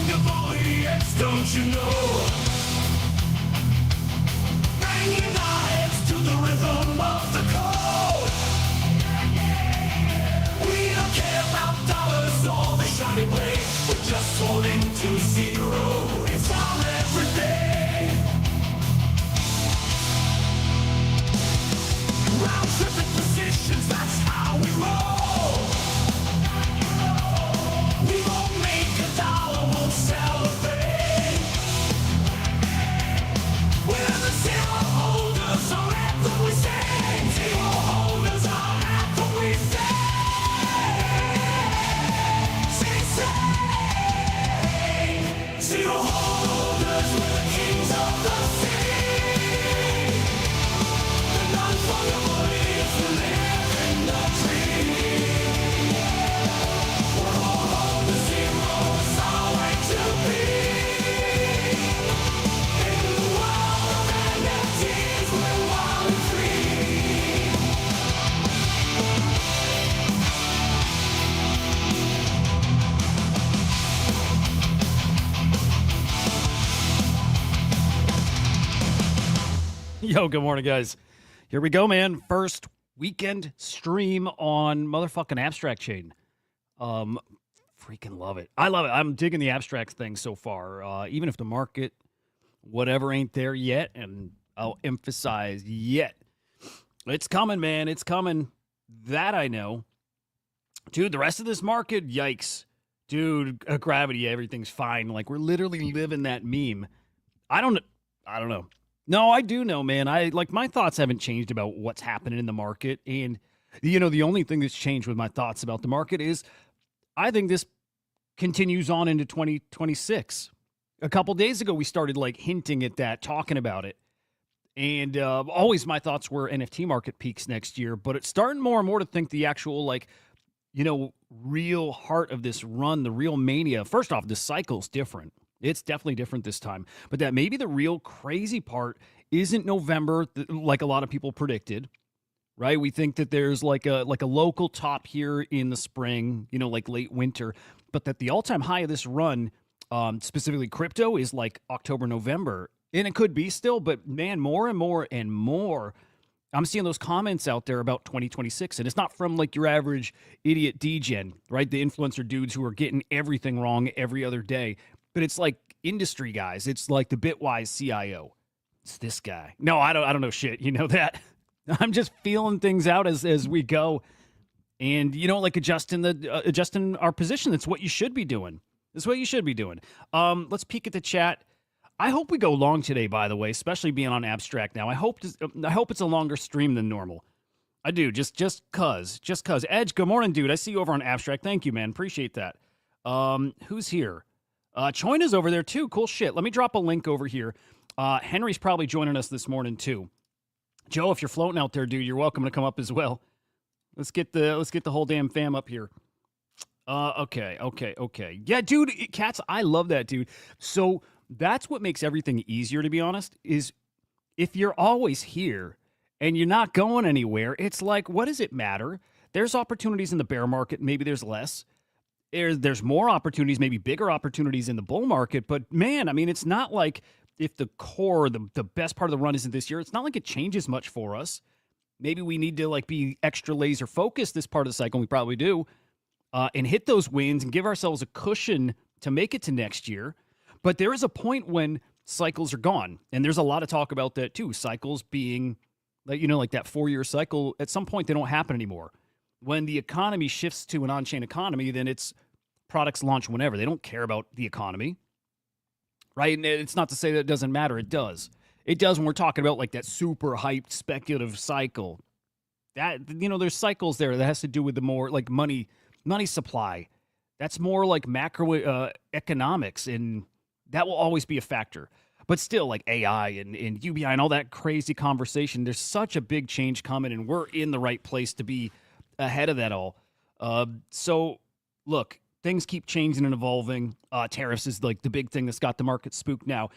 unfungible, don't you know? Banging knives to the rhythm of the code. We don't care about dollars or the shiny blade. We're just holding to zero. It's all every day. Round tripping positions, that's how we roll. We won't make $1, won't celebrate. We're the zero holders, our anthem we sing. Zero holders, our anthem we sing. Zero holders, we're the kings of the sea. The non-fungible is the living the tree. We're all on the zero, it's our way to be. In the world of NFTs, we're wild and free. Yo, good morning, guys. Here we go, man. First weekend stream on motherfucking Abstract Chain. Freaking love it. I love it. I'm digging the abstract thing so far. Even if the market, whatever, ain't there yet, and I'll emphasize yet. It's coming, man. It's coming. That I know. Dude, the rest of this market, yikes. Dude, gravity, everything's fine. Like, we're literally living that meme. I don't know. No, I do know, man. My thoughts haven't changed about what's happening in the market. And, the only thing that's changed with my thoughts about the market is I think this continues on into 2026. A couple days ago, we started hinting at that, talking about it. And always my thoughts were NFT market peaks next year. But it's starting more and more to think the actual, real heart of this run, the real mania. First off, the cycle's different. It's definitely different this time. But that maybe the real crazy part isn't November, like a lot of people predicted, right? We think that there's like a local top here in the spring, like late winter, but that the all-time high of this run, specifically crypto, is like October, November. And it could be still, but man, more and more and more, I'm seeing those comments out there about 2026. And it's not from your average idiot degen, right? The influencer dudes who are getting everything wrong every other day. But it's like industry guys. It's like the Bitwise CIO. It's this guy. No, I don't know shit. You know that. I'm just feeling things out as we go, and adjusting our position. That's what you should be doing. That's what you should be doing. Let's peek at the chat. I hope we go long today. By the way, especially being on Abstract now. I hope it's a longer stream than normal. I do. Just cause. Edge. Good morning, dude. I see you over on Abstract. Thank you, man. Appreciate that. Who's here? Choina's over there too. Cool shit. Let me drop a link over here. Henry's probably joining us this morning too. Joe, if you're floating out there, dude, you're welcome to come up as well. Let's get the whole damn fam up here. Okay. Yeah, dude, Cats, I love that, dude. So that's what makes everything easier, to be honest, is if you're always here and you're not going anywhere, it's like, what does it matter? There's opportunities in the bear market. Maybe there's less. There's more opportunities, maybe bigger opportunities in the bull market. But man, I mean, it's not like if the core, the best part of the run isn't this year, it's not like it changes much for us. Maybe we need to be extra laser focused this part of the cycle. We probably do, and hit those wins and give ourselves a cushion to make it to next year. But there is a point when cycles are gone, and there's a lot of talk about that too. Cycles being like that 4-year cycle. At some point, they don't happen anymore. When the economy shifts to an on-chain economy, then it's products launch whenever. They don't care about the economy, right? And it's not to say that it doesn't matter. It does. It does when we're talking about that super hyped speculative cycle. That, there's cycles there that has to do with the more money supply. That's more macro economics, and that will always be a factor. But still, AI and UBI and all that crazy conversation, there's such a big change coming, and we're in the right place to be ahead of that all. So, look, things keep changing and evolving. Tariffs is the big thing that's got the market spooked now.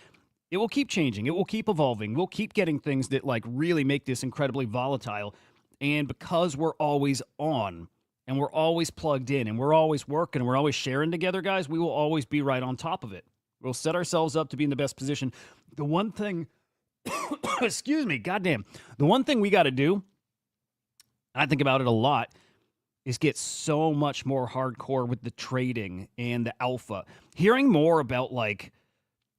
It will keep changing. It will keep evolving. We'll keep getting things that really make this incredibly volatile. And because we're always on, and we're always plugged in and we're always working and we're always sharing together, guys, we will always be right on top of it. We'll set ourselves up to be in the best position. The one thing, excuse me, goddamn, the one thing we got to do, I think about it a lot, is get so much more hardcore with the trading and the alpha. Hearing more about like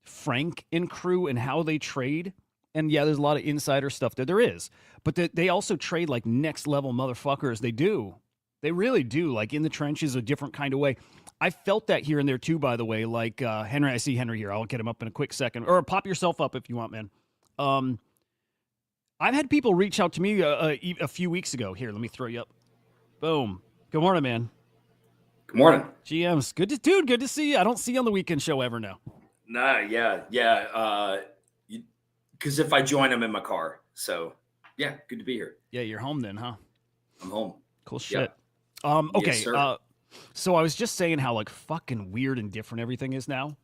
Frank and crew and how they trade. And yeah, there's a lot of insider stuff there. There is. But they also trade like next level motherfuckers. They do. They really do. Like in the trenches, a different kind of way. I felt that here and there too, by the way. Like Henry, I see Henry here. I'll get him up in a quick second. Or pop yourself up if you want, man. I've had people reach out to me a few weeks ago. Here, let me throw you up. Boom. Good morning, man. Good morning. GMs. Good to see you. I don't see you on the weekend show ever now. Nah, yeah. Because if I join, I'm in my car. So, yeah, good to be here. Yeah, you're home then, huh? I'm home. Cool shit. Yeah. Okay. Yes, so I was just saying how like fucking weird and different everything is now.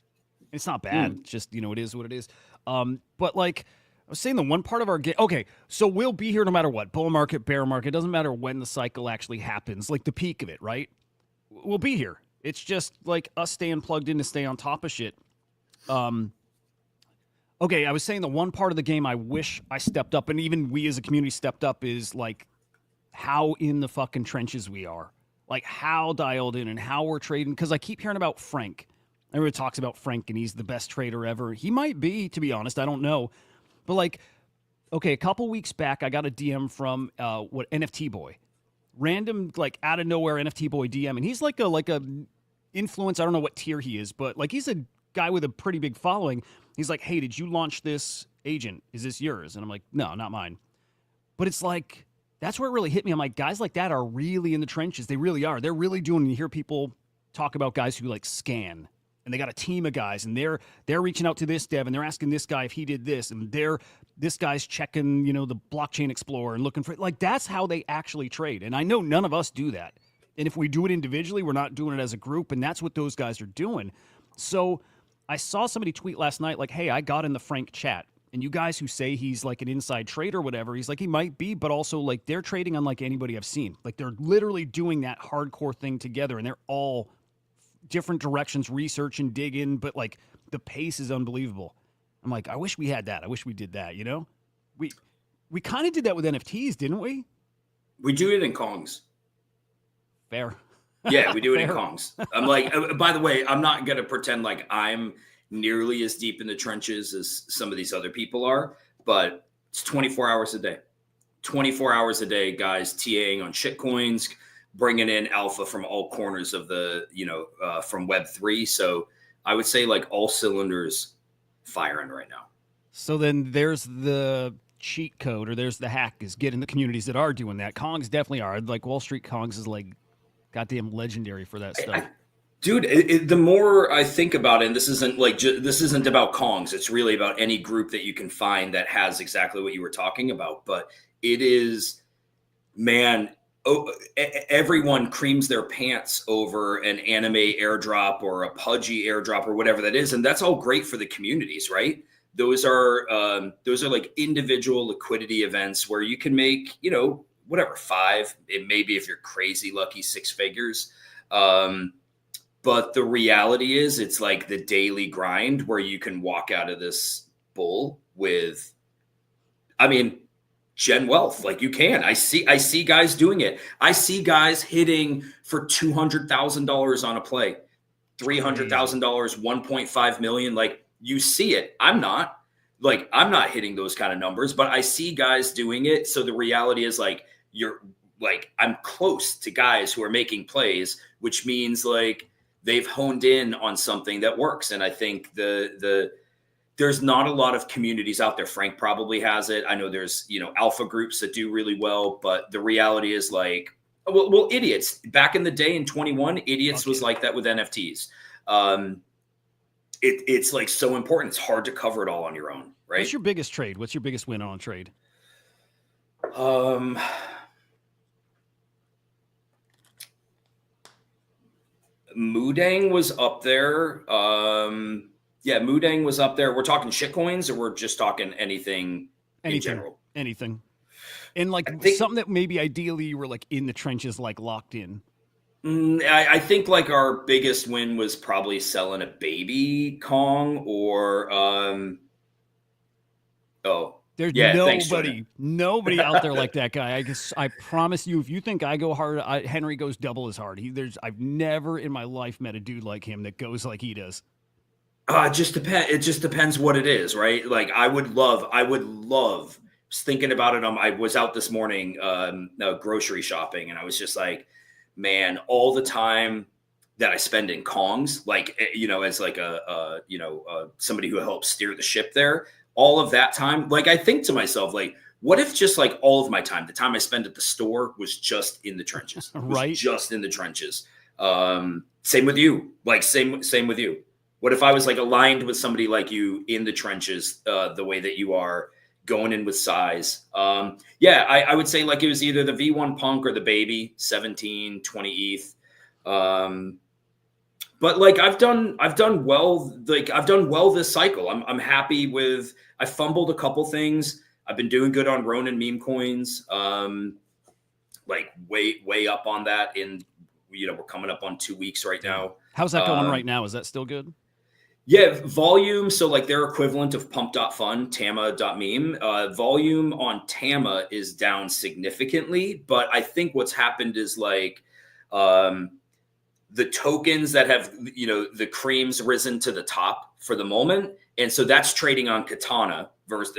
It's not bad. It's just, it is what it is. But like I was saying, the one part of our game. Okay, so we'll be here no matter what. Bull market, bear market. It doesn't matter when the cycle actually happens. Like the peak of it, right? We'll be here. It's just like us staying plugged in to stay on top of shit. Okay, I was saying the one part of the game I wish I stepped up, and even we as a community stepped up, is like how in the fucking trenches we are. Like how dialed in and how we're trading. Because I keep hearing about Frank. Everybody talks about Frank and he's the best trader ever. He might be, to be honest. I don't know. But like, okay, a couple weeks back, I got a DM from NFT Boy. Random, like out of nowhere NFT Boy DM. And he's like a influence. I don't know what tier he is, but like he's a guy with a pretty big following. He's like, hey, did you launch this agent? Is this yours? And I'm like, no, not mine. But it's like, that's where it really hit me. I'm like, guys like that are really in the trenches. They really are. They're really doing, you hear people talk about guys who like scan, and they got a team of guys, and they're reaching out to this dev, and they're asking this guy if he did this, and this guy's checking, the blockchain explorer and looking for, like, that's how they actually trade. And I know none of us do that. And if we do it individually, we're not doing it as a group, and that's what those guys are doing. So I saw somebody tweet last night, like, hey, I got in the Frank chat. And you guys who say he's like an inside trader or whatever, he's like, he might be, but also like they're trading unlike anybody I've seen. Like they're literally doing that hardcore thing together, and they're all different directions, research and dig in, but like the pace is unbelievable. I'm like, I wish we had that. I wish we did that, We kind of did that with NFTs, didn't we? We do it in Kongs. Fair. Yeah, we do it in Kongs. I'm like, by the way, I'm not going to pretend like I'm nearly as deep in the trenches as some of these other people are, but it's 24 hours a day. 24 hours a day, guys, TAing on shitcoins, bringing in alpha from all corners of the, from Web3. So I would say like all cylinders firing right now. So then there's the cheat code, or there's the hack, is getting the communities that are doing that. Kongs definitely are. Like Wall Street Kongs is like goddamn legendary for that stuff. Dude, the more I think about it, and this isn't about Kongs. It's really about any group that you can find that has exactly what you were talking about. But it is, man, everyone creams their pants over an anime airdrop or a Pudgy airdrop or whatever that is. And that's all great for the communities, right? Those are like individual liquidity events where you can make, whatever, 5, it maybe if you're crazy lucky, 6 figures. But the reality is it's like the daily grind where you can walk out of this bull with, gen wealth. Like you can. I see guys doing it. I see guys hitting for $200,000 on a play, $300,000, 1.5 million. Like you see it. I'm not hitting those kind of numbers, but I see guys doing it. So the reality is I'm close to guys who are making plays, which means like they've honed in on something that works. And I think there's not a lot of communities out there. Frank probably has it. I know there's, alpha groups that do really well, but the reality is like, well, idiots back in the day in 21, idiots was like that with NFTs. It's like so important. It's hard to cover it all on your own, right? What's your biggest trade? What's your biggest win on trade? Moodang was up there. Yeah, Moodang was up there. We're talking shitcoins, or we're just talking anything in general? Anything. And like something that maybe ideally you were like in the trenches, like locked in. I think like our biggest win was probably selling a baby Kong or oh There's yeah, thanks, Trojan. nobody out there like that guy. I guess I promise you, if you think I go hard, Henry goes double as hard. I've never in my life met a dude like him that goes like he does. It just depends what it is, right? Like I would love. Was thinking about it. I was out this morning, grocery shopping, and I was just like, man, all the time that I spend in Kongs, like as like somebody who helps steer the ship there, all of that time, like I think to myself, like, what if just like all of my time, the time I spend at the store was just in the trenches, Right? just in the trenches. Same with you, like same with you. What if I was like aligned with somebody like you in the trenches, the way that you are going in with size? I would say like it was either the V1 Punk or the Baby 17, 20 ETH. But like I've done well. Like I've done well this cycle. I'm happy with. I fumbled a couple things. I've been doing good on Ronin meme coins. Like way up on that. We're coming up on 2 weeks right now. How's that going right now? Is that still good? Yeah, volume. So like their equivalent of pump.fun, tama.meme. Volume on Tama is down significantly, but I think what's happened is like the tokens that have, the cream's risen to the top for the moment. And so that's trading on Katana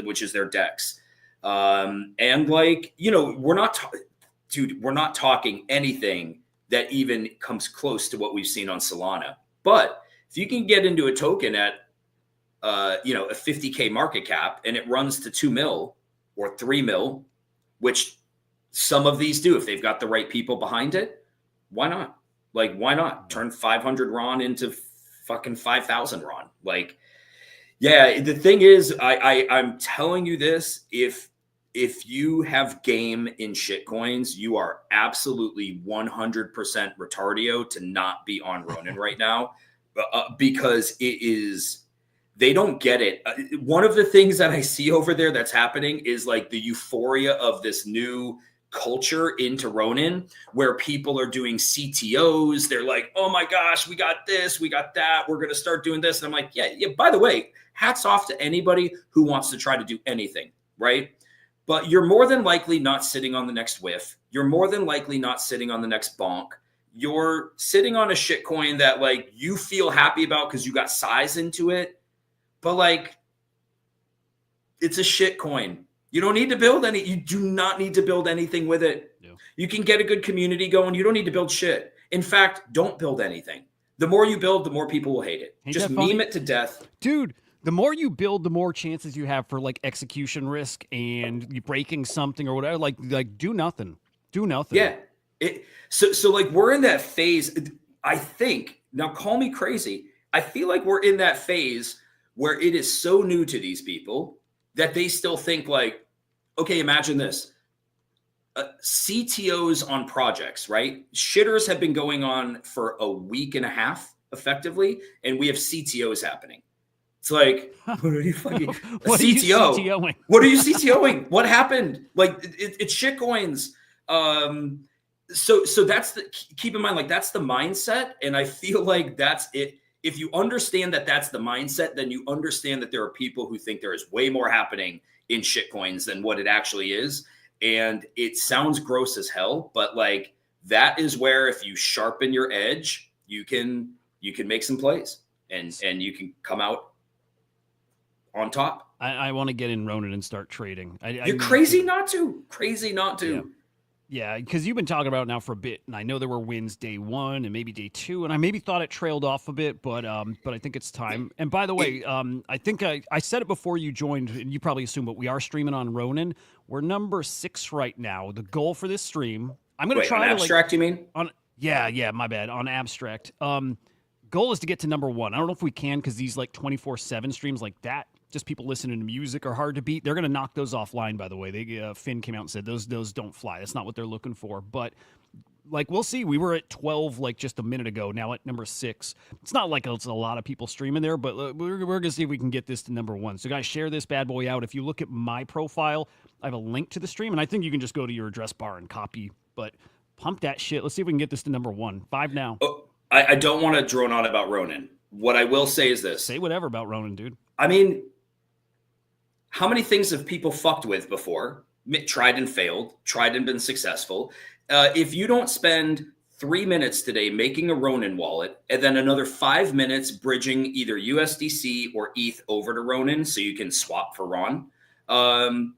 which is their DEX. And like, we're not talking anything that even comes close to what we've seen on Solana. But if you can get into a token at, a 50K market cap and it runs to 2 mil or 3 mil, which some of these do, if they've got the right people behind it, why not? Like, why not turn 500 RON into fucking 5,000 RON? Like, yeah, the thing is, I'm telling you this, if you have game in shitcoins, you are absolutely 100% retardio to not be on Ronin right now. Because they don't get it. One of the things that I see over there that's happening is like the euphoria of this new culture into Ronin, where people are doing CTOs. They're like, oh my gosh, we got this, we got that. We're going to start doing this. And I'm like, yeah. By the way, hats off to anybody who wants to try to do anything, right? But you're more than likely not sitting on the next whiff. You're more than likely not sitting on the next bonk. You're sitting on a shit coin that like you feel happy about because you got size into it, but like it's a shit coin. You don't need to build you do not need to build anything with it. Yeah. You can get a good community going. You don't need to build shit. In fact, don't build anything. The more you build, the more people will hate it. Just meme it to death. Dude, the more you build, the more chances you have for like execution risk and you breaking something or whatever. Like do nothing. Do nothing. Yeah. So like we're in that phase. I think, now call me crazy, I feel like we're in that phase where it is so new to these people that they still think like, okay, imagine this. CTOs on projects, right? Shitters have been going on for a week and a half effectively, and we have CTOs happening. It's like, what are you fucking what CTO? Are you CTOing? What are you CTOing? What happened? Like it's shitcoins. So that's keep in mind, like that's the mindset. And I feel like that's it. If you understand that that's the mindset, then you understand that there are people who think there is way more happening in shitcoins than what it actually is. And it sounds gross as hell, but like that is where if you sharpen your edge, you can make some plays and you can come out on top. I want to get in Ronin and start trading. You're crazy not to. Crazy not to. Yeah. Yeah, because you've been talking about it now for a bit, and I know there were wins day 1 and maybe day 2, and I maybe thought it trailed off a bit, but I think it's time. And by the way, I think I said it before you joined, and you probably assume, but we are streaming on Ronin. We're number 6 right now. The goal for this stream, I'm going to try on abstract. You mean? Yeah, my bad. On abstract. Goal is to get to number 1. I don't know if we can because these like 24/7 streams like that, just people listening to music are hard to beat. They're going to knock those offline, by the way. Finn came out and said those don't fly. That's not what they're looking for. But like we'll see. We were at 12 like just a minute ago. Now at number 6. It's not like it's a lot of people streaming there, but we're going to see if we can get this to number 1. So guys, share this bad boy out. If you look at my profile, I have a link to the stream, and I think you can just go to your address bar and copy. But Pump that shit. Let's see if we can get this to number 1. 5 now. Oh, I don't want to drone on about Ronin. What I will say is this. Say whatever about Ronin, dude. I mean, how many things have people fucked with before? Tried and failed, tried and been successful. If you don't spend 3 minutes today making a Ronin wallet and then another 5 minutes bridging either USDC or ETH over to Ronin so you can swap for Ron,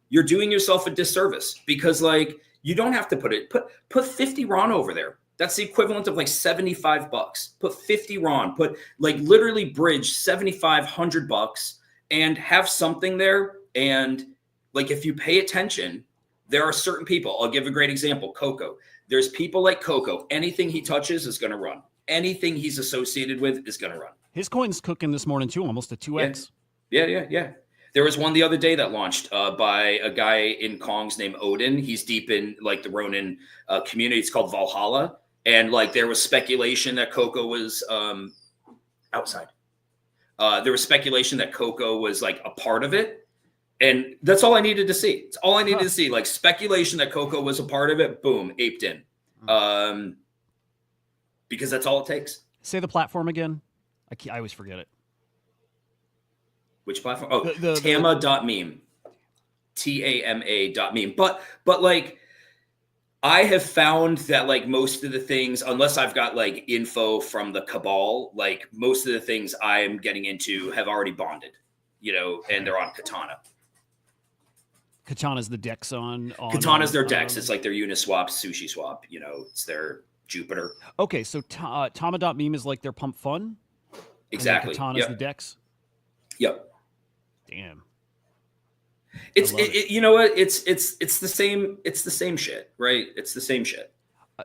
you're doing yourself a disservice, because like you don't have to put 50 Ron over there. That's the equivalent of like $75. Put 50 Ron, put like literally bridge $7,500 and have something there. And like, if you pay attention, there are certain people. I'll give a great example. Coco. There's people like Coco. Anything he touches is going to run. Anything he's associated with is going to run. His coin's cooking this morning too, almost a 2x. Yeah. There was one the other day that launched by a guy in Kongs named Odin. He's deep in like the Ronin community. It's called Valhalla. And like there was speculation that Coco was outside. There was speculation that Coco was like a part of it. And that's all I needed to see. It's all I needed to see. Like speculation that Coco was a part of it. Boom, aped in. Because that's all it takes. Say the platform again. I always forget it. Which platform? Oh, tama.meme. TAMA.meme. But like, I have found that like most of the things, unless I've got like info from the cabal, like most of the things I'm getting into have already bonded, you know, and they're on Katana. Katana's the DEX on Katana's their DEX. It's like their Uniswap, Sushi Swap, you know, it's their Jupiter. Okay, so Tama.meme is like their pump fun? Exactly. Katana's the DEX? Yep. Damn. It's you know what? It's the same shit, right? It's the same shit.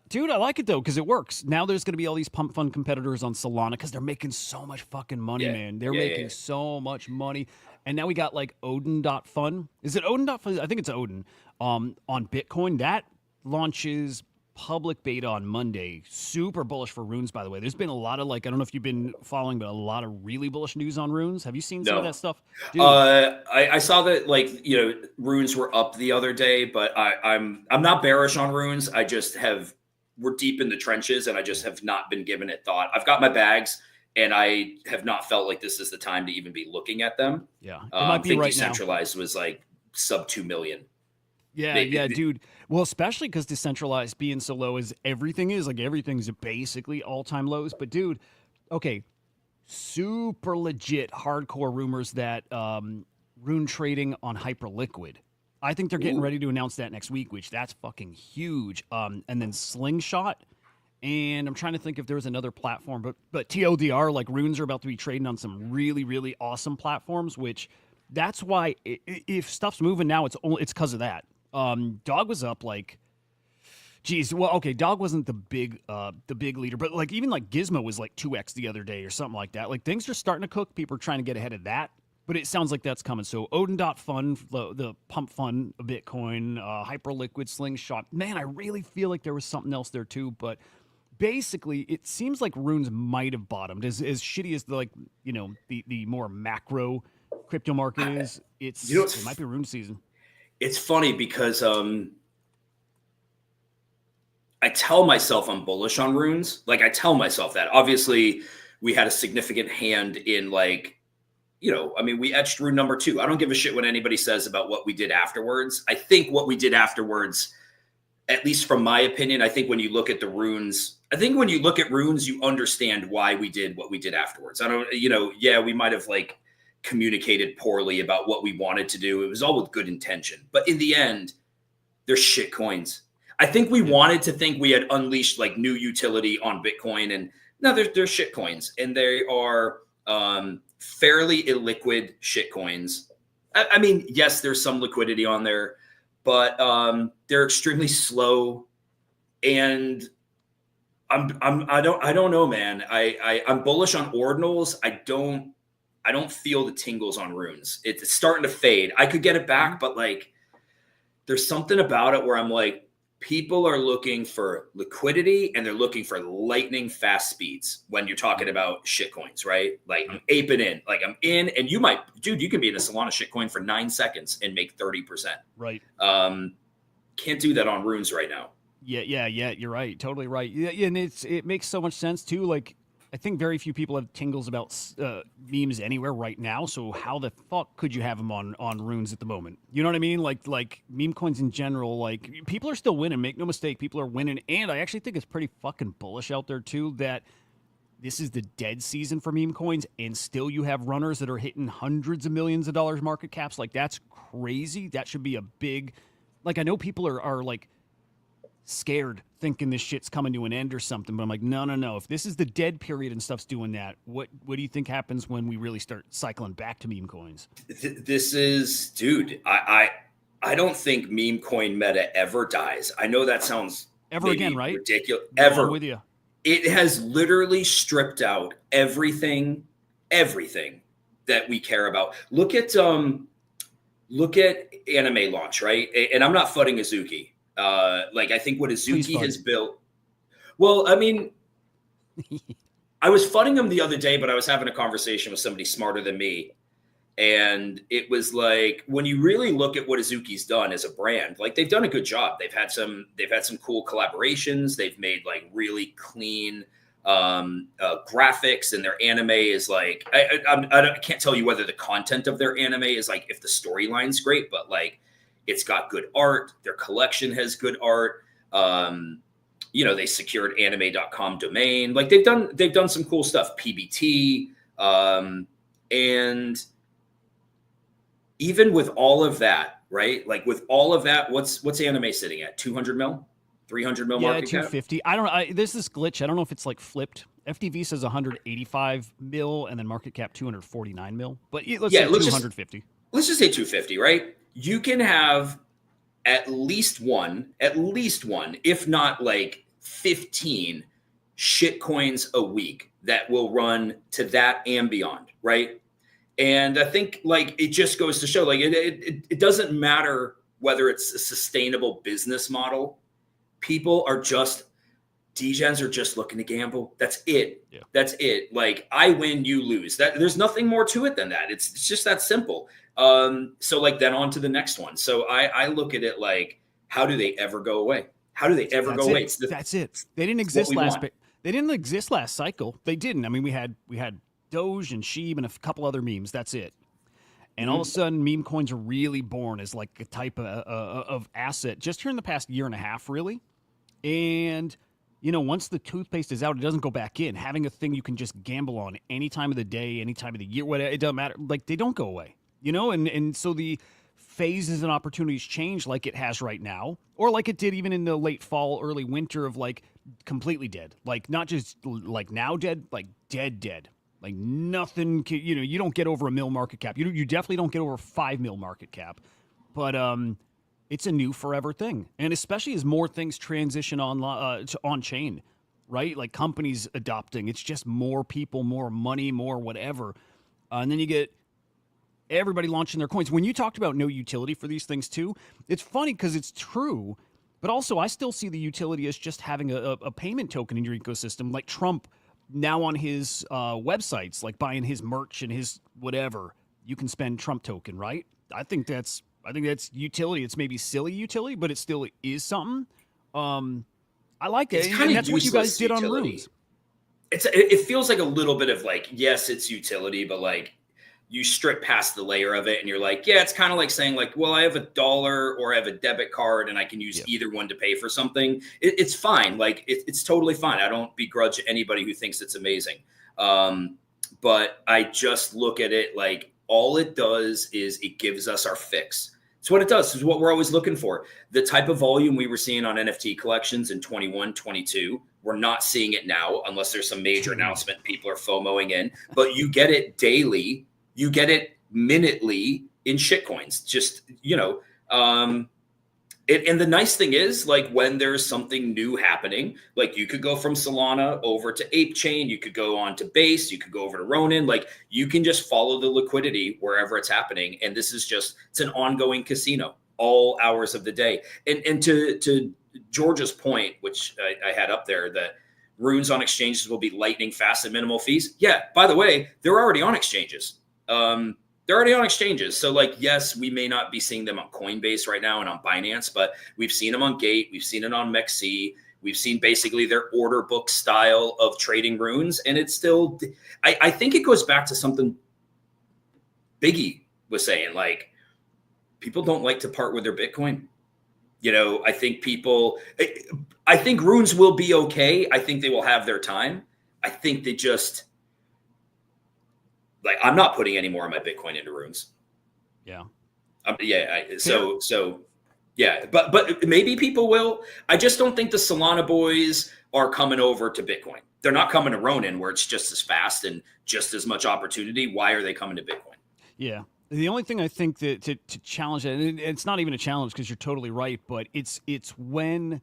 Dude, I like it though, because it works. Now there's going to be all these pump fun competitors on Solana because they're making so much fucking money, man. They're making so much money. And now we got like Odin.fun. Is it Odin.fun? I think it's Odin. On Bitcoin. That launches public beta on Monday. Super bullish for runes, by the way. There's been a lot of like, I don't know if you've been following, but a lot of really bullish news on runes. Have you seen some of that stuff? Dude. I saw that like, you know, runes were up the other day, but I'm not bearish on runes. I just we're deep in the trenches and I just have not been giving it thought. I've got my bags and I have not felt like this is the time to even be looking at them. Yeah. It might be right now. Decentralized was like sub 2 million. Yeah, dude. Well, especially because decentralized being so low as everything is, like everything's basically all-time lows. But dude, okay, super legit hardcore rumors that rune trading on Hyperliquid. I think they're getting ready to announce that next week, which that's fucking huge. And then Slingshot. And I'm trying to think if there's another platform, but TLDR, like runes are about to be trading on some really, really awesome platforms, which that's why if stuff's moving now, it's because of that. Dog was up like, geez, well, okay, Dog wasn't the big leader, but like even like Gizmo was like 2x the other day or something like that. Like things are starting to cook. People are trying to get ahead of that, but it sounds like that's coming. So Odin.fun, the pump fun of Bitcoin, Hyperliquid, Slingshot. Man, I really feel like there was something else there too, but basically it seems like runes might have bottomed. As shitty as the, like, you know, the more macro crypto market is, it might be rune season. It's funny because I tell myself I'm bullish on runes. Like I tell myself that. Obviously, we had a significant hand in like, you know, I mean, we etched rune number 2. I don't give a shit what anybody says about what we did afterwards. I think what we did afterwards, at least from my opinion, I think when you look at the runes, you understand why we did what we did afterwards. I don't, you know, yeah, we might have like communicated poorly about what we wanted to do. It was all with good intention. But in the end, they're shit coins. I think we wanted to think we had unleashed like new utility on Bitcoin, and no, they're shit coins. And they are fairly illiquid shit coins. I mean, yes, there's some liquidity on there, but they're extremely slow. And I don't know, man. I'm bullish on ordinals. I don't feel the tingles on runes. It's starting to fade. I could get it back, but like there's something about it where I'm like, people are looking for liquidity and they're looking for lightning fast speeds when you're talking about shit coins, right? Like I'm aping in, like I'm in, and you can be in a Solana shit coin for 9 seconds and make 30%. Right. Can't do that on runes right now. Yeah. You're right. Totally right. Yeah, and it makes so much sense too. Like, I think very few people have tingles about memes anywhere right now. So how the fuck could you have them on runes at the moment? You know what I mean? Like meme coins in general. Like, people are still winning. Make no mistake, people are winning. And I actually think it's pretty fucking bullish out there too. That this is the dead season for meme coins, and still you have runners that are hitting hundreds of millions of dollars market caps. Like, that's crazy. That should be a big. Like, I know people are like scared thinking this shit's coming to an end or something, but I'm like, no. If this is the dead period and stuff's doing that, what do you think happens when we really start cycling back to meme coins? This is, dude, I don't think meme coin meta ever dies. I know that sounds ever again, right? ridiculous. No, ever. I'm with you. It has literally stripped out everything that we care about. Look at anime launch, right? And I'm not fudding Azuki. Like, I think what Azuki has built. Well, I mean, I was fudding him the other day, but I was having a conversation with somebody smarter than me. And it was like, when you really look at what Azuki's done as a brand, like, they've done a good job. They've had some cool collaborations. They've made like really clean graphics, and their anime is like, I can't tell you whether the content of their anime is like, if the storyline's great, but like, it's got good art. Their collection has good art. They secured anime.com domain. Like, they've done some cool stuff. PBT, and even with all of that, right? Like, with all of that, what's anime sitting at? 200 mil, 300 mil market cap? 250. I don't know. There's this glitch. I don't know if it's like flipped. FDV says 185 mil, and then market cap 249 mil. But let's say 250. Let's just say 250, right? You can have at least one, if not like 15 shit coins a week that will run to that and beyond, right? And I think, like, it just goes to show, like, it doesn't matter whether it's a sustainable business model. Degens are just looking to gamble. That's it. Yeah. That's it. Like, I win, you lose. There's nothing more to it than that. It's just that simple. So, like, then on to the next one. So I look at it like, how do they ever go away? How do they ever go away? That's it. They didn't exist They didn't exist last cycle. They didn't. I mean, we had Doge and Sheeb and a couple other memes. That's it. And all of a sudden, meme coins are really born as like a type of asset just here in the past year and a half, really. And, once the toothpaste is out, it doesn't go back in. Having a thing you can just gamble on any time of the day, any time of the year, whatever, it doesn't matter. Like, they don't go away, and so the phases and opportunities change, like it has right now, or like it did even in the late fall, early winter, of like completely dead. Like, not just like now dead, like dead. Like, nothing, you don't get over a mil market cap. You definitely don't get over 5 mil market cap. But it's a new forever thing. And especially as more things transition on chain, right? Like, companies adopting. It's just more people, more money, more whatever. And then you get everybody launching their coins. When you talked about no utility for these things too, it's funny because it's true. But also, I still see the utility as just having a payment token in your ecosystem, like Trump. Now on his websites, like buying his merch and his whatever, you can spend Trump token, right? I think that's utility. It's maybe silly utility, but it still is something. I like it. And that's what you guys did on Runes. It feels like a little bit of like, yes, it's utility, but like, you strip past the layer of it and you're like, yeah, it's kind of like saying like, well, I have $1 or I have a debit card and I can use either one to pay for something. It's fine. Like, it's totally fine. I don't begrudge anybody who thinks it's amazing. But I just look at it like, all it does is it gives us our fix. It's what it does. It's what we're always looking for. The type of volume we were seeing on NFT collections in 21, 22, we're not seeing it now unless there's some major announcement people are FOMOing in, but you get it daily. You get it minutely in shitcoins. Just, and the nice thing is, like, when there's something new happening, like, you could go from Solana over to Ape Chain, you could go on to Base, you could go over to Ronin. Like, you can just follow the liquidity wherever it's happening. And this is it's an ongoing casino all hours of the day. And to George's point, which I had up there, that runes on exchanges will be lightning fast and minimal fees. Yeah, by the way, they're already on exchanges. They're already on exchanges. So like, yes, we may not be seeing them on Coinbase right now and on Binance, but we've seen them on Gate. We've seen it on MEXC. We've seen basically their order book style of trading runes. And it's still, I think it goes back to something Biggie was saying, like, people don't like to part with their Bitcoin. You know, I think runes will be okay. I think they will have their time. I think they just, like, I'm not putting any more of my Bitcoin into runes. Yeah. Yeah. But maybe people will. I just don't think the Solana boys are coming over to Bitcoin. They're not coming to Ronin, where it's just as fast and just as much opportunity. Why are they coming to Bitcoin? Yeah. The only thing I think that to challenge that, and it's not even a challenge because you're totally right, but it's when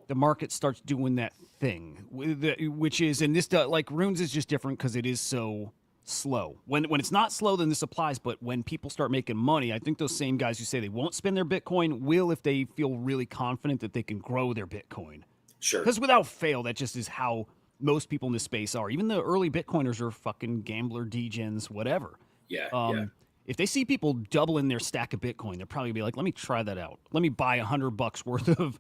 the market starts doing that thing, which is, and this, like, runes is just different because it is so slow. When it's not slow, then this applies. But when people start making money, I think those same guys who say they won't spend their Bitcoin will if they feel really confident that they can grow their Bitcoin. Sure. Because without fail, that just is how most people in this space are. Even the early Bitcoiners are fucking gambler, degens, whatever. Yeah. If they see people doubling their stack of Bitcoin, they'll probably be like, let me try that out. Let me buy $100 worth of,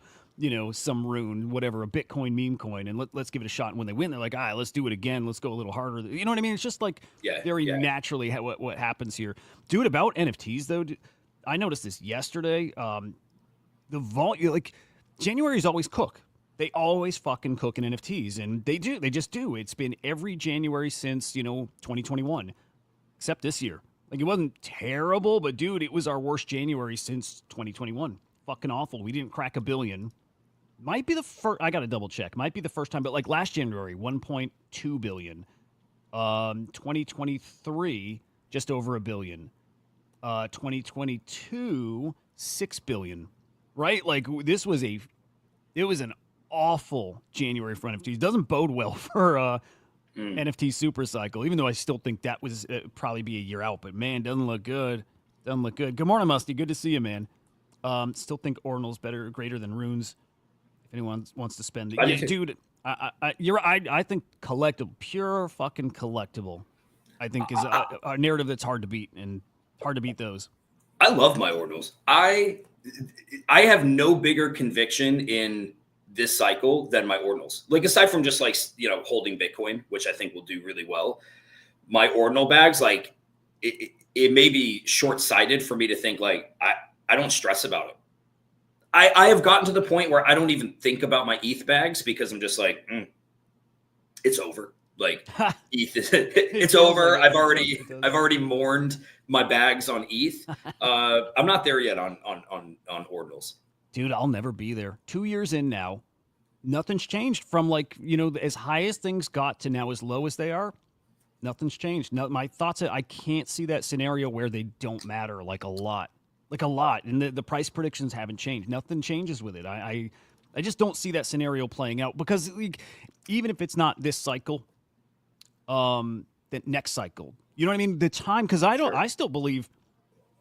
some rune, whatever, a Bitcoin meme coin, and let's give it a shot. And when they win, they're like, all right, let's do it again. Let's go a little harder. You know what I mean? It's just like very naturally what happens here. Dude, about NFTs, though, I noticed this yesterday. The volume, like, January is always cook. They always fucking cook in NFTs, and they do. They just do. It's been every January since, 2021, except this year. Like, it wasn't terrible, but, dude, it was our worst January since 2021. Fucking awful. We didn't crack $1 billion. Might be the first. I got to double check. Might be the first time, but like last January, 1.2 billion. 2023, just over $1 billion. 2022, 6 billion. Right? Like, it was an awful January for NFTs. Doesn't bode well for NFT super cycle, even though I still think that was probably be a year out. But man, doesn't look good. Doesn't look good. Good morning, Musty. Good to see you, man. Still think Ordinal's greater than runes. If anyone wants to spend it, yeah, dude. You're right. I think collectible, pure fucking collectible, I think is a narrative that's hard to beat, and hard to beat those. I love my Ordinals. I have no bigger conviction in this cycle than my Ordinals. Like, aside from just like, holding Bitcoin, which I think will do really well, my Ordinal bags, like, it may be short-sighted for me to think, like, I don't stress about it. I have gotten to the point where I don't even think about my ETH bags because I'm just like, it's over. Like, ETH, it's over. I've already mourned my bags on ETH. I'm not there yet on Ordinals. Dude, I'll never be there. 2 years in now, nothing's changed from, like, as high as things got to now as low as they are. Nothing's changed. No, my thoughts are, I can't see that scenario where they don't matter like a lot. And the price predictions haven't changed. Nothing changes with it. I just don't see that scenario playing out because, like, even if it's not this cycle, the next cycle, you know what I mean? The time, because I still believe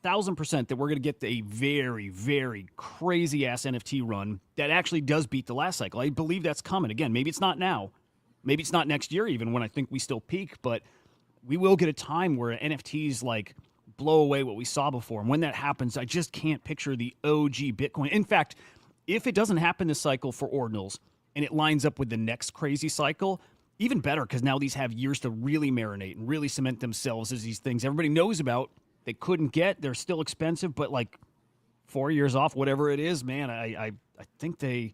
1,000% that we're going to get a very, very crazy ass NFT run that actually does beat the last cycle. I believe that's coming. Again, maybe it's not now. Maybe it's not next year even, when I think we still peak, but we will get a time where NFTs, like, blow away what we saw before. And when that happens, I just can't picture the OG Bitcoin. In fact, if it doesn't happen this cycle for Ordinals and it lines up with the next crazy cycle, even better, because now these have years to really marinate and really cement themselves as these things everybody knows about. They couldn't get. They're still expensive, but, like, 4 years off, whatever it is, man, I think they,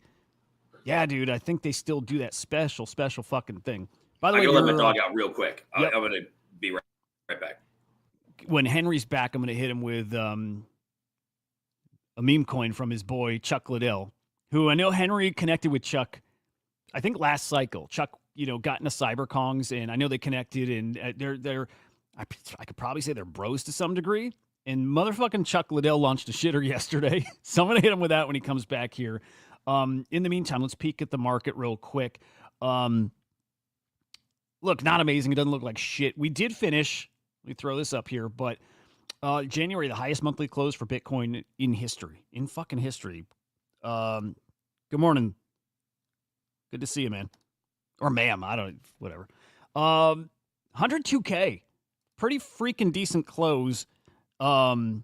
yeah, dude, I think they still do that special fucking thing. By the way, I'm going to let my dog out real quick. Yep. I'm going to be right back. When Henry's back, I'm going to hit him with a meme coin from his boy Chuck Liddell, who I know Henry connected with Chuck, I think last cycle. Chuck, got into CyberKongs, and I know they connected, and I could probably say they're bros to some degree. And motherfucking Chuck Liddell launched a shitter yesterday, so I'm going to hit him with that when he comes back here. In the meantime, let's peek at the market real quick. Look, not amazing. It doesn't look like shit. We did finish. Let me throw this up here, but January, the highest monthly close for Bitcoin in history, in fucking history. Good morning. Good to see you, man. Or ma'am, whatever. 102K. pretty freaking decent close. Oh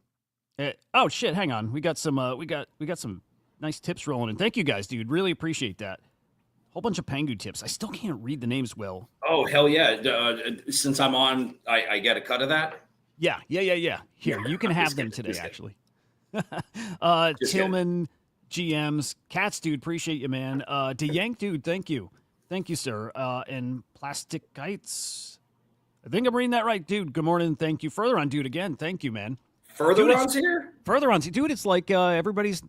shit, hang on. We got some nice tips rolling in. Thank you guys, dude. Really appreciate that. Whole bunch of Pengu tips. I still can't read the names well. Oh, hell yeah. Since I'm on, I get a cut of that? Yeah. Here, you can have them today, actually. Tillman, GMs, Cats, dude, appreciate you, man. DeYank, dude, thank you. Thank you, sir. And Plastikites. I think I'm reading that right, dude. Good morning. Thank you. Further on, dude, again. Thank you, man. Furtherons here? Furtherons, dude, it's like everybody's...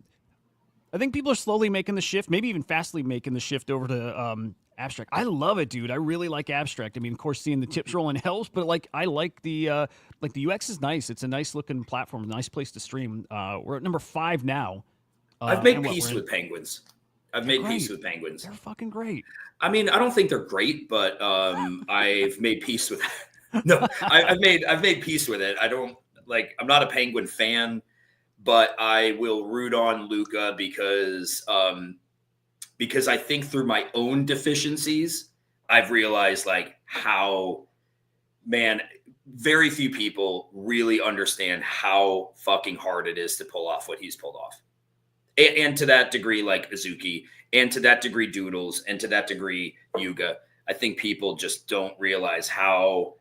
I think people are slowly making the shift, maybe even fastly making the shift over to abstract. I love it, dude. I really like abstract. I mean, of course, seeing the tips rolling helps, but like I like the UX is nice. It's a nice looking platform, nice place to stream. We're at number 5 now. I've made peace with penguins. Peace with penguins. They're fucking great. I mean, I don't think they're great, but I've made peace with it. No, I've made peace with it. I don't like. I'm not a penguin fan, but I will root on Luca because I think through my own deficiencies, I've realized like how, man, very few people really understand how fucking hard it is to pull off what he's pulled off. And to that degree, like Azuki, and to that degree, Doodles, and to that degree, Yuga. I think people just don't realize how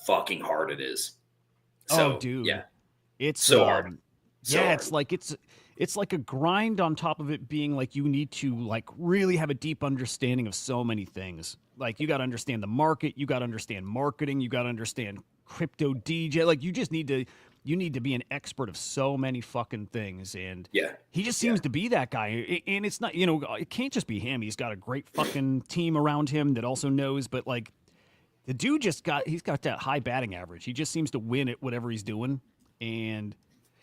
fucking hard it is. So, dude. Yeah. It's so hard. So hard. It's like a grind on top of it being like you need to like really have a deep understanding of so many things. Like you got to understand the market, you got to understand marketing, you got to understand crypto DJ. Like you need to be an expert of so many fucking things. And he just seems to be that guy. And it's not, it can't just be him. He's got a great fucking team around him that also knows, but like the dude he's got that high batting average. He just seems to win at whatever he's doing. And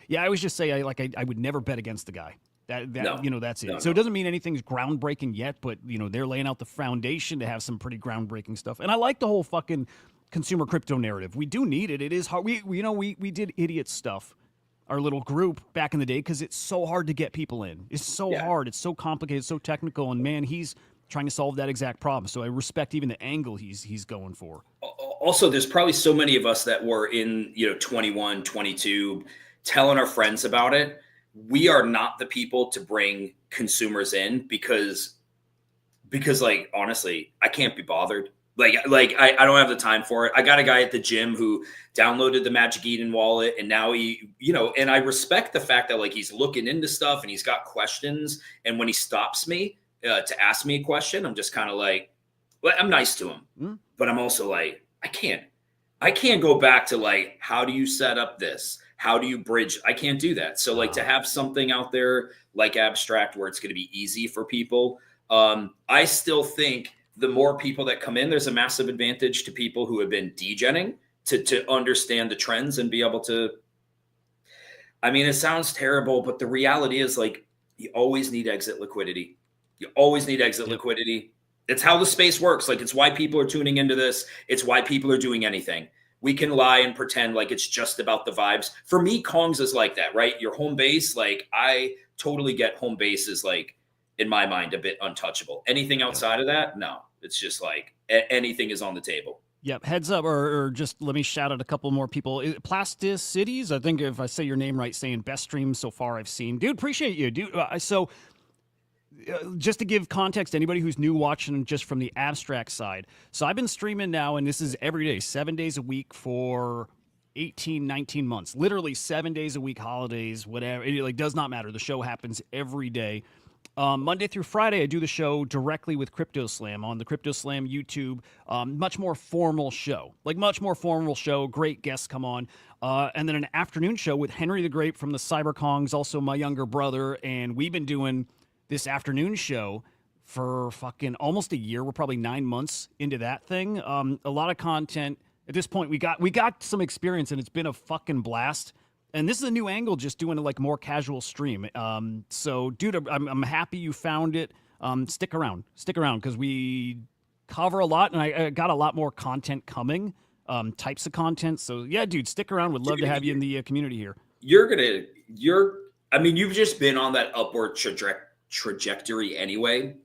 yeah, I always just say I would never bet against the guy. That's it. No, so it doesn't mean anything's groundbreaking yet, but they're laying out the foundation to have some pretty groundbreaking stuff. And I like the whole fucking consumer crypto narrative. We do need it. It is hard. We did idiot stuff, our little group back in the day, because it's so hard to get people in. It's so hard. It's so complicated, so technical. And man, he's trying to solve that exact problem. So I respect even the angle he's going for. Also, there's probably so many of us that were in 21, 22, telling our friends about it. We are not the people to bring consumers in because like, honestly, I can't be bothered. Like I don't have the time for it. I got a guy at the gym who downloaded the Magic Eden wallet, and now he, and I respect the fact that like he's looking into stuff and he's got questions. And when he stops me to ask me a question, I'm just kind of like, well, I'm nice to him, but I'm also like, I can't go back to like, how do you set up this? How do you bridge? I can't do that. So like to have something out there like abstract where it's going to be easy for people. I still think the more people that come in, there's a massive advantage to people who have been degenning to understand the trends and be able to, I mean, it sounds terrible, but the reality is like, you always need exit liquidity. You always need exit liquidity. It's how the space works. Like, it's why people are tuning into this. It's why people are doing anything. We can lie and pretend like it's just about the vibes. For me, Kongs is like that, right? Your home base, like I totally get home base is like, in my mind, a bit untouchable. Anything outside of that, no. It's just like anything is on the table. Yep. Heads up, or just let me shout out a couple more people. Plasticities, I think if I say your name right, saying best stream so far I've seen. Dude, appreciate you, dude. Just to give context to anybody who's new watching just from the abstract side. So I've been streaming now, and this is every day, 7 days a week for 18, 19 months. Literally 7 days a week, holidays, whatever. It like does not matter. The show happens every day. Monday through Friday, I do the show directly with Crypto Slam on the Crypto Slam YouTube. Much more formal show. Great guests come on. And then an afternoon show with Henry the Great from the Cyberkongs, also my younger brother. And we've been doing this afternoon show for fucking almost a year. We're probably 9 months into that thing. A lot of content. At this point, we got some experience, and it's been a fucking blast. And this is a new angle, just doing a like more casual stream. So, dude, I'm happy you found it. Stick around, because we cover a lot, and I got a lot more content coming, types of content. So, yeah, dude, stick around. Would love to have you in the community here. I mean, you've just been on that upward trajectory anyway.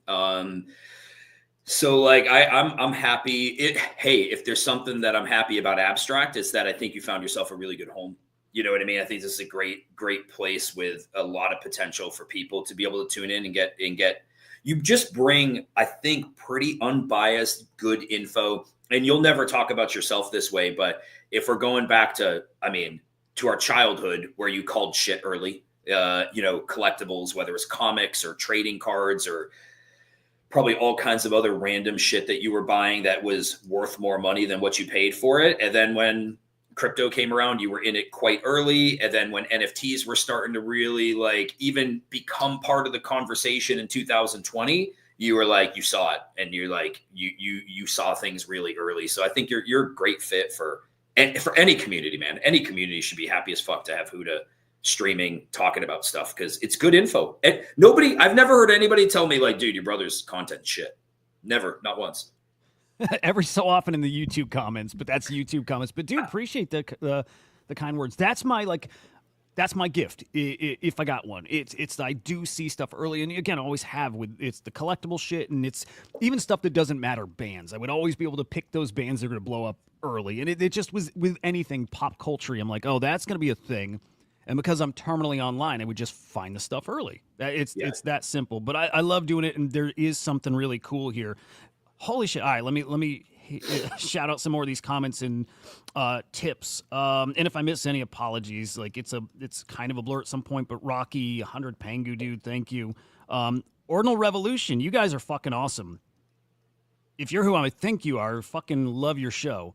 So like I'm happy. Hey, if there's something that I'm happy about abstract, it's that I think you found yourself a really good home. You know what I mean? I think this is a great place with a lot of potential for people to be able to tune in and get. You just bring, I think, pretty unbiased, good info. And you'll never talk about yourself this way, but if we're going back to, to our childhood where you called shit early, collectibles, whether it's comics or trading cards or probably all kinds of other random shit that you were buying that was worth more money than what you paid for it. And then when crypto came around, you were in it quite early. And then when NFTs were starting to really like even become part of the conversation in 2020, you were like, you saw it, and you're like, you saw things really early. So I think you're a great fit for any community, man. Any community should be happy as fuck to have Huda streaming, talking about stuff, because it's good info. And I've never heard anybody tell me like, dude, your brother's content shit. Never, not once. Every so often in the YouTube comments, but that's YouTube comments. But dude, appreciate the kind words. That's my gift. If I got one, it's I do see stuff early, and again, I always have it's the collectible shit, and it's even stuff that doesn't matter. Bands, I would always be able to pick those bands that are going to blow up early, and it just was with anything pop culture. I'm like, oh, that's going to be a thing. And because I'm terminally online, I would just find the stuff early. It's that simple. But I love doing it, and there is something really cool here. Holy shit! All right, let me shout out some more of these comments and tips. And if I miss any, apologies. Like it's kind of a blur at some point. But Rocky 100 Pengu, dude, thank you. Ordinal Revolution, you guys are fucking awesome. If you're who I think you are, fucking love your show.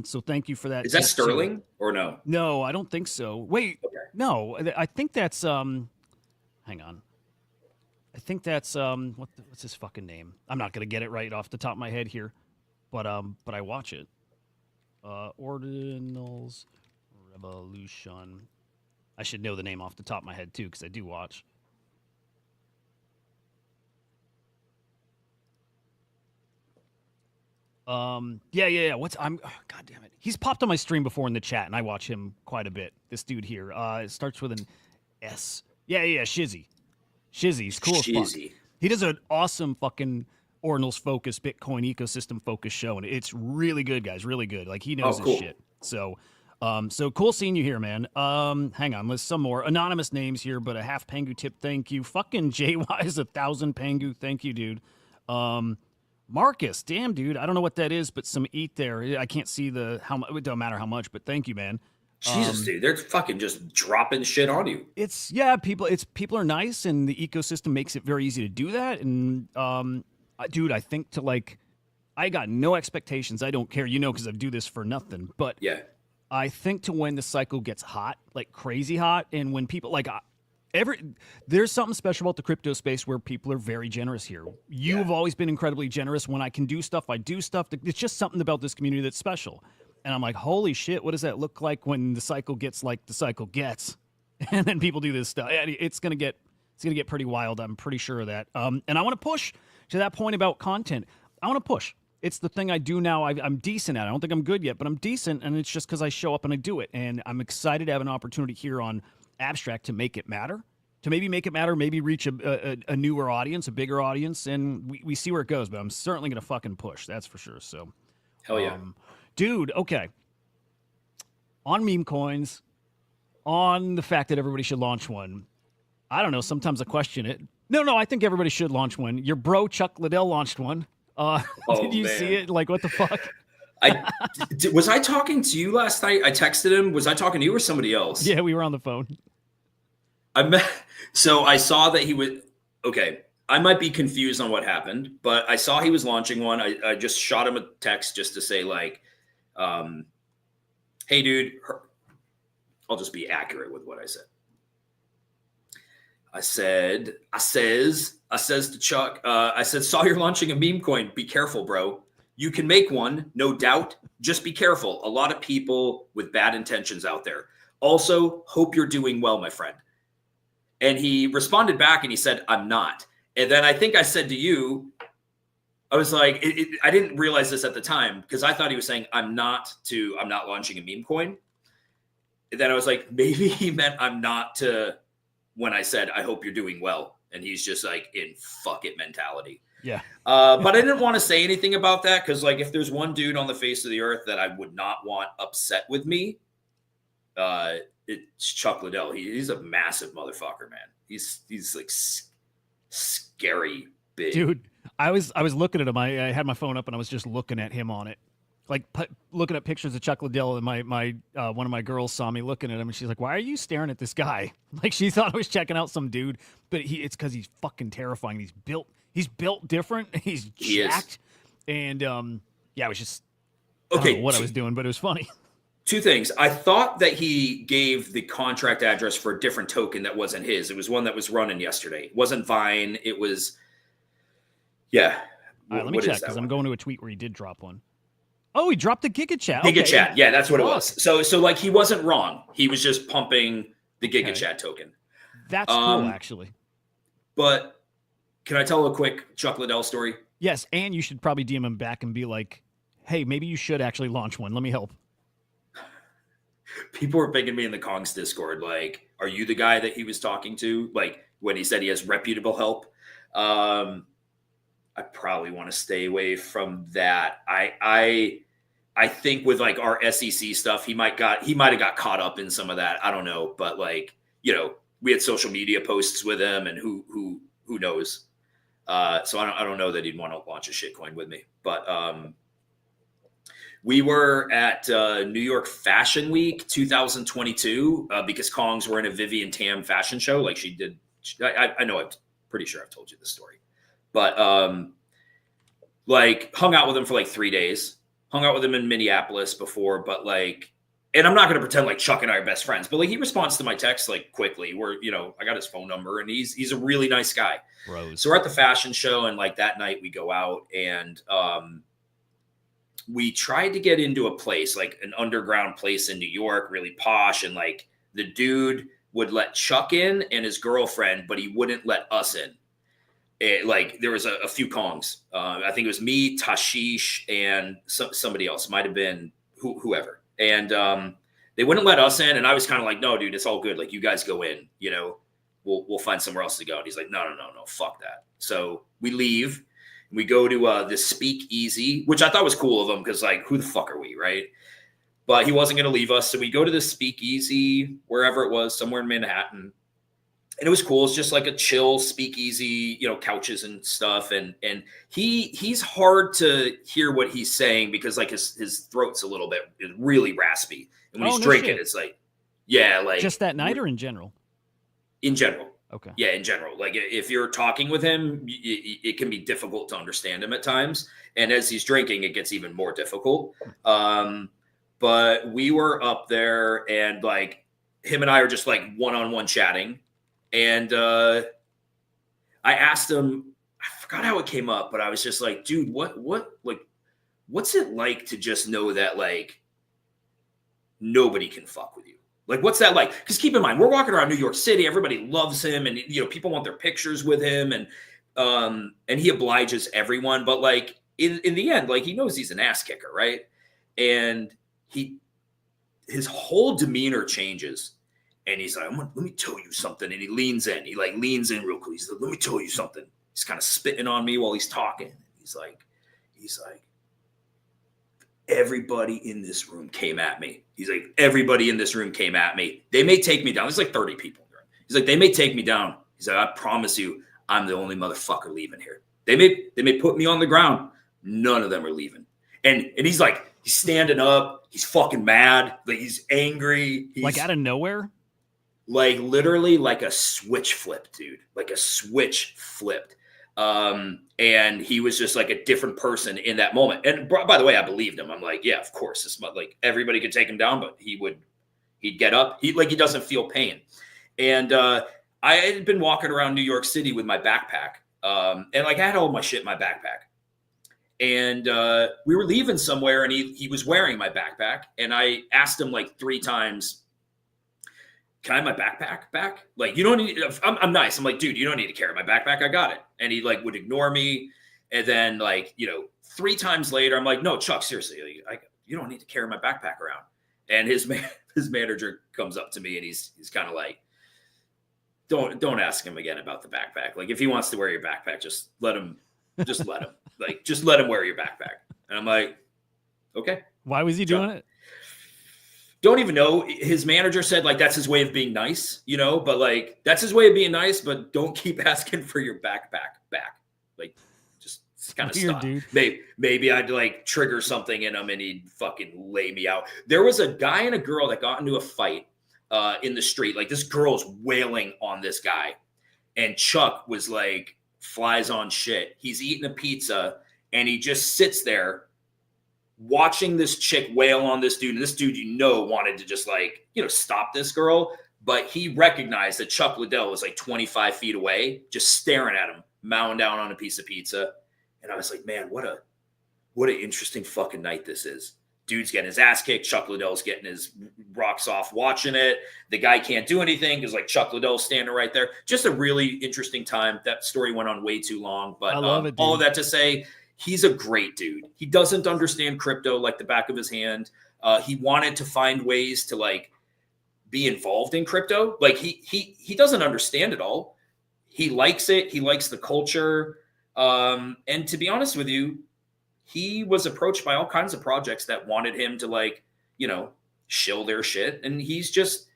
So thank you for that. Is that Sterling or no? No, I don't think so. Wait, okay. No, I think that's hang on. I think that's what's his fucking name? I'm not gonna get it right off the top of my head here, but I watch it. Ordinals Revolution. I should know the name off the top of my head too, because I do watch. Yeah. God damn it. He's popped on my stream before in the chat, and I watch him quite a bit. This dude here. It starts with an S. Yeah, Shizzy. Shizzy's cool as fuck. He does an awesome fucking Ordinals focused Bitcoin ecosystem focused show, and it's really good, guys. Really good. Like he knows his shit. So cool seeing you here, man. Hang on, let's some more anonymous names here, but a half Pengu tip, thank you. Fucking JY's 1,000 Pengu, thank you, dude. Marcus, damn, dude. I don't know what that is, but some ETH there. I can't see how much. It don't matter how much, but thank you, man. Jesus, dude. They're fucking just dropping shit on you. People are nice, and the ecosystem makes it very easy to do that. And, dude, I think I got no expectations. I don't care, because I do this for nothing. But yeah, I think to when the cycle gets hot, like crazy hot, and when people there's something special about the crypto space where people are very generous here. You have always been incredibly generous. When I can do stuff, I do stuff. It's just something about this community that's special. And I'm like, holy shit, what does that look like when the cycle gets like the cycle gets? And then people do this stuff. It's gonna get pretty wild. I'm pretty sure of that. And I want to push to that point about content. I want to push. It's the thing I do now. I'm decent at it. I don't think I'm good yet, but I'm decent, and it's just because I show up and I do it. And I'm excited to have an opportunity here on Abstract to make it matter, maybe reach a newer audience, a bigger audience, and we see where it goes. But I'm certainly going to fucking push, that's for sure. So, hell yeah. Dude, okay. On meme coins, on the fact that everybody should launch one, I don't know, sometimes I question it. No, I think everybody should launch one. Your bro, Chuck Liddell, launched one. Did you see it? Like, what the fuck? Was I talking to you last night? I texted him. Was I talking to you or somebody else? Yeah, we were on the phone. So I saw that he was okay. I might be confused on what happened, but I saw he was launching one. I just shot him a text just to say like, hey dude, I'll just be accurate with what I said. I says to Chuck, I said, saw you're launching a meme coin. Be careful, bro. You can make one, no doubt. Just be careful. A lot of people with bad intentions out there. Also, hope you're doing well, my friend. And he responded back and he said, I'm not. And then I think I said to you, I was like, I didn't realize this at the time because I thought he was saying, I'm not launching a meme coin. And then I was like, maybe he meant I'm not to when I said, I hope you're doing well. And he's just like in fuck it mentality. Yeah. But I didn't want to say anything about that because, like, if there's one dude on the face of the earth that I would not want upset with me, it's Chuck Liddell. He's a massive motherfucker, man. He's like scary big. Dude, I was looking at him. I had my phone up and I was just looking at him on it. Like looking at pictures of Chuck Liddell, and my one of my girls saw me looking at him, and she's like, "Why are you staring at this guy?" Like she thought I was checking out some dude, but it's because he's fucking terrifying. He's built different. He's jacked, and yeah, it was just I don't know what I was doing, but it was funny. Two things. I thought that he gave the contract address for a different token that wasn't his. It was one that was running yesterday. It wasn't Vine. It was, yeah. All right, let me check because I'm going to a tweet where he did drop one. Oh, he dropped the Giga Chat. Giga Chat. Yeah, that's what it was. So like he wasn't wrong. He was just pumping the Giga Chat token. That's cool, actually. But can I tell a quick Chuck Liddell story? Yes, and you should probably DM him back and be like, "Hey, maybe you should actually launch one. Let me help." People were pinging me in the Kongs Discord, like, "Are you the guy that he was talking to?" Like when he said he has reputable help. I probably want to stay away from that. I think with like our SEC stuff, he might have got caught up in some of that. I don't know, but like, you know, we had social media posts with him, and who knows. So I don't know that he'd want to launch a shitcoin with me, but we were at New York Fashion Week 2022 because Kongs were in a Vivian Tam fashion show. Like she did. I know. I'm pretty sure I've told you this story, but like hung out with him for like 3 days. Hung out with him in Minneapolis before, but like, and I'm not going to pretend like Chuck and I are best friends, but like he responds to my text like quickly. Where I got his phone number, and he's a really nice guy. Rose. So we're at the fashion show, and like that night we go out and we tried to get into a place, like an underground place in New York, really posh. And like the dude would let Chuck in and his girlfriend, but he wouldn't let us in. Like there was a few Kongs. I think it was me, Tashish, and somebody else. Might have been whoever. And they wouldn't let us in. And I was kind of like, "No, dude, it's all good. Like you guys go in, we'll find somewhere else to go." And he's like, no, fuck that. So we leave. We go to the Speakeasy, which I thought was cool of him because, like, who the fuck are we, right? But he wasn't going to leave us. So we go to the Speakeasy, wherever it was, somewhere in Manhattan. And it was cool. It's just like a chill speakeasy, couches and stuff. And he's hard to hear what he's saying because, like, his throat's a little bit really raspy. And when he's drinking, it's like, yeah, like. Just that night or in general? In general. Okay. Yeah, in general. Like if you're talking with him, it can be difficult to understand him at times. And as he's drinking, it gets even more difficult. But we were up there and like him and I are just like one-on-one chatting. And I asked him, I forgot how it came up, but I was just like, dude, what's it like to just know that like nobody can fuck with you? Like, what's that like? Because keep in mind, we're walking around New York City. Everybody loves him, and people want their pictures with him, and he obliges everyone. But like in the end, like he knows he's an ass kicker, right? And his whole demeanor changes, and he's like, "Let me tell you something." And he leans in. He like leans in real quick. He's like, "Let me tell you something." He's kind of spitting on me while he's talking. He's like. Everybody in this room came at me. He's like, everybody in this room came at me. They may take me down. There's like 30 people in the room. He's like, they may take me down. He's like, I promise you, I'm the only motherfucker leaving here. They may put me on the ground. None of them are leaving. And he's like, he's standing up. He's fucking mad. Like he's angry. He's like out of nowhere? Like literally like a switch flipped, dude. Like a switch flipped. And he was just like a different person in that moment. And by the way, I believed him. I'm like, yeah, of course. It's like everybody could take him down, but he'd get up. He doesn't feel pain. And I had been walking around New York City with my backpack. And like I had all my shit in my backpack. And we were leaving somewhere, and he was wearing my backpack. And I asked him like 3 times, "Can I have my backpack back? Like, you don't need, I'm nice. I'm like, dude, you don't need to carry my backpack. I got it." And he like would ignore me. And then like, 3 times later, I'm like, "No, Chuck, seriously, you don't need to carry my backpack around." And his manager comes up to me and he's kind of like, don't ask him again about the backpack. Like if he wants to wear your backpack, just let him Just let him. Like, just let him wear your backpack. And I'm like, okay. Why was he doing it? Don't even know. His manager said, like, that's his way of being nice, you know, but like, that's his way of being nice, but don't keep asking for your backpack back. Like, just kind of stop. Dude. Maybe I'd like trigger something in him and he'd fucking lay me out. There was a guy and a girl that got into a fight in the street. Like, this girl's wailing on this guy. And Chuck was like, flies on shit. He's eating a pizza and he just sits there watching this chick wail on this dude. And this dude, wanted to just like, stop this girl. But he recognized that Chuck Liddell was like 25 feet away, just staring at him, mowing down on a piece of pizza. And I was like, man, what an interesting fucking night this is. Dude's getting his ass kicked. Chuck Liddell's getting his rocks off watching it. The guy can't do anything because like Chuck Liddell's standing right there. Just a really interesting time. That story went on way too long. But I love it, all of that to say, he's a great dude. He doesn't understand crypto like the back of his hand. He wanted to find ways to like be involved in crypto. Like he doesn't understand it all. He likes it. He likes the culture. And to be honest with you, he was approached by all kinds of projects that wanted him to like, shill their shit. And he's just,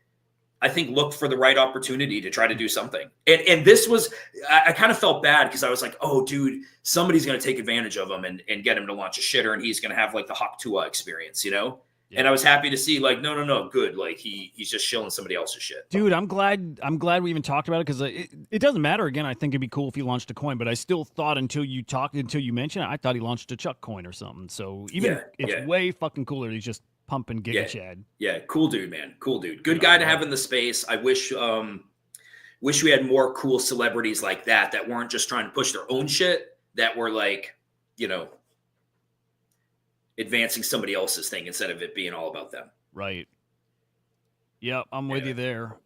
I think, looked for the right opportunity to try to do something. And this was, I kind of felt bad because I was like, oh, dude, somebody's going to take advantage of him and get him to launch a shitter. And he's going to have like the Hawk Tua experience, Yeah. And I was happy to see like, no, good. Like he's just shilling somebody else's shit. Dude, I'm glad we even talked about it because it doesn't matter. Again, I think it'd be cool if he launched a coin, but I still thought until you mentioned it, I thought he launched a Chuck coin or something. So even it's way fucking cooler. He's just pumping Giga Chad. Yeah, cool dude, man. Cool dude. Good guy to have in the space. I wish we had more cool celebrities like that weren't just trying to push their own shit, that were like, advancing somebody else's thing instead of it being all about them. Right. Yep, I'm with you there.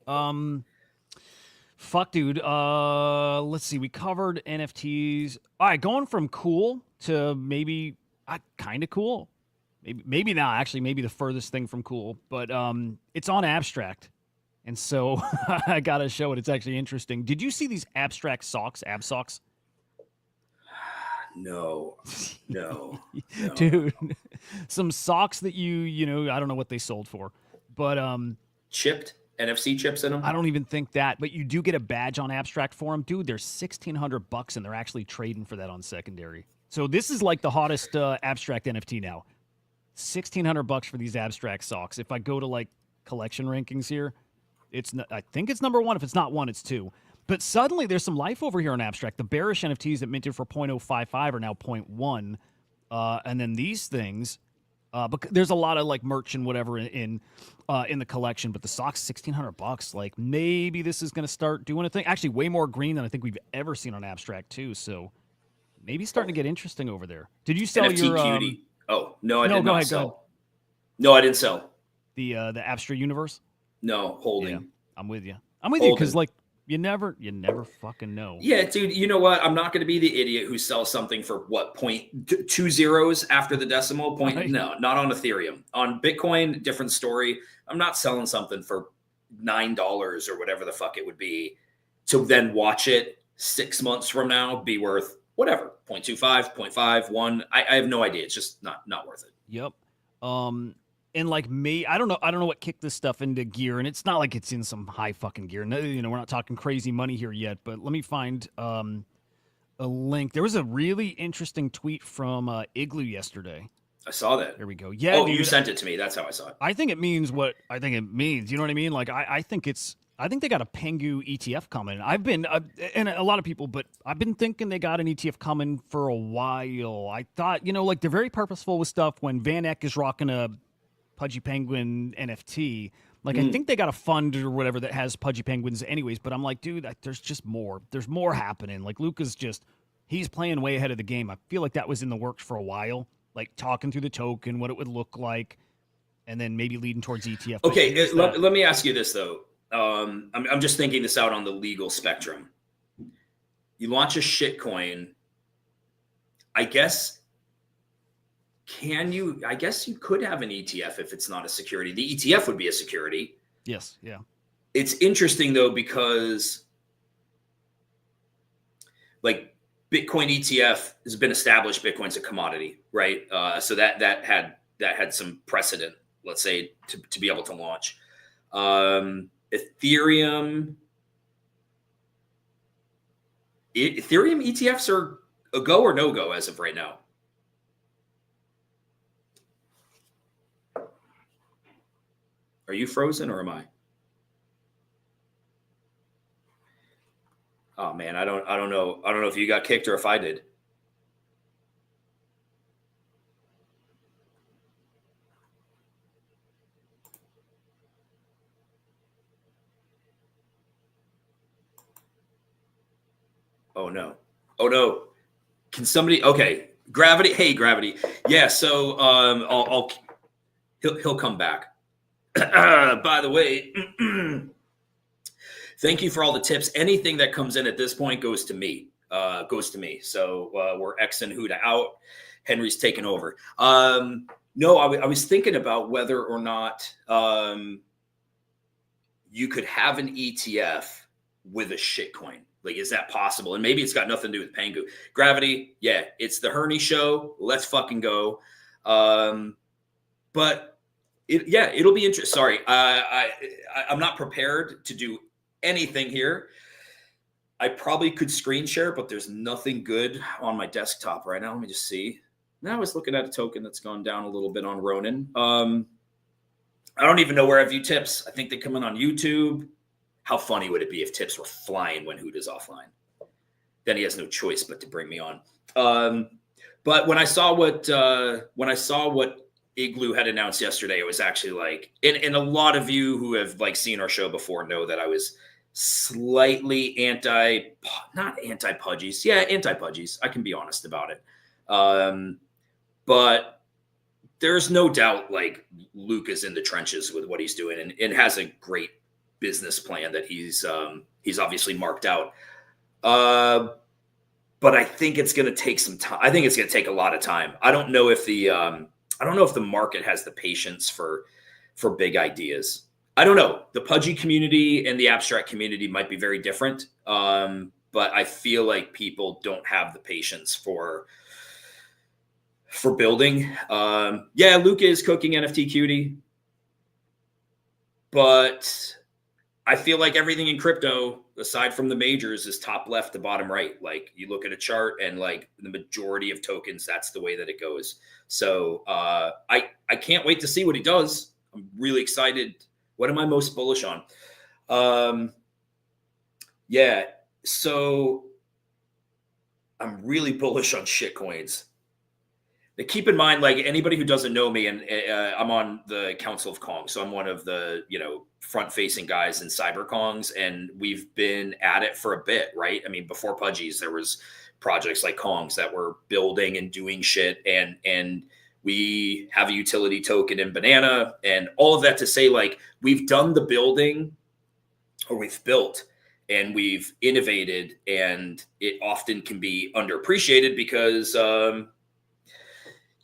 Fuck, dude. Let's see. We covered NFTs. All right, going from cool to maybe kind of cool. Maybe now, actually, maybe the furthest thing from cool. But it's on Abstract. And so I got to show it. It's actually interesting. Did you see these Abstract socks, ab socks? No. Dude, some socks that I don't know what they sold for, but chipped NFC chips in them. I don't even think that, but you do get a badge on Abstract for them, dude. They're $1,600 and they're actually trading for that on secondary. So this is like the hottest Abstract NFT now. $1,600 for these Abstract socks. If I go to like collection rankings here, I think it's number one. If it's not one, it's two. But suddenly there's some life over here on Abstract. The bearish NFTs that minted for 0.055 are now 0.1. And then these things, but there's a lot of like merch and whatever in the collection. But the socks, $1,600. Like maybe this is going to start doing a thing. Actually, way more green than I think we've ever seen on Abstract too. So maybe starting to get interesting over there. Did you sell NFT your? Cutie. Oh no, I did not sell. Go ahead. No, I didn't sell. The Abstract universe. No, holding. Yeah, I'm with you. You because like. You never fucking know. Yeah, dude, you know what? I'm not going to be the idiot who sells something for what, 0.2 zeros after the decimal point? Right. No, not on Ethereum. On Bitcoin, different story. I'm not selling something for $9 or whatever the fuck it would be to then watch it 6 months from now be worth whatever, 0.25, 0.5, 1. I have no idea. It's just not worth it. Yep. And like I don't know what kicked this stuff into gear, and it's not like it's in some high fucking gear. No, we're not talking crazy money here yet, but let me find a link. There was a really interesting tweet from Igloo yesterday. I saw that. There we go. Yeah. Oh, dude, you sent it to me. That's how I saw it. I think it means what I think it means. You know what I mean? Like I think they got a Pengu ETF coming. I've been and a lot of people, but I've been thinking they got an ETF coming for a while. I thought, like they're very purposeful with stuff. When Van Eck is rocking a Pudgy Penguin NFT. Like, I think they got a fund or whatever that has Pudgy Penguins anyways, but I'm like, dude, there's just more. There's more happening. Like, Luca's he's playing way ahead of the game. I feel like that was in the works for a while, like talking through the token, what it would look like, and then maybe leading towards ETF. Okay, let me ask you this, though. I'm just thinking this out on the legal spectrum. You launch a shitcoin, I guess you could have an ETF if it's not a security. The ETF would be a security. Yes. Yeah. It's interesting though, because like Bitcoin ETF has been established. Bitcoin's a commodity, right? So that had some precedent, let's say, to be able to launch. Ethereum ETFs are a go or no go as of right now. Are you frozen or am I? Oh man, I don't know. I don't know if you got kicked or if I did. Oh no. Oh no. Can somebody? Okay, Gravity. Hey, Gravity. Yeah. So he'll come back. By the way, thank you for all the tips. Anything that comes in at this point goes to me. So we're Xing Huda out. Henry's taken over. No, I was thinking about whether or not you could have an ETF with a shitcoin. Like, is that possible? And maybe it's got nothing to do with Pengu. Gravity, yeah, it's the Herney show. Let's fucking go. But it'll be interesting. Sorry, I'm not prepared to do anything here. I probably could screen share, but there's nothing good on my desktop right now. Let me just see. Now I was looking at a token that's gone down a little bit on Ronin. I don't even know where I view tips. I think they come in on YouTube. How funny would it be if tips were flying when Huda's offline? Then he has no choice but to bring me on. But when I saw what Igloo had announced yesterday, it was actually like, and a lot of you who have like seen our show before know that I was slightly not anti-pudgies. Yeah, anti-pudgies. I can be honest about it. But there's no doubt like Luke is in the trenches with what he's doing and has a great business plan that he's obviously marked out. But I think it's going to take some time. I think it's going to take a lot of time. I don't know if the market has the patience for big ideas. I don't know. The Pudgy community and the abstract community might be very different. But I feel like people don't have the patience for building. Yeah, Luke is cooking NFT Cutie. But I feel like everything in crypto, aside from the majors, is top left to bottom right. Like, you look at a chart and like the majority of tokens, that's the way that it goes. So I can't wait to see what he does. I'm really excited. What am I most bullish on? Yeah, so I'm really bullish on shitcoins. Now, keep in mind, like, anybody who doesn't know me, and I'm on the Council of Kong, so I'm one of the front-facing guys in CyberKongs, and we've been at it for a bit, right? I mean, before Pudgies, there was projects like Kongs that were building and doing shit, and we have a utility token in Banana, and all of that to say, like, we've done the building, or we've built, and we've innovated, and it often can be underappreciated because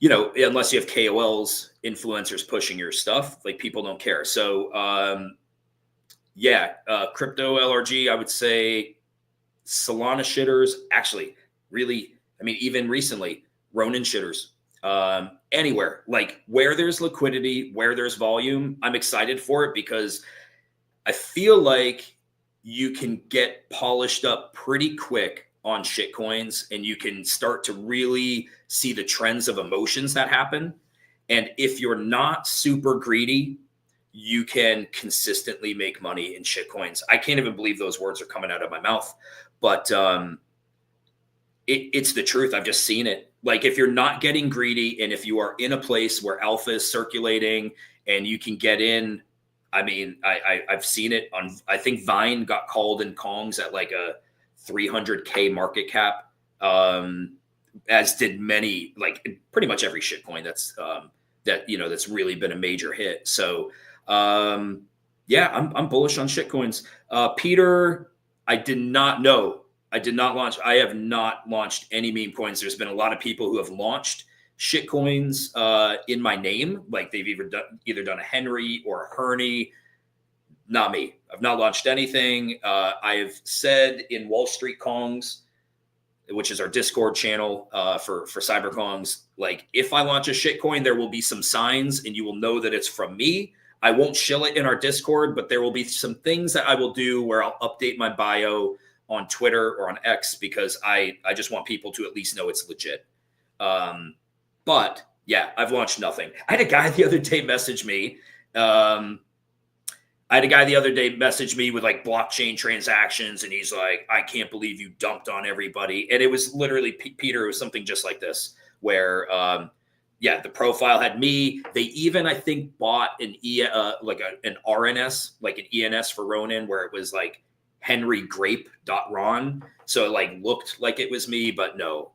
unless you have KOLs, influencers pushing your stuff, like, people don't care. So, crypto LRG, I would say Solana shitters, actually, really, I mean, even recently, Ronin shitters, anywhere, like, where there's liquidity, where there's volume, I'm excited for it because I feel like you can get polished up pretty quick on shitcoins, and you can start to really see the trends of emotions that happen. And if you're not super greedy, you can consistently make money in shitcoins. I can't even believe those words are coming out of my mouth, but it's the truth. I've just seen it. Like, if you're not getting greedy, and if you are in a place where alpha is circulating and you can get in, I mean, I've seen it on, I think Vine got called in Kongs at like a 300K market cap, as did many, like pretty much every shitcoin that's really been a major hit. So I'm bullish on shitcoins. Peter, I have not launched any meme coins. There's been a lot of people who have launched shitcoins in my name, like they've either done a Henry or a Herney. Not me. I've not launched anything. I've said in Wall Street Kongs, which is our Discord channel for CyberKongs. Like, if I launch a shitcoin, there will be some signs, and you will know that it's from me. I won't shill it in our Discord, but there will be some things that I will do where I'll update my bio on Twitter or on X, because I just want people to at least know it's legit. But yeah, I've launched nothing. I had a guy the other day message me. With like blockchain transactions, and he's like, I can't believe you dumped on everybody. And it was literally, Peter, it was something just like this, where the profile had me. They even, I think, bought an an RNS, like an ENS for Ronin, where it was like henrygrape.ron. So it like looked like it was me, but no,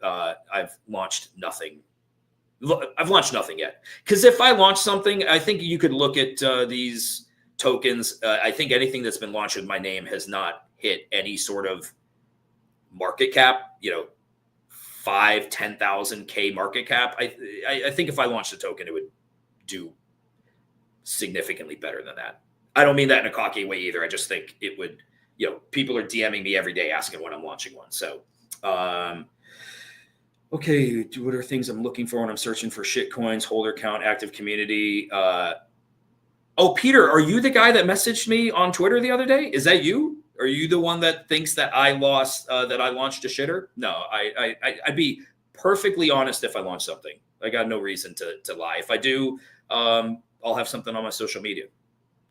I've launched nothing. I've launched nothing yet. Because if I launch something, I think you could look at these tokens. I think anything that's been launched with my name has not hit any sort of market cap, 5,000-10,000 K market cap. I think if I launched a token, it would do significantly better than that. I don't mean that in a cocky way either. I just think it would, people are DMing me every day asking when I'm launching one. So, okay, what are things I'm looking for when I'm searching for shitcoins? Holder count, active community. Oh, Peter, are you the guy that messaged me on Twitter the other day? Is that you? Are you the one that thinks that I launched a shitter? No, I'd be perfectly honest if I launch something. I got no reason to lie. If I do, I'll have something on my social media.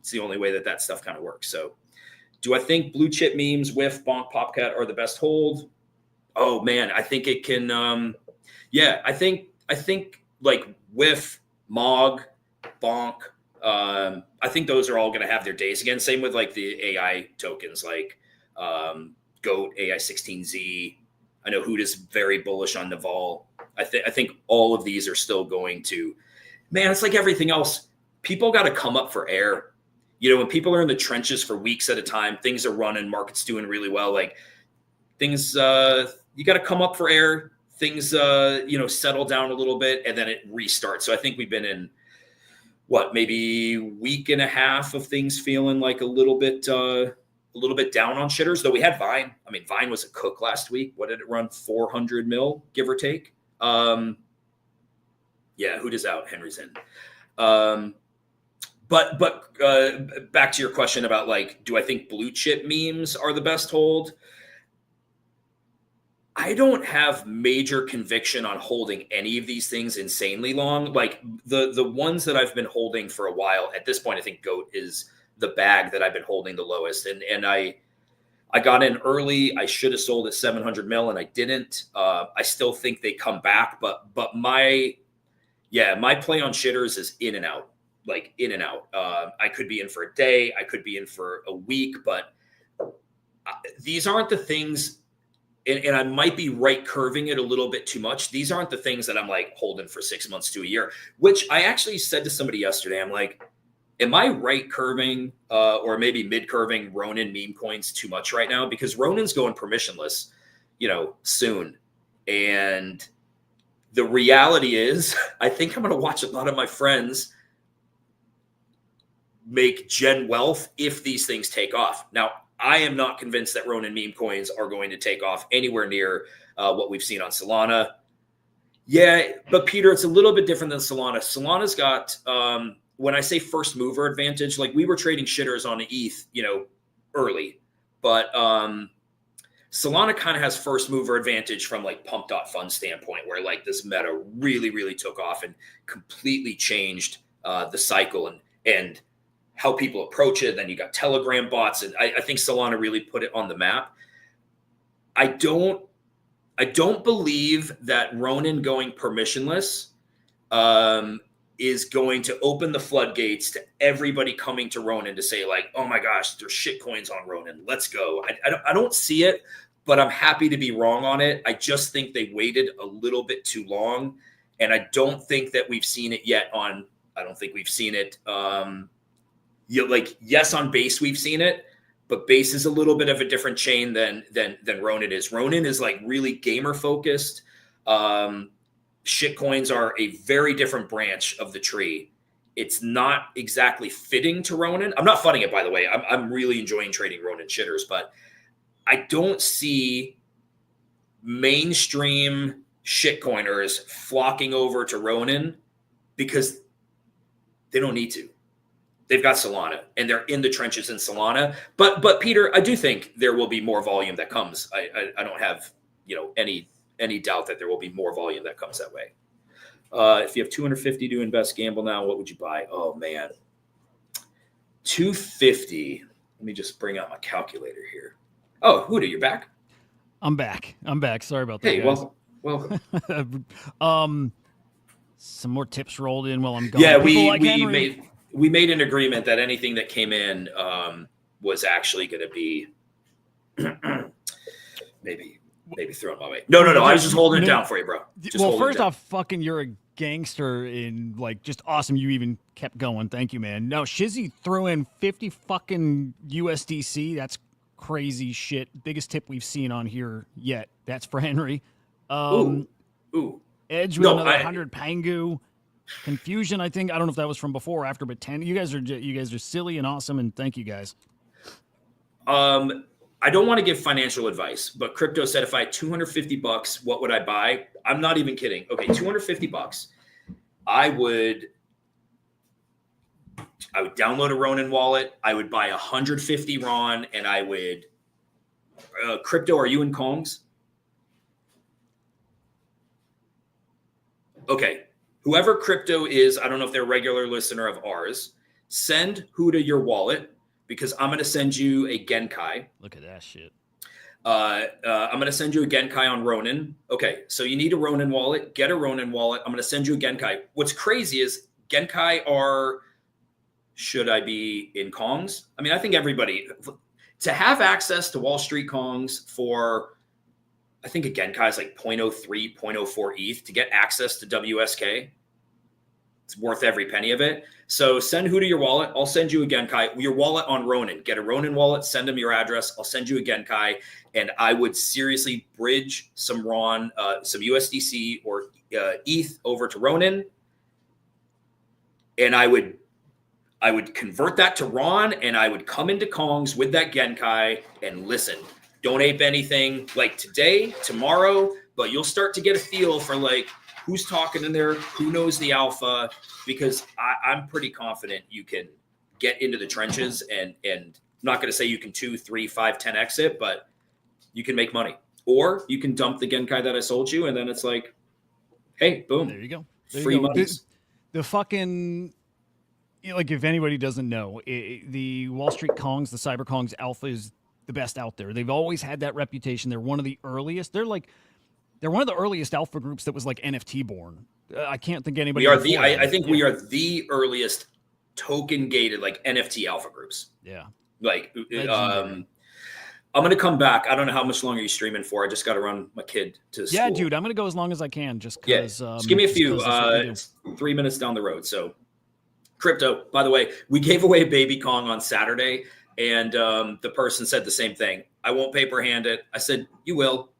It's the only way that stuff kind of works. So, do I think blue chip memes, Whiff, Bonk, Popcat are the best hold? Oh man, I think it can. I think like Whiff, Mog, Bonk. I think those are all going to have their days again. Same with like the AI tokens, like Goat, AI16Z. I know Hoot is very bullish on Naval. I think all of these are still going to. Man, it's like everything else. People got to come up for air. When people are in the trenches for weeks at a time, things are running, market's doing really well. Like things, you got to come up for air. Things, settle down a little bit, and then it restarts. So I think we've been in maybe week and a half of things feeling like a little bit down on shitters. Though we had Vine. I mean, Vine was a cook last week. What did it run? 400 mil, give or take. Hoot is out. Henry's in. But back to your question about like, do I think blue chip memes are the best hold? I don't have major conviction on holding any of these things insanely long. Like the ones that I've been holding for a while, at this point, I think Goat is the bag that I've been holding the lowest. And I got in early. I should have sold at 700 mil and I didn't. I still think they come back, but my play on shitters is in and out, like in and out. I could be in for a day. I could be in for a week, but these aren't the things. And I might be right curving it a little bit too much. These aren't the things that I'm like holding for 6 months to a year, which I actually said to somebody yesterday. I'm like, am I right curving or maybe mid curving Ronin meme coins too much right now? Because Ronin's going permissionless, soon. And the reality is, I think I'm going to watch a lot of my friends make gen wealth if these things take off. Now, I am not convinced that Ronin meme coins are going to take off anywhere near what we've seen on Solana. Yeah, but Peter, it's a little bit different than Solana. Solana's got, when I say first mover advantage, like we were trading shitters on ETH, early, but Solana kind of has first mover advantage from like pump.fund standpoint, where like this meta really, really took off and completely changed the cycle and how people approach it. Then you got Telegram bots. And I think Solana really put it on the map. I don't believe that Ronin going permissionless is going to open the floodgates to everybody coming to Ronin to say like, oh my gosh, there's shit coins on Ronin. Let's go. I don't see it, but I'm happy to be wrong on it. I just think they waited a little bit too long. And I don't think that we've seen it yet I don't think we've seen it. Yes, on base we've seen it, but base is a little bit of a different chain than Ronin is. Ronin is like really gamer focused. Shitcoins are a very different branch of the tree. It's not exactly fitting to Ronin. I'm not funning it, by the way. I'm really enjoying trading Ronin shitters, but I don't see mainstream shitcoiners flocking over to Ronin because they don't need to. They've got Solana and they're in the trenches in Solana. But Peter, I do think there will be more volume that comes. I don't have, any doubt that there will be more volume that comes that way. If you have 250 to invest gamble now, what would you buy? Oh man. 250. Let me just bring out my calculator here. Oh, Huda, you're back? I'm back. Sorry about that. Hey, guys. welcome. Some more tips rolled in while I'm gone. Yeah, we made an agreement that anything that came in was actually going to be maybe thrown my way. No. I was just holding it down for you, bro. First off, fucking, you're a gangster and like just awesome. You even kept going. Thank you, man. No, Shizzy threw in 50 fucking USDC. That's crazy shit. Biggest tip we've seen on here yet. That's for Henry. Ooh. Edge with another 100 Pengu. Confusion, I think. I don't know if that was from before or after, but 10. You guys are silly and awesome, and thank you guys. I don't want to give financial advice, but Crypto said if I had $250, what would I buy? I'm not even kidding. Okay, $250. I would download a Ronin wallet. I would buy 150 Ron, and I would Crypto. Are you in Kongs? Okay. Whoever Crypto is, I don't know if they're a regular listener of ours. Send Huda your wallet because I'm going to send you a Genkai. Look at that shit. I'm going to send you a Genkai on Ronin. Okay, so you need a Ronin wallet. Get a Ronin wallet. I'm going to send you a Genkai. What's crazy is Genkai are, should I be in Kongs? I mean, I think everybody, to have access to Wall Street Kongs for, I think a Genkai is like 0.03, 0.04 ETH to get access to WSK. It's worth every penny of it. So send Huda your wallet. I'll send you a Genkai. Your wallet on Ronin. Get a Ronin wallet. Send them your address. I'll send you a Genkai. And I would seriously bridge some Ron, some USDC or ETH over to Ronin. And I would convert that to Ron, and I would come into Kongs with that Genkai and listen. Don't ape anything like today, tomorrow, but you'll start to get a feel for like who's talking in there, who knows the alpha, because I'm pretty confident you can get into the trenches and I'm not going to say you can 2, 3, 5, 10 exit, but you can make money. Or you can dump the Genkai that I sold you, and then it's like, hey, boom. There you go. Free money. The fucking, like, if anybody doesn't know, the Wall Street Kongs, the Cyber Kongs alpha is the best out there. They've always had that reputation. They're one of the earliest. They're one of the earliest alpha groups that was like NFT born. I can't think anybody. I think we are the earliest token gated like NFT alpha groups. Yeah. Like, I'm going to come back. I don't know how much longer you're streaming for. I just got to run my kid to school. Yeah, dude, I'm going to go as long as I can just because. Yeah. Just give me a few. It's 3 minutes down the road. So Crypto, by the way, we gave away Baby Kong on Saturday. And the person said the same thing. I won't paper hand it. I said, you will.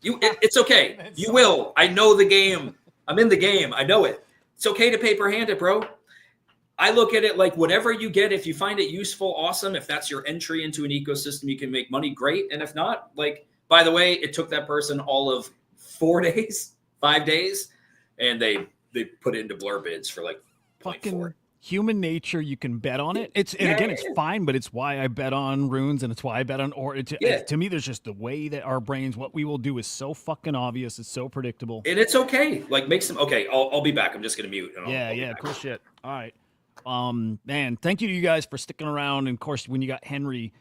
It's okay. You will. I know the game. I'm in the game. I know it. It's okay to paper hand it, bro. I look at it like whatever you get, if you find it useful, awesome. If that's your entry into an ecosystem, you can make money, great. And if not, like, by the way, it took that person all of 4 days, 5 days, and they put it into blur bids for like fucking human nature. You can bet on it. It's fine, but it's why I bet on runes, and it's why I bet on to me, there's just the way that our brains, what we will do is so fucking obvious. It's so predictable, and it's okay. Like, make some. Okay, I'll be back. I'm just gonna mute. And I'll cool shit. All right, man. Thank you to you guys for sticking around. And of course, when you got Henry,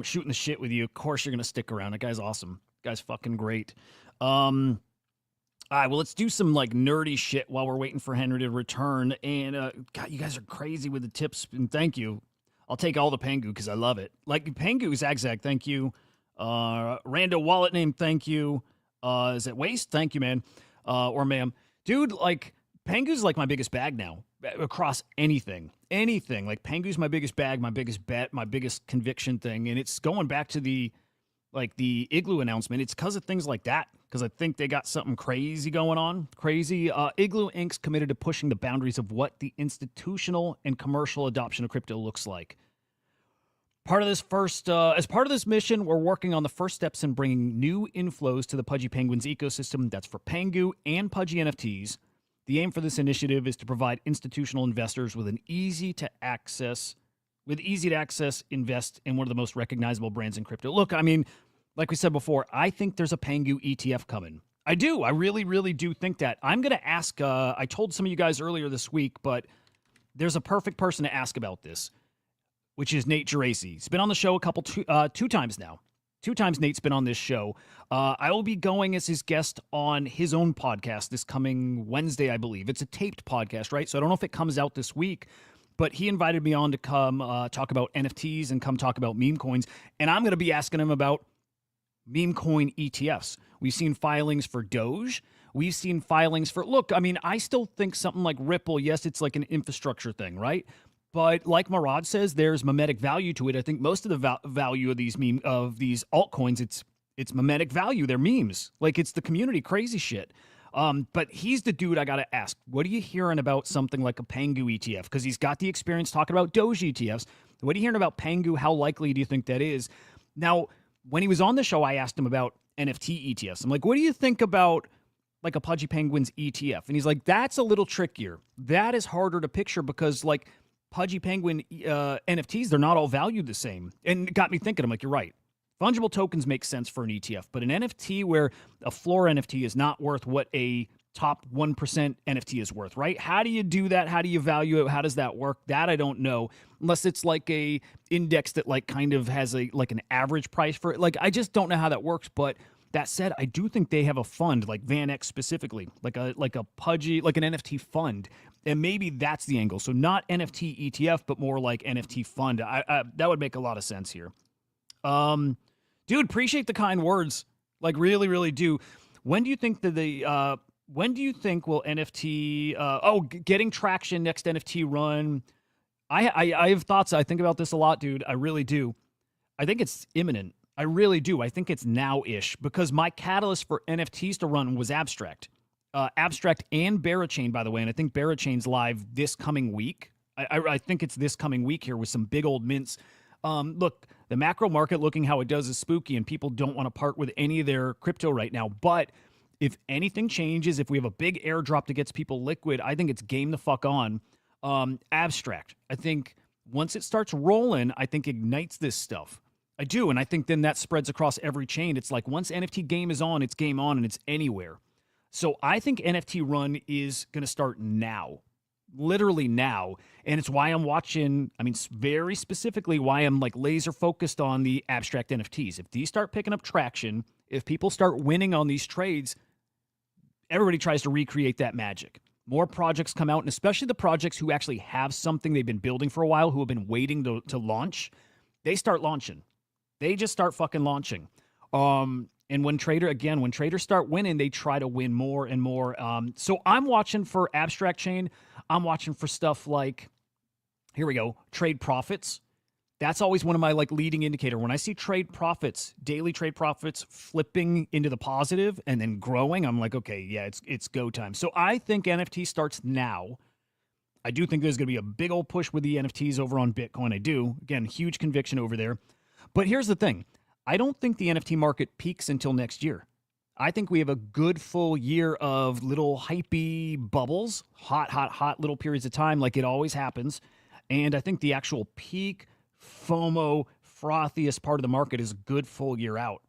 shooting the shit with you, of course you're gonna stick around. That guy's awesome. That guy's fucking great. All right, well, let's do some like nerdy shit while we're waiting for Henry to return. And God, you guys are crazy with the tips, and thank you. I'll take all the Pengu because I love it. Like Pengu, Zagzag, thank you. Rando Wallet Name, thank you. Is it Waste? Thank you, man. Or ma'am. Dude, like Pengu's like my biggest bag now across anything. Anything. Like Pengu's my biggest bag, my biggest bet, my biggest conviction thing. And it's going back to the Igloo announcement. It's because of things like that. Because I think they got something crazy going on. Crazy. Igloo Inc.'s committed to pushing the boundaries of what the institutional and commercial adoption of crypto looks like. Part of this as part of this mission, we're working on the first steps in bringing new inflows to the Pudgy Penguins ecosystem. That's for Pengu and Pudgy NFTs. The aim for this initiative is to provide institutional investors with easy to access invest in one of the most recognizable brands in crypto. Look, I mean, like we said before, I think there's a Pengu ETF coming. I do. I really, really do think that. I'm going to ask, I told some of you guys earlier this week, but there's a perfect person to ask about this, which is Nate Geraci. He's been on the show two times now. 2 times Nate's been on this show. I will be going as his guest on his own podcast this coming Wednesday, I believe. It's a taped podcast, right? So I don't know if it comes out this week, but he invited me on to come talk about NFTs and come talk about meme coins. And I'm going to be asking him about meme coin ETFs. We've seen filings for Doge. We've seen filings for, look, I mean, I still think something like Ripple, yes, it's like an infrastructure thing, right? But like Marad says, there's mimetic value to it. I think most of the value of these altcoins, it's mimetic value. They're memes. Like, it's the community crazy shit. But he's the dude I got to ask. What are you hearing about something like a Pengu ETF? Because he's got the experience talking about Doge ETFs. What are you hearing about Pengu? How likely do you think that is? Now, when he was on the show, I asked him about NFT ETFs. I'm like, what do you think about like a Pudgy Penguins ETF? And he's like, that's a little trickier. That is harder to picture because like Pudgy Penguin NFTs, they're not all valued the same. And it got me thinking, I'm like, you're right. Fungible tokens make sense for an ETF, but an NFT where a floor NFT is not worth what a top 1% NFT is worth, right? How do you do that? How do you value it? How does that work? That I don't know, unless it's like a index that like kind of has a like an average price for it. Like, I just don't know how that works. But that said, I do think they have a fund like Van X specifically, like a Pudgy, like an NFT fund, and maybe that's the angle. So not NFT ETF, but more like NFT fund. That would make a lot of sense here. Dude, appreciate the kind words. Like, really, really do. When do you think that when do you think will NFT, getting traction next NFT run? I have thoughts. I think about this a lot, dude. I really do. I think it's imminent. I really do. I think it's now-ish because my catalyst for NFTs to run was Abstract. Abstract and Barachain, by the way, and I think Barachain's live this coming week. I think it's this coming week here with some big old mints. Look, the macro market looking how it does is spooky, and people don't want to part with any of their crypto right now. But if anything changes, if we have a big airdrop that gets people liquid, I think it's game the fuck on. Abstract, I think once it starts rolling, I think ignites this stuff. I do, and I think then that spreads across every chain. It's like once NFT game is on, it's game on, and it's anywhere. So I think NFT run is going to start now. Literally now. And it's why I'm watching, I mean, very specifically why I'm like laser focused on the abstract NFTs. If these start picking up traction, if people start winning on these trades, everybody tries to recreate that magic. More projects come out, and especially the projects who actually have something they've been building for a while, who have been waiting to launch, they start launching. They just start fucking launching. And when traders start winning, they try to win more and more. So I'm watching for abstract chain. I'm watching for stuff like, here we go, trade profits. That's always one of my like leading indicator. When I see trade profits, daily trade profits flipping into the positive and then growing, I'm like, okay, yeah, it's go time. So I think NFT starts now. I do think there's going to be a big old push with the NFTs over on Bitcoin. I do. Again, huge conviction over there. But here's the thing. I don't think the NFT market peaks until next year. I think we have a good full year of little hypey bubbles, hot little periods of time like it always happens. And I think the actual peak, FOMO, frothiest part of the market is a good full year out.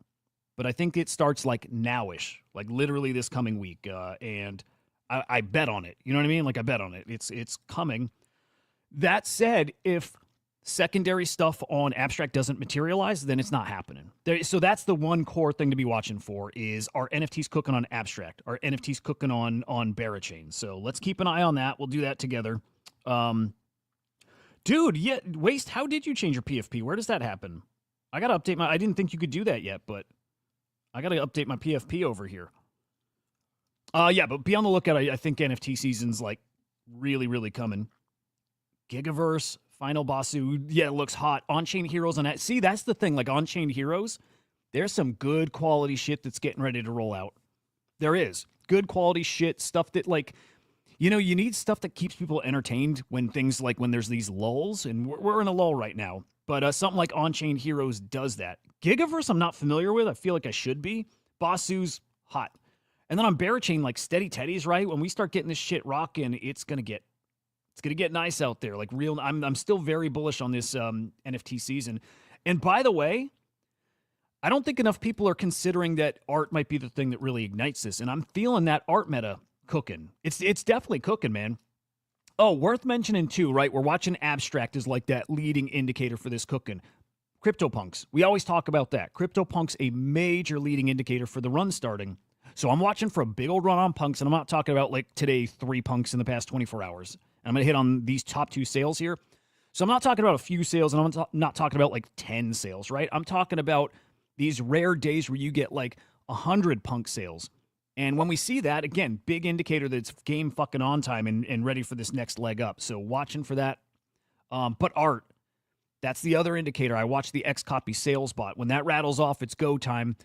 But I think it starts like nowish, like literally this coming week. And I bet on it. You know what I mean? Like I bet on it. It's coming. That said, if secondary stuff on abstract doesn't materialize, then it's not happening. So that's the one core thing to be watching for is, are NFTs cooking on abstract? Are NFTs cooking on Barachain? So let's keep an eye on that. We'll do that together. Dude, yeah, Waste, how did you change your PFP? Where does that happen? I got to update I didn't think you could do that yet, but I got to update my PFP over here. Yeah, but be on the lookout. I think NFT season's like really, really coming. Gigaverse, Final Bossu, yeah, it looks hot. On-chain heroes on that. See, that's the thing. Like on-chain heroes, there's some good quality shit that's getting ready to roll out. There is good quality shit, stuff that like, you know, you need stuff that keeps people entertained when things like when there's these lulls, and we're in a lull right now. But something like On-Chain Heroes does that. Gigaverse, I'm not familiar with. I feel like I should be. Basu's hot. And then on Barachain, like Steady Teddy's, right? When we start getting this shit rocking, it's gonna get nice out there. Like real. I'm still very bullish on this NFT season. And by the way, I don't think enough people are considering that art might be the thing that really ignites this. And I'm feeling that art meta cooking. It's definitely cooking, man. Oh, worth mentioning too, right? We're watching Abstract as like that leading indicator for this cooking. CryptoPunks. We always talk about that. CryptoPunks a major leading indicator for the run starting. So I'm watching for a big old run on punks, and I'm not talking about like today 3 punks in the past 24 hours. And I'm going to hit on these top 2 sales here. So I'm not talking about a few sales, and I'm not talking about like 10 sales, right? I'm talking about these rare days where you get like 100 punk sales. And when we see that, again, big indicator that it's game fucking on time and ready for this next leg up. So watching for that. But art, that's the other indicator. I watch the X copy sales bot. When that rattles off, it's go time.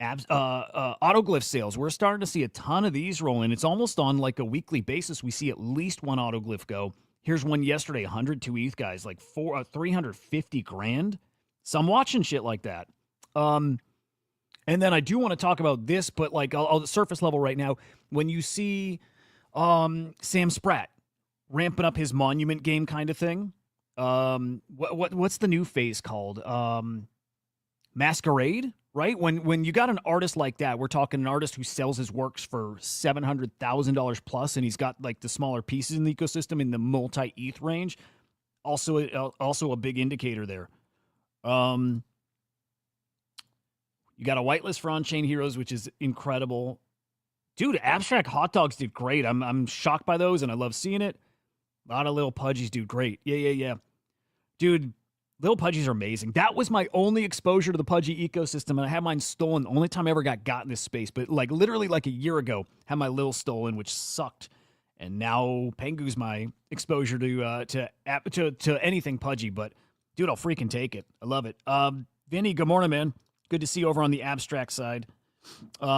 Autoglyph sales. We're starting to see a ton of these roll in. It's almost on like a weekly basis. We see at least one autoglyph go. Here's one yesterday, 102 ETH, guys, like 350 grand. So I'm watching shit like that. And then I do want to talk about this, but like I'll surface level right now. When you see Sam Spratt ramping up his monument game kind of thing, what's the new phase called? Masquerade, right? When you got an artist like that, we're talking an artist who sells his works for $700,000 plus, and he's got like the smaller pieces in the ecosystem in the multi ETH range. Also a big indicator there. You got a whitelist for On-Chain Heroes, which is incredible. Dude, Abstract Hot Dogs did great. I'm shocked by those, and I love seeing it. A lot of little Pudgies do great. Yeah. Dude, little Pudgies are amazing. That was my only exposure to the Pudgy ecosystem, and I had mine stolen. The only time I ever got in this space, but like literally like a year ago, had my little stolen, which sucked. And now Pengu's my exposure to anything Pudgy. But dude, I'll freaking take it. I love it. Vinny, good morning, man. Good to see you over on the Abstract side. Yeah.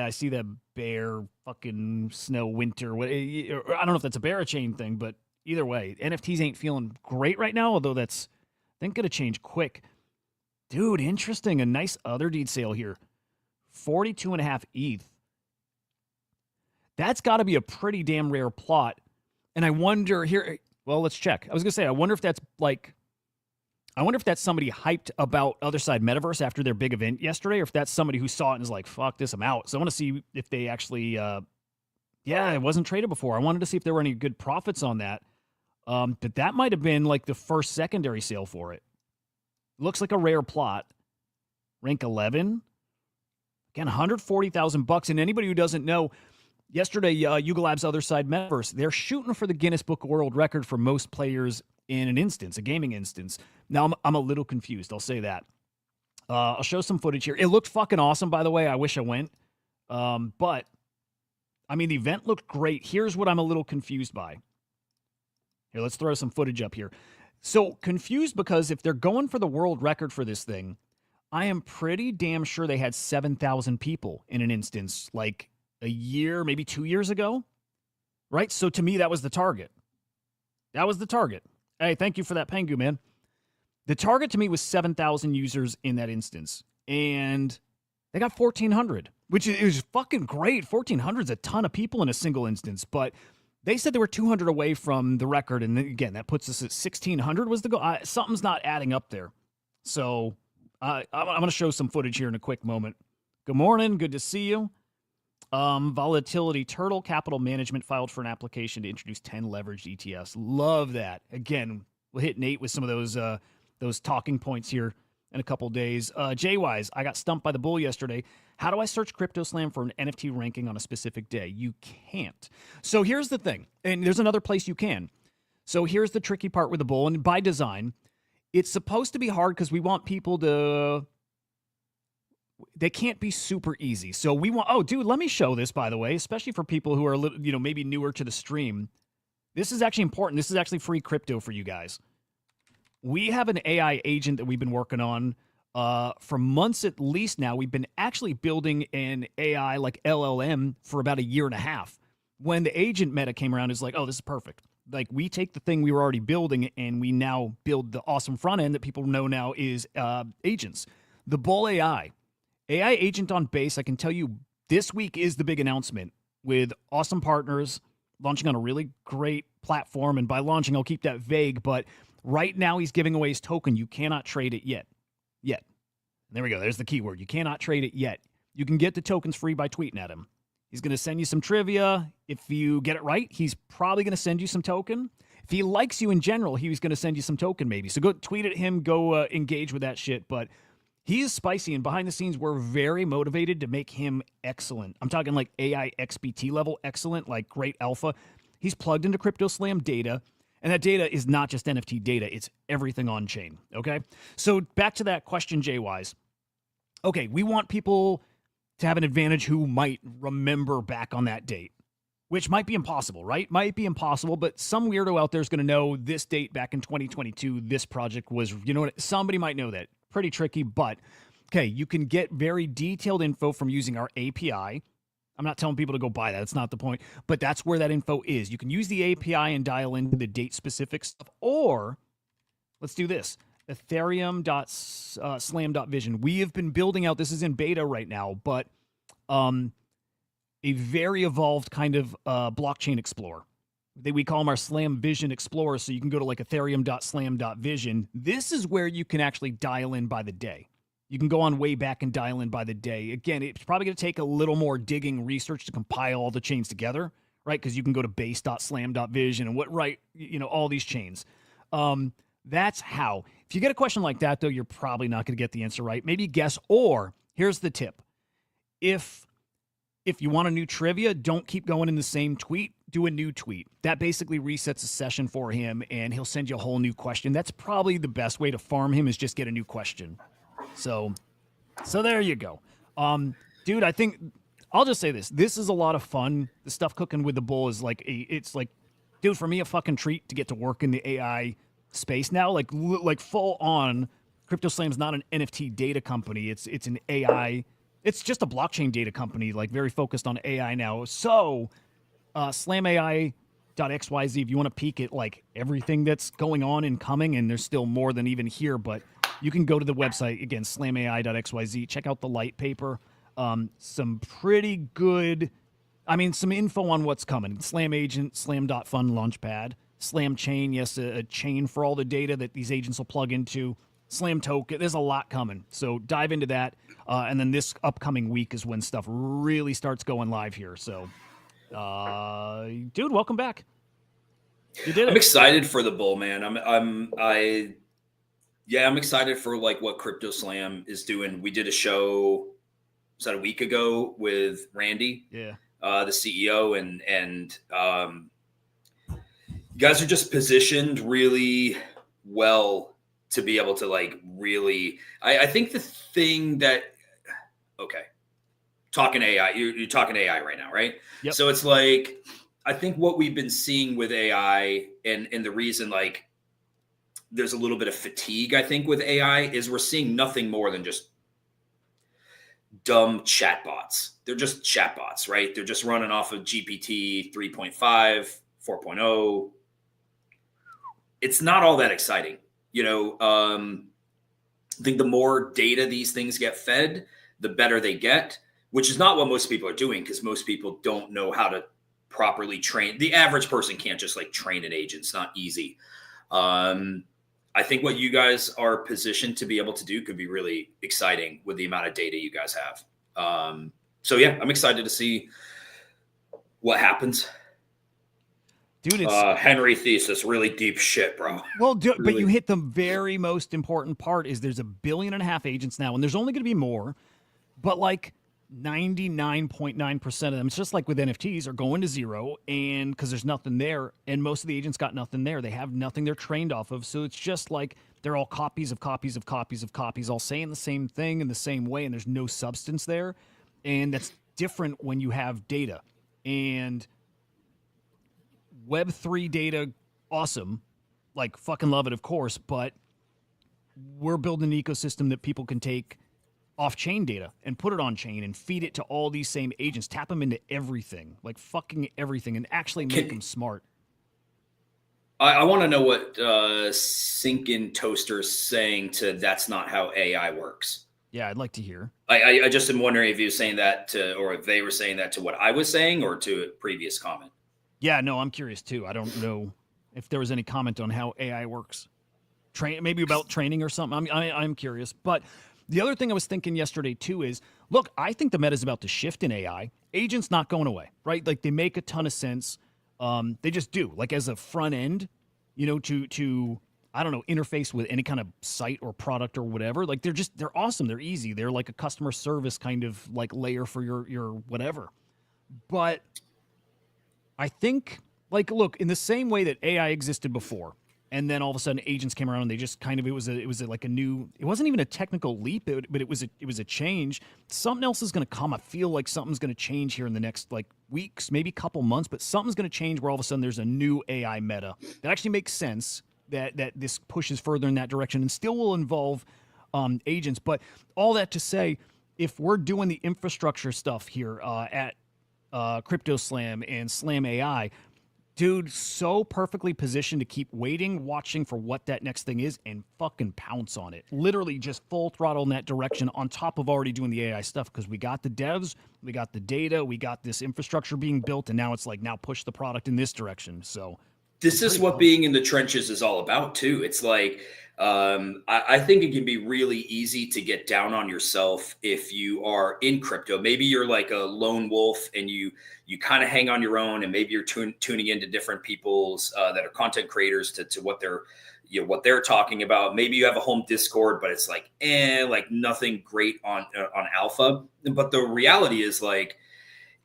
I see that bear fucking snow winter. I don't know if that's a Barachain thing, but either way, NFTs ain't feeling great right now, although that's, I think, going to change quick. Dude, interesting. A nice other deed sale here. 42.5 ETH. That's got to be a pretty damn rare plot. And I wonder here, well, let's check. I was going to say, I wonder if that's somebody hyped about Other Side Metaverse after their big event yesterday, or if that's somebody who saw it and is like, fuck this, I'm out. So I want to see if they actually, it wasn't traded before. I wanted to see if there were any good profits on that. But that might have been like the first secondary sale for it. Looks like a rare plot. Rank 11. Again, $140,000. And anybody who doesn't know, yesterday, Yuga Labs Other Side Metaverse, they're shooting for the Guinness Book of World Record for most players in an instance, a gaming instance. Now, I'm a little confused. I'll say that. I'll show some footage here. It looked fucking awesome, by the way. I wish I went. But, I mean, the event looked great. Here's what I'm a little confused by. Here, let's throw some footage up here. So, confused because if they're going for the world record for this thing, I am pretty damn sure they had 7,000 people in an instance like a year, maybe 2 years ago. Right? So, to me, that was the target. That was the target. Hey, thank you for that, Pengu, man. The target to me was 7,000 users in that instance. And they got 1,400, which is fucking great. 1,400 is a ton of people in a single instance. But they said they were 200 away from the record. And again, that puts us at 1,600 was the goal. Something's not adding up there. So I'm going to show some footage here in a quick moment. Good morning. Good to see you. Volatility Turtle Capital Management filed for an application to introduce 10 leveraged ETFs. Love that. Again, we'll hit Nate with some of those talking points here in a couple days. J-Wise, I got stumped by the bull yesterday. How do I search CryptoSlam for an NFT ranking on a specific day? You can't. So here's the thing, and there's another place you can. So here's the tricky part with the bull, and by design, it's supposed to be hard because we want people to... They can't be super easy. So we want, oh, dude, let me show this, by the way, especially for people who are, maybe newer to the stream. This is actually important. This is actually free crypto for you guys. We have an AI agent that we've been working on for months at least now. We've been actually building an AI like LLM for about a year and a half. When the agent meta came around, it's like, oh, this is perfect. Like, we take the thing we were already building and we now build the awesome front end that people know now is agents. The Bull AI agent on base, I can tell you this week is the big announcement with awesome partners launching on a really great platform. And by launching, I'll keep that vague, but right now he's giving away his token. You cannot trade it yet. There we go. There's the keyword. You cannot trade it yet. You can get the tokens free by tweeting at him. He's going to send you some trivia. If you get it right, he's probably going to send you some token. If he likes you in general, he's going to send you some token maybe. So go tweet at him, go engage with that shit. But he is spicy, and behind the scenes, we're very motivated to make him excellent. I'm talking like AI XBT level excellent, like great alpha. He's plugged into CryptoSlam data, and that data is not just NFT data. It's everything on chain, okay? So back to that question, J-Wise. Okay, we want people to have an advantage who might remember back on that date, which might be impossible, right? Might be impossible, but some weirdo out there is going to know this date back in 2022, this project was, you know what? Somebody might know that. Pretty tricky, but okay, you can get very detailed info from using our API. I'm not telling people to go buy that. That's not the point, but that's where that info is. You can use the API and dial into the date-specific stuff, or let's do this. Ethereum.slam.vision. We have been building out, this is in beta right now, but a very evolved kind of blockchain explorer. We call them our Slam Vision Explorer, so you can go to like ethereum.slam.vision. This is where you can actually dial in by the day. You can go on way back and dial in by the day. Again, it's probably going to take a little more digging research to compile all the chains together, right? Because you can go to base.slam.vision and all these chains. That's how. If you get a question like that, though, you're probably not going to get the answer right. Maybe guess, or here's the tip. If you want a new trivia, don't keep going in the same tweet. Do a new tweet. That basically resets a session for him, and he'll send you a whole new question. That's probably the best way to farm him, is just get a new question. So there you go. Dude, I think I'll just say this. This is a lot of fun. The stuff cooking with the Bull is dude, for me, a fucking treat to get to work in the AI space now. Like full on, CryptoSlam's not an NFT data company. It's an AI. It's just a blockchain data company, like very focused on AI now. So, slamai.xyz, if you want to peek at like everything that's going on and coming, and there's still more than even here, but you can go to the website, again, slamai.xyz, check out the light paper. Some pretty good, some info on what's coming. Slam Agent, Slam.fun Launchpad, Slam Chain, yes, a chain for all the data that these agents will plug into. Slam Token, there's a lot coming. So dive into that. And then this upcoming week is when stuff really starts going live here. So, dude, welcome back. You did it. I'm excited for the Bull, man. I'm excited for like what CryptoSlam is doing. We did a show, was that a week ago, with Randy, the CEO, and you guys are just positioned really well to be able to like really, I think the thing that, talking AI, you're talking AI right now, right? Yep. So it's like, I think what we've been seeing with AI and the reason like there's a little bit of fatigue, I think, with AI is we're seeing nothing more than just dumb chatbots. They're just chatbots, right? They're just running off of GPT 3.5, 4.0. It's not all that exciting. I think the more data these things get fed, the better they get, which is not what most people are doing, because most people don't know how to properly train. The average person can't just like train an agent. It's not easy. I think what you guys are positioned to be able to do could be really exciting with the amount of data you guys have. So yeah, I'm excited to see what happens. Dude, it's Henry thesis, really deep shit, bro. Well, but you hit the very most important part is there's 1.5 billion agents now, and there's only going to be more, but like 99.9% of them, it's just like with NFTs, are going to zero, and because there's nothing there, and most of the agents got nothing there. They have nothing they're trained off of, so it's just like they're all copies of copies of copies of copies, all saying the same thing in the same way, and there's no substance there, and that's different when you have data. And Web3 data, awesome. Like, fucking love it, of course, but we're building an ecosystem that people can take off-chain data and put it on-chain and feed it to all these same agents, tap them into everything, like fucking everything, and actually make them smart. I want to know what Sinkin Toaster's saying to "That's not how AI works." Yeah, I'd like to hear. I just am wondering if he was saying that to, or if they were saying that to what I was saying, or to a previous comment. Yeah, no, I'm curious too. I don't know if there was any comment on how AI works. Maybe about training or something. I'm curious. But the other thing I was thinking yesterday too is, look, I think the meta is about to shift in AI. Agents not going away, right? Like they make a ton of sense. They just do. Like as a front end, to I don't know, interface with any kind of site or product or whatever. Like they're awesome. They're easy. They're like a customer service kind of like layer for your whatever. But I think, like, look, in the same way that AI existed before, and then all of a sudden agents came around and they just kind of, it was like a new, it wasn't even a technical leap, but it was a change. Something else is going to come. I feel like something's going to change here in the next like weeks, maybe couple months, but something's going to change where all of a sudden there's a new AI meta that actually makes sense, that this pushes further in that direction and still will involve agents. But all that to say, if we're doing the infrastructure stuff here at Crypto Slam and Slam AI, dude, so perfectly positioned to keep waiting, watching for what that next thing is and fucking pounce on it. Literally just full throttle in that direction on top of already doing the AI stuff, because we got the devs, we got the data, we got this infrastructure being built, and now it's like, now push the product in this direction. So this is what being in the trenches is all about too. It's like, I think it can be really easy to get down on yourself if you are in crypto. Maybe you're like a lone wolf and you kind of hang on your own, and maybe you're tuning into different people's that are content creators to what they're talking about. Maybe you have a home Discord, but it's like like nothing great on alpha. But the reality is, like,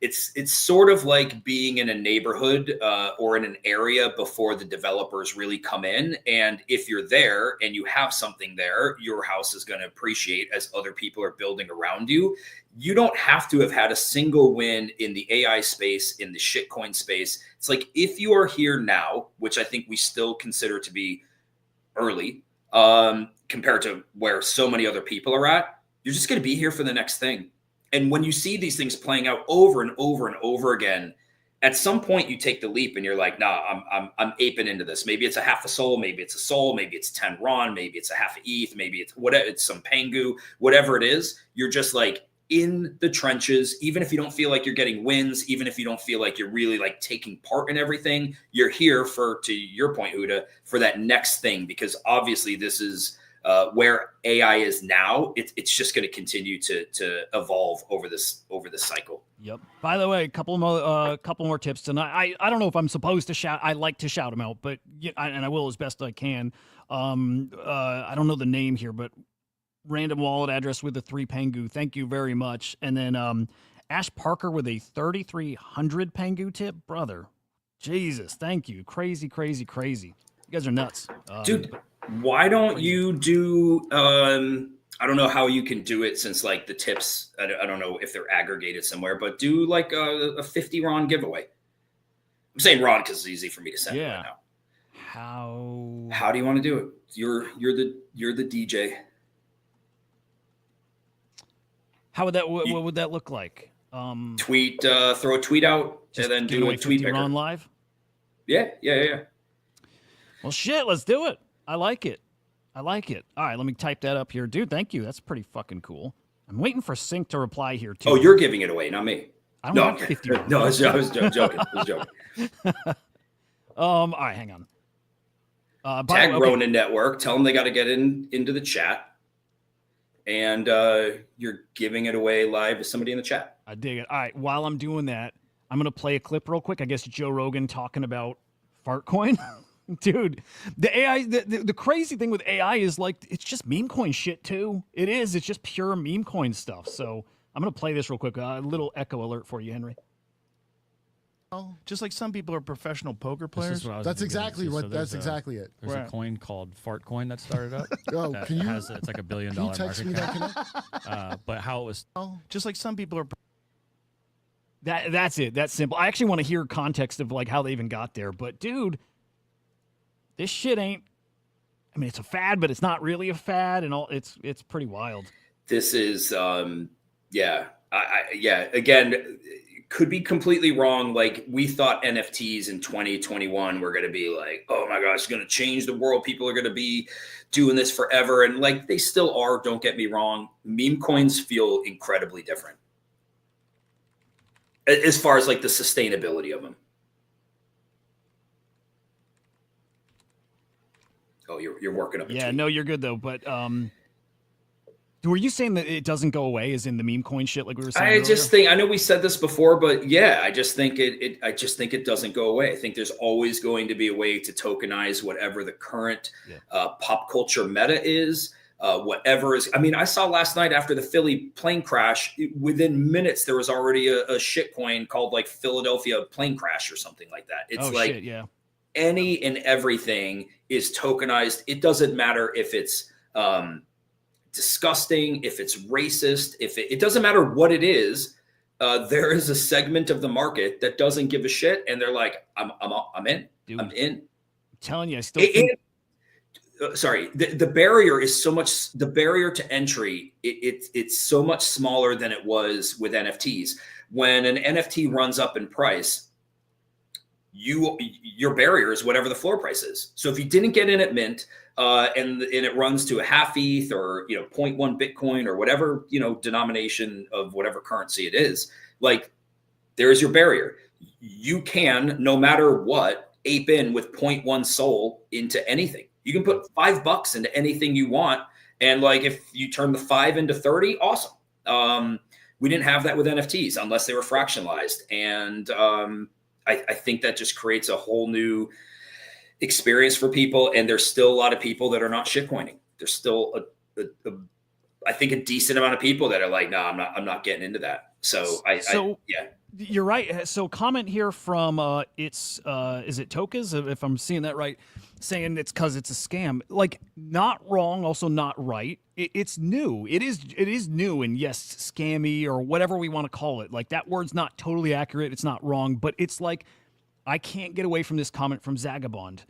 it's sort of like being in a neighborhood or in an area before the developers really come in. And if you're there and you have something there, your house is going to appreciate as other people are building around you. You don't have to have had a single win in the AI space, in the shitcoin space. It's like, if you are here now, which I think we still consider to be early compared to where so many other people are at, you're just going to be here for the next thing. And when you see these things playing out over and over and over again, at some point you take the leap and you're like, nah, I'm aping into this. Maybe it's a half a soul, maybe it's a soul, maybe it's 10 Ron, maybe it's a half a ETH, maybe it's whatever, it's some Pengu, whatever it is. You're just like in the trenches. Even if you don't feel like you're getting wins, even if you don't feel like you're really like taking part in everything, you're here for, to your point, Huda, for that next thing, because obviously this is where AI is now. It's just going to continue to evolve over this cycle. Yep. By the way, a couple more tips tonight. I don't know if I'm supposed to shout. I like to shout them out, but and I will as best I can. I don't know the name here, but random wallet address with a 3 Pengu. Thank you very much. And then Ash Parker with a 3,300 Pengu tip, brother. Jesus, thank you. Crazy, crazy, crazy. You guys are nuts, dude. Why don't you do, I don't know how you can do it, since like the tips, I don't know if they're aggregated somewhere, but do like a 50 Ron giveaway. I'm saying Ron because it's easy for me to send right now. How do you want to do it? You're the DJ. How would that, what would that look like? Tweet, throw a tweet out and then do a tweet Ron live. Yeah. Well, shit, let's do it. I like it. All right, let me type that up here. Dude, thank you. That's pretty fucking cool. I'm waiting for Sync to reply here, too. Oh, you're giving it away, not me. I don't have 50. No, I was joking. All right, hang on. Tag Ronin Network. Tell them they got to get into the chat. And you're giving it away live to somebody in the chat. I dig it. All right, while I'm doing that, I'm going to play a clip real quick. I guess Joe Rogan talking about Fartcoin. Dude, the AI, the crazy thing with AI is like, it's just meme coin shit too. It is. It's just pure meme coin stuff. So I'm going to play this real quick. A little echo alert for you, Henry. Oh, just like some people are professional poker players. That's exactly what. That's exactly it. There's a coin called Fartcoin that started up. Oh, that can you? it's like $1 billion Can you text me market that? cap. But how it was. Oh, just like some people are. That's it. That's simple. I actually want to hear context of like how they even got there. But dude, this shit ain't. I mean, it's a fad, but it's not really a fad, and all. It's pretty wild. This is, yeah. Again, could be completely wrong. Like we thought NFTs in 2021 were going to be like, oh my gosh, it's going to change the world. People are going to be doing this forever. And like they still are, don't get me wrong. Meme coins feel incredibly different as far as like the sustainability of them. Oh, you're working up a tweet. No, you're good though. But were you saying that it doesn't go away, as in the meme coin shit, like we were saying? I just think, I know we said this before, but yeah, I just think it doesn't go away. I think there's always going to be a way to tokenize whatever the current pop culture meta is. Whatever is, I mean, I saw last night after the Philly plane crash, within minutes, there was already a shitcoin called like Philadelphia plane crash or something like that. It's any and everything is tokenized. It doesn't matter if it's disgusting, if it's racist, if it doesn't matter what it is. There is a segment of the market that doesn't give a shit, and they're like, I'm in. Dude, I'm in. I'm telling you, I still think. Sorry, the barrier is so much. The barrier to entry, it's so much smaller than it was with NFTs. When an NFT runs up in price, your barrier is whatever the floor price is. So if you didn't get in at mint, and it runs to a half ETH or 0.1 Bitcoin or whatever denomination of whatever currency it is, like there's your barrier. You can, no matter what, ape in with 0.1 Sol into anything. You can put $5 into anything you want, and like if you turn the 5 into 30, awesome. We didn't have that with NFTs unless they were fractionalized, and I think that just creates a whole new experience for people. And there's still a lot of people that are not shitcoining. There's still I think a decent amount of people that are like, no, I'm not getting into that. So yeah. You're right. So comment here from is it Tokas, if I'm seeing that right, saying it's because it's a scam. Like, not wrong, also not right. It's new. It is new, and yes, scammy or whatever we want to call it. Like, that word's not totally accurate. It's not wrong, but it's like, I can't get away from this comment from Zagabond.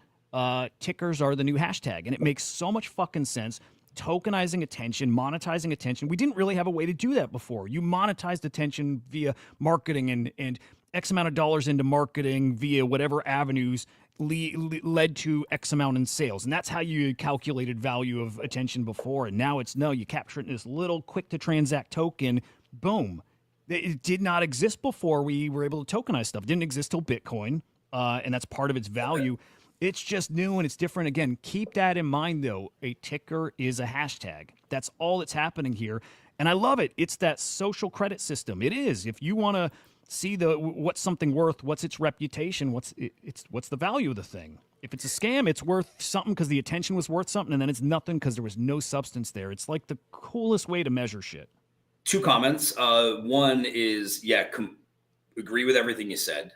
Tickers are the new hashtag, and it makes so much fucking sense. Tokenizing attention, monetizing attention. We didn't really have a way to do that before. You monetized attention via marketing, and X amount of dollars into marketing via whatever avenues led to X amount in sales. And that's how you calculated value of attention before. And now it's no, you capture it in this little quick to transact token. Boom. It did not exist before we were able to tokenize stuff. It didn't exist till Bitcoin. And that's part of its value. It's just new and it's different. Again, keep that in mind, though. A ticker is a hashtag. That's all that's happening here. And I love it. It's that social credit system. It is. If you want to see what's something worth, what's its reputation, what's the value of the thing. If it's a scam, it's worth something because the attention was worth something, and then it's nothing because there was no substance there. It's like the coolest way to measure shit. Two comments. One is, agree with everything you said.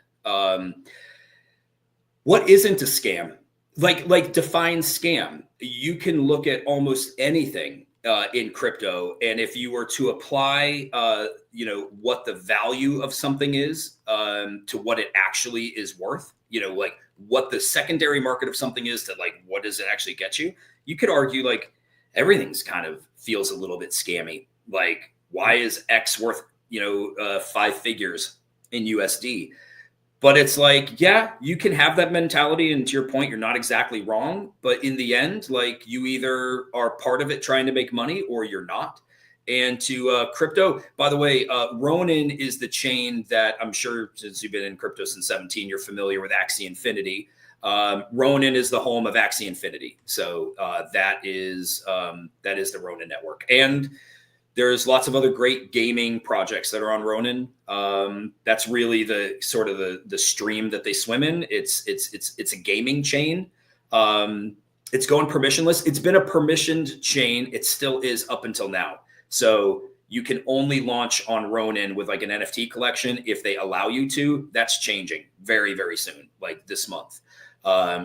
What isn't a scam? Like define scam. You can look at almost anything in crypto, and if you were to apply, what the value of something is to what it actually is worth, like what the secondary market of something is to like what does it actually get you? You could argue like everything's kind of feels a little bit scammy. Like why is X worth 5 figures in USD? But it's like, yeah, you can have that mentality. And to your point, you're not exactly wrong. But in the end, like you either are part of it trying to make money or you're not. And to crypto, by the way, Ronin is the chain that I'm sure since you've been in crypto since 17, you're familiar with Axie Infinity. Ronin is the home of Axie Infinity. So that is the Ronin network. And there's lots of other great gaming projects that are on Ronin. That's really the sort of the stream that they swim in. It's a gaming chain. It's going permissionless. It's been a permissioned chain. It still is up until now. So you can only launch on Ronin with like an NFT collection if they allow you to. That's changing very, very soon, like this month.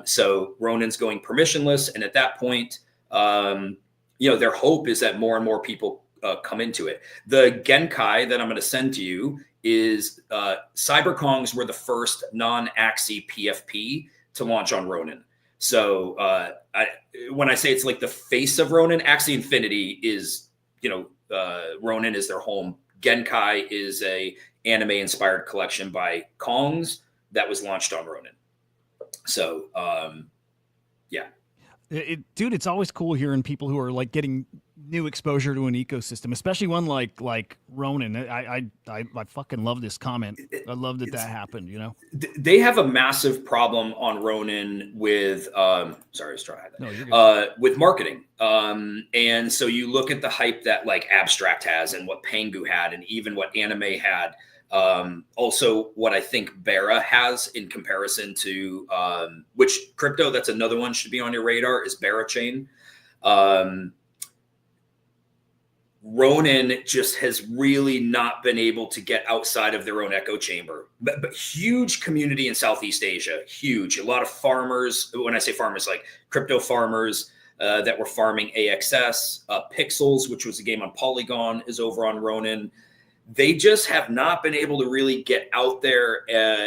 So Ronin's going permissionless. And at that point, their hope is that more and more people come into it. The Genkai that I'm going to send to you is CyberKongs were the first non-Axie PFP to launch on Ronin. So when I say it's like the face of Ronin, Axie Infinity is, Ronin is their home Genkai is a anime inspired collection by Kongs that was launched on Ronin. So, yeah. Dude, it's always cool hearing people who are like getting new exposure to an ecosystem, especially one like Ronin. I fucking love this comment. I love that happened. You know, they have a massive problem on Ronin with sorry, I was trying no, you're good. With marketing. And so you look at the hype that like Abstract has and what Pengu had and even what Anime had. Also what I think Bera has in comparison to which crypto, that's another one should be on your radar, is Bera Chain. Ronin just has really not been able to get outside of their own echo chamber, but huge community in Southeast Asia, huge. A lot of farmers, when I say farmers, like crypto farmers that were farming AXS, Pixels, which was a game on Polygon, is over on Ronin. They just have not been able to really get out there.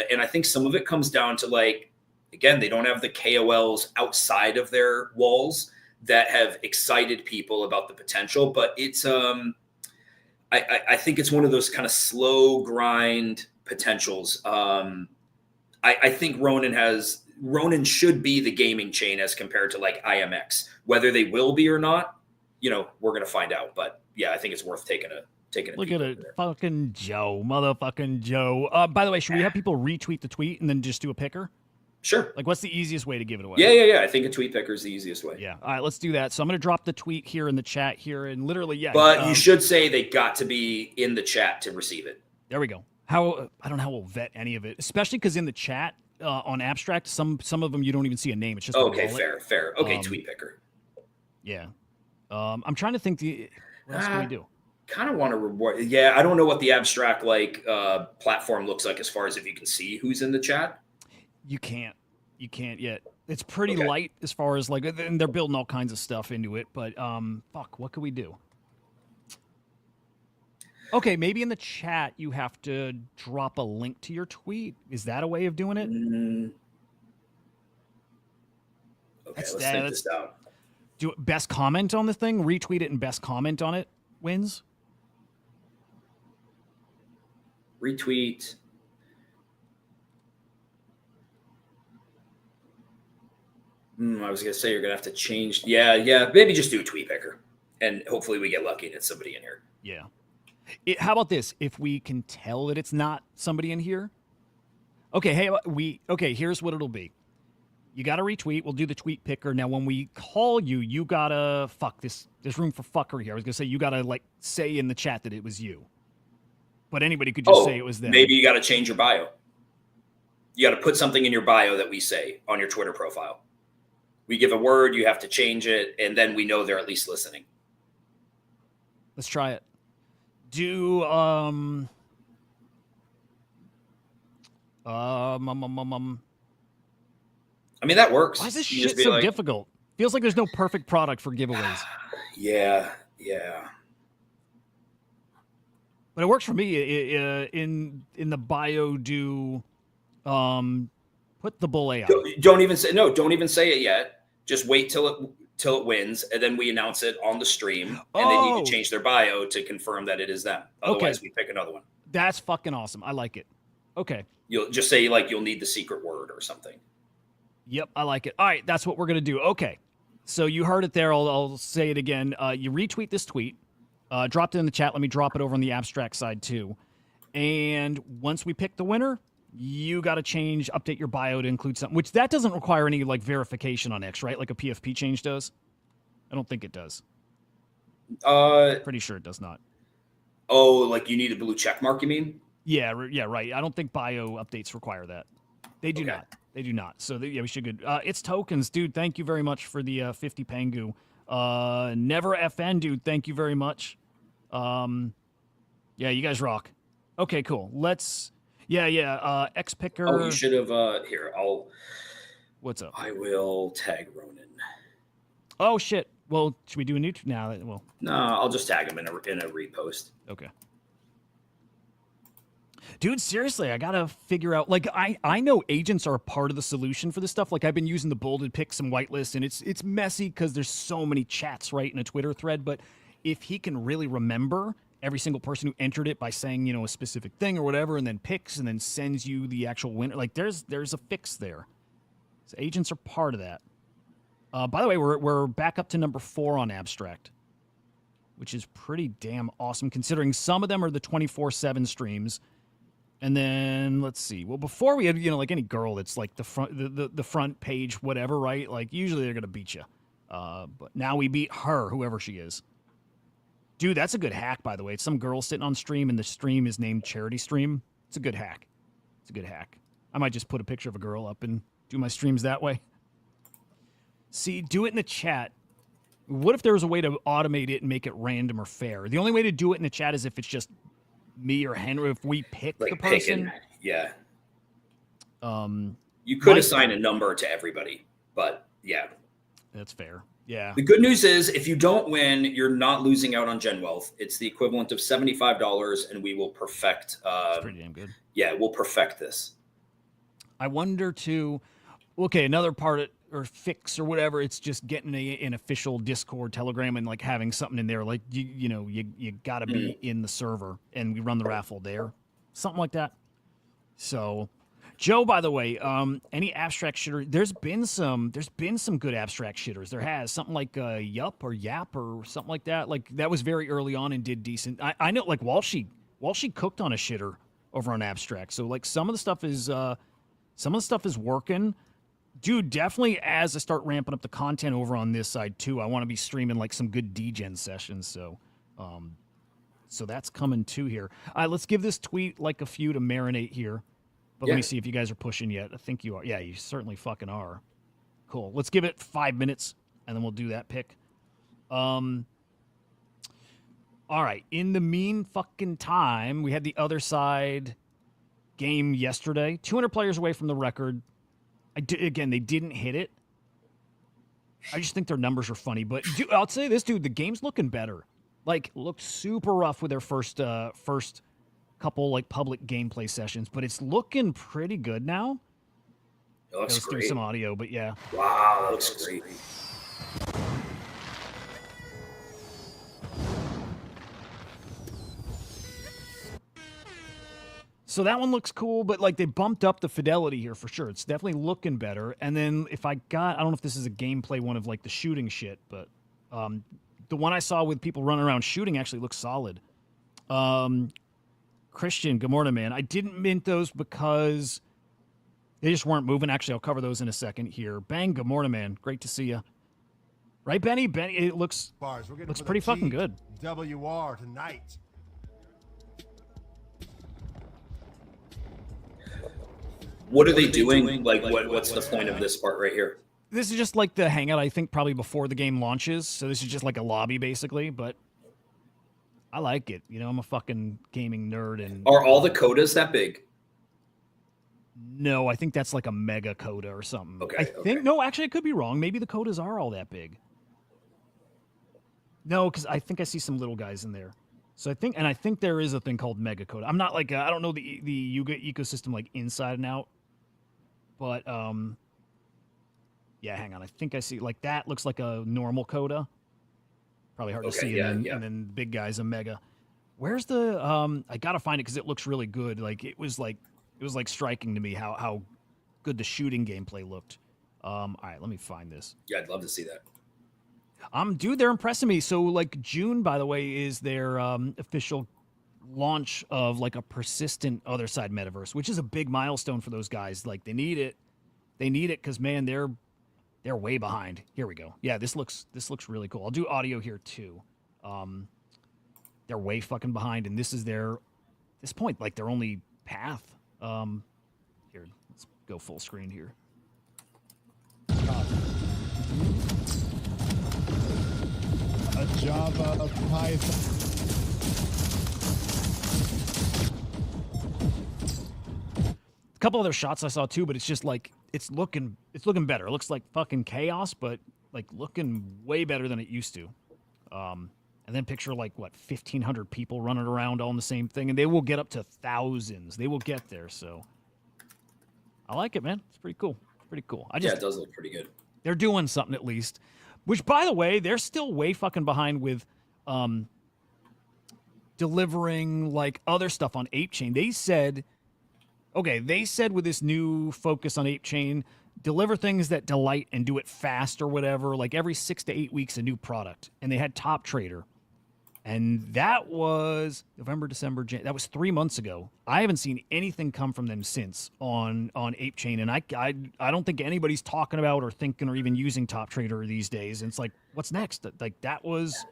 And I think some of it comes down to like, again, they don't have the KOLs outside of their walls that have excited people about the potential, but it's I think it's one of those kind of slow grind potentials. I think Ronin should be the gaming chain as compared to like IMX. Whether they will be or not, you know, we're gonna find out. But yeah, I think it's worth taking a look at it, fucking Joe, motherfucking Joe. By the way, should we have people retweet the tweet and then just do a picker? Sure. Like, what's the easiest way to give it away? Yeah. I think a tweet picker is the easiest way. Yeah. All right, let's do that. So I'm going to drop the tweet here in the chat here, and literally, yeah. But you should say they got to be in the chat to receive it. There we go. I don't know how we'll vet any of it, especially because in the chat on Abstract, some of them you don't even see a name. It's just okay. Fair. Okay, tweet picker. Yeah. I'm trying to think. What else can we do? Kind of want to reward. Yeah, I don't know what the Abstract like platform looks like as far as if you can see who's in the chat. You can't yet. It's pretty light as far as like, and they're building all kinds of stuff into it. But fuck, what could we do? Okay, maybe in the chat you have to drop a link to your tweet. Is that a way of doing it? Okay, let's think this out. Do best comment on the thing, retweet it, and best comment on it wins. Retweet. I was gonna say you're gonna have to change. Yeah. Maybe just do a tweet picker, and hopefully we get lucky and it's somebody in here. Yeah. How about this? If we can tell that it's not somebody in here, okay. Hey, here's what it'll be. You got to retweet. We'll do the tweet picker. Now, when we call you, you gotta fuck this. There's room for fuckery here. I was gonna say you gotta like say in the chat that it was you, but anybody could just say it was them. Maybe you got to change your bio. You got to put something in your bio that we say on your Twitter profile. We give a word, you have to change it, and then we know they're at least listening. Let's try it. Do I mean, that works. Why is this shit so difficult? Feels like there's no perfect product for giveaways. Yeah. But it works for me. In the bio, do put the bull out. Don't even say it yet. Just wait till it wins, and then we announce it on the stream, and they need to change their bio to confirm that it is them. Otherwise, we pick another one. That's fucking awesome. I like it. Okay. You'll just say like you'll need the secret word or something. Yep, I like it. All right, that's what we're gonna do. Okay. So you heard it there. I'll say it again. You retweet this tweet, dropped it in the chat. Let me drop it over on the Abstract side too. And once we pick the winner, you got to update your bio to include something, which that doesn't require any like verification on X, right? Like a PFP change does. I don't think it does. Pretty sure it does not. Oh, like you need a blue check mark, you mean? Yeah, right. I don't think bio updates require that. They do not. They do not. So we should good. It's tokens, dude. Thank you very much for the 50 Pengu. Never FN, dude. Thank you very much. Yeah, you guys rock. Okay, cool. Let's. Yeah. X picker. Oh, you should have. Here, What's up? I will tag Ronin. Oh shit. Well, should we do a new? No, I'll just tag him in a repost. Okay. Dude, seriously, I gotta figure out. Like, I know agents are a part of the solution for this stuff. Like, I've been using the bolded picks and whitelist, and it's messy because there's so many chats right in a Twitter thread. But if he can really remember every single person who entered it by saying, a specific thing or whatever, and then picks and then sends you the actual winner. Like there's a fix there. So agents are part of that. By the way, we're back up to number 4 on Abstract, which is pretty damn awesome considering some of them are the 24/7 streams. And then let's see. Well, before we had, like any girl that's like the front page, whatever, right? Like usually they're gonna beat you. But now we beat her, whoever she is. Dude, that's a good hack, by the way. It's some girl sitting on stream, and the stream is named Charity Stream. It's a good hack. It's a good hack. I might just put a picture of a girl up and do my streams that way. See, do it in the chat. What if there was a way to automate it and make it random or fair? The only way to do it in the chat is if it's just me or Henry, if we pick the person. Yeah. You could assign a number to everybody, but yeah. That's fair. Yeah. The good news is if you don't win, you're not losing out on Gen Wealth. It's the equivalent of $75, and we will perfect. That's pretty damn good. Yeah, we'll perfect this. I wonder too. Okay, another part or fix or whatever. It's just getting an official Discord, Telegram, and like having something in there. Like you got to be in the server, and we run the raffle there, something like that. So. Joe, by the way, any abstract shitter? There's been some good abstract shitters. There has something like Yup or Yap or something like that. Like that was very early on and did decent. I know, like Walshy cooked on a shitter over on abstract. So like some of the stuff is working. Dude, definitely as I start ramping up the content over on this side too, I want to be streaming like some good degen sessions. So that's coming too here. All right, let's give this tweet like a few to marinate here. But let me see if you guys are pushing yet. I think you are. Yeah, you certainly fucking are. Cool. Let's give it 5 minutes, and then we'll do that pick. All right. In the mean fucking time, we had the other side game yesterday. 200 players away from the record. Again, they didn't hit it. I just think their numbers are funny. But dude, I'll say this, dude. The game's looking better. Like, looked super rough with their first couple like public gameplay sessions, but it's looking pretty good now. It looks let's great. do some audio, but yeah. Wow, that looks great. So that one looks cool, but like they bumped up the fidelity here for sure. It's definitely looking better. And then if I don't know if this is a gameplay one of like the shooting shit, but the one I saw with people running around shooting actually looks solid. Christian, good morning, man. I didn't mint those because they just weren't moving. Actually, I'll cover those in a second here. Bang, good morning, man. Great to see you. Right, Benny? Benny, it looks pretty fucking good. WR tonight. What are they doing? Like, what's the point of this part right here? This is just like the hangout, I think, probably before the game launches. So this is just like a lobby, basically, but I like it. I'm a fucking gaming nerd. And are all the codas that big? No, I think that's like a mega coda or something. Okay. I think no, actually, I could be wrong. Maybe the codas are all that big. No, because I think I see some little guys in there. So I think there is a thing called mega coda. I'm not like I don't know the Yuga ecosystem like inside and out, but yeah. Hang on, I think I see like that looks like a normal coda. Probably hard to see, and then big guy's a mega. Where's the I gotta find it because it looks really good. Like it was like striking to me how good the shooting gameplay looked. All right, let me find this. Yeah, I'd love to see that. Dude, they're impressing me. So like June, by the way, is their official launch of like a persistent other side metaverse, which is a big milestone for those guys. Like they need it because man, they're way behind. Here we go. Yeah, this looks really cool. I'll do audio here too. They're way fucking behind, and this is this point, like their only path. Here, let's go full screen here. A Java Python. A couple other shots I saw too, but it's just like it's looking better. It looks like fucking chaos, but like looking way better than it used to. And then picture like 1,500 people running around all in the same thing, and they will get up to thousands. They will get there. So I like it, man. It's pretty cool. Pretty cool. Yeah, it does look pretty good. They're doing something at least. Which, by the way, they're still way fucking behind with delivering like other stuff on Ape Chain. They said with this new focus on Ape Chain, deliver things that delight and do it fast or whatever, like every 6 to 8 weeks, a new product. And they had Top Trader. And that was November, December, that was 3 months ago. I haven't seen anything come from them since on Ape Chain. And I don't think anybody's talking about or thinking or even using Top Trader these days. And it's like, what's next? Like that was,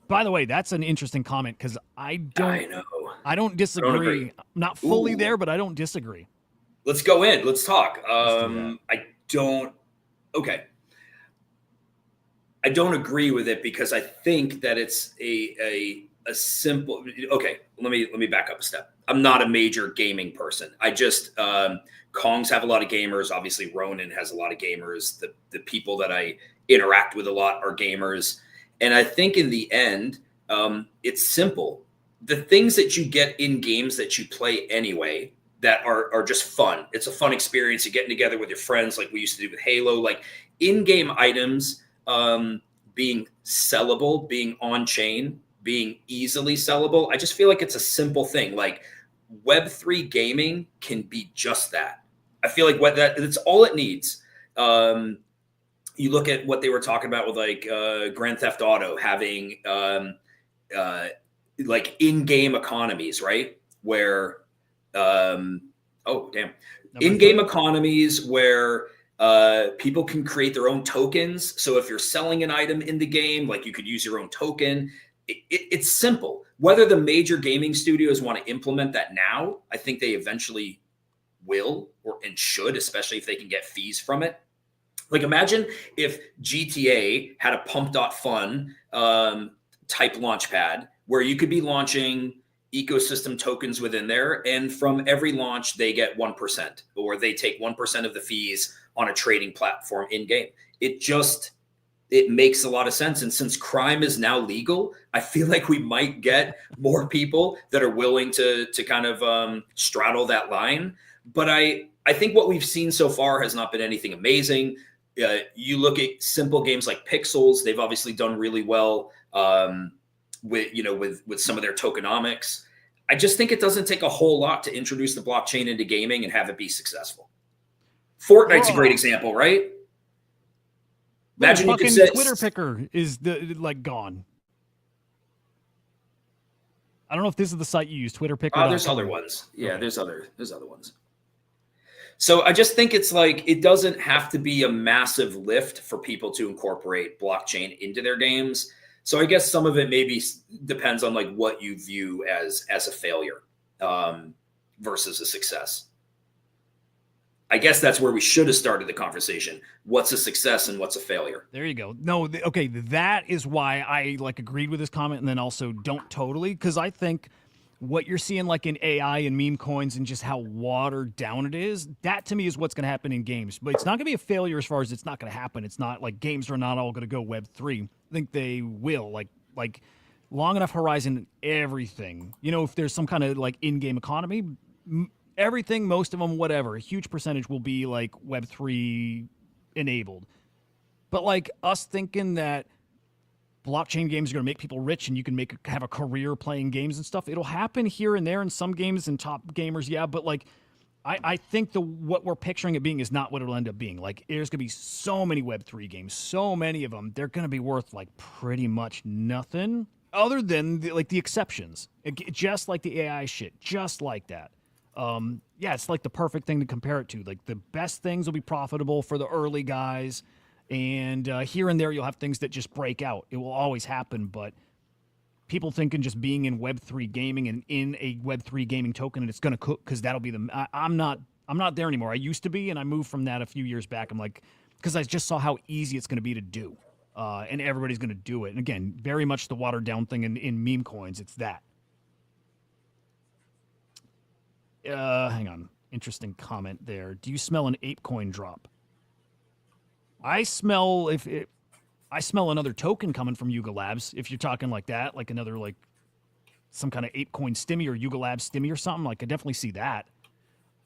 by the way, that's an interesting comment because I don't disagree. I'm not fully there, but I don't disagree. Let's go in. Let's talk. I don't agree with it because I think that it's a simple. Okay, let me back up a step. I'm not a major gaming person. I just Kongs have a lot of gamers. Obviously, Ronin has a lot of gamers. The people that I interact with a lot are gamers, and I think in the end, it's simple. The things that you get in games that you play anyway that are just fun. It's a fun experience. You're getting together with your friends like we used to do with Halo. Like in-game items being sellable, being on-chain, being easily sellable. I just feel like it's a simple thing. Like Web3 gaming can be just that. I feel like that's all it needs. You look at what they were talking about with like Grand Theft Auto having like in-game economies, right? Where in-game economies where people can create their own tokens. So if you're selling an item in the game, like you could use your own token. It's simple. Whether the major gaming studios want to implement that now, I think they eventually will and should, especially if they can get fees from it. Like imagine if GTA had a pump.fun type launchpad where you could be launching ecosystem tokens within there, and from every launch they get 1%, or they take 1% of the fees on a trading platform in game. It makes a lot of sense. And since crime is now legal, I feel like we might get more people that are willing to kind of straddle that line. But I think what we've seen so far has not been anything amazing. You look at simple games like Pixels; they've obviously done really well with some of their tokenomics. I just think it doesn't take a whole lot to introduce the blockchain into gaming and have it be successful. Fortnite's a great example, right? Imagine you could say Twitter picker is gone. I don't know if this is the site you use, Twitter picker. Oh, there's other ones. Yeah, okay. There's other ones. So I just think it's like it doesn't have to be a massive lift for people to incorporate blockchain into their games. So I guess some of it maybe depends on like what you view as a failure versus a success. I guess that's where we should have started the conversation. What's a success and what's a failure? There you go. No, okay, that is why I agreed with this comment and then also don't totally, because I think what you're seeing like in AI and meme coins and just how watered down it is, that to me is what's going to happen in games. But it's not going to be a failure as far as it's not going to happen. It's not like games are not all going to go Web3. I think they will. Like long enough horizon, everything. If there's some kind of like in-game economy, everything, most of them, whatever, a huge percentage will be like Web3 enabled. But like us thinking that blockchain games are going to make people rich and you can have a career playing games and stuff, it'll happen here and there in some games and top gamers, yeah. But like, I think what we're picturing it being is not what it'll end up being. Like, there's going to be so many Web3 games, so many of them, they're going to be worth like pretty much nothing other than the exceptions. Just like the AI shit, just like that. Yeah, it's like the perfect thing to compare it to. Like the best things will be profitable for the early guys, and here and there you'll have things that just break out. It will always happen, but people thinking just being in Web3 gaming and in a Web3 gaming token and it's going to cook because that'll be I'm not there anymore. I used to be, and I moved from that a few years back. I'm like, because I just saw how easy it's going to be to do, and everybody's going to do it. And again, very much the watered down thing in meme coins. It's that. Hang on. Interesting comment there. Do you smell an ape coin drop? I smell another token coming from Yuga Labs. If you're talking like that, like another like some kind of ape coin stimmy or Yuga Labs stimmy or something, like I definitely see that.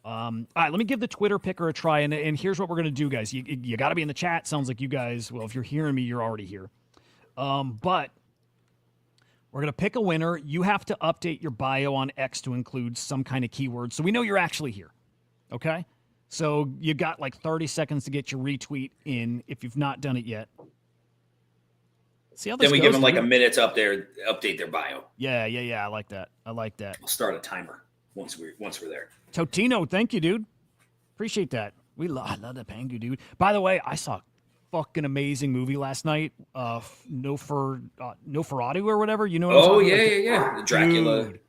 All right, let me give the Twitter picker a try, and here's what we're gonna do, guys. You got to be in the chat. Sounds like you guys. Well, if you're hearing me, you're already here. But We're going to pick a winner. You have to update your bio on X to include some kind of keyword so we know you're actually here. Okay? So you got like 30 seconds to get your retweet in if you've not done it yet. See how this Then we goes, give them like dude? a minute to update their bio. Yeah. I like that. I like that. I'll start a timer once we're there. Totino, thank you, dude. Appreciate that. I love the Pengu, dude. By the way, I saw a fucking amazing movie last night. Noferatu or whatever. You know what I'm Oh, talking yeah, about? yeah. The Dracula. Dude.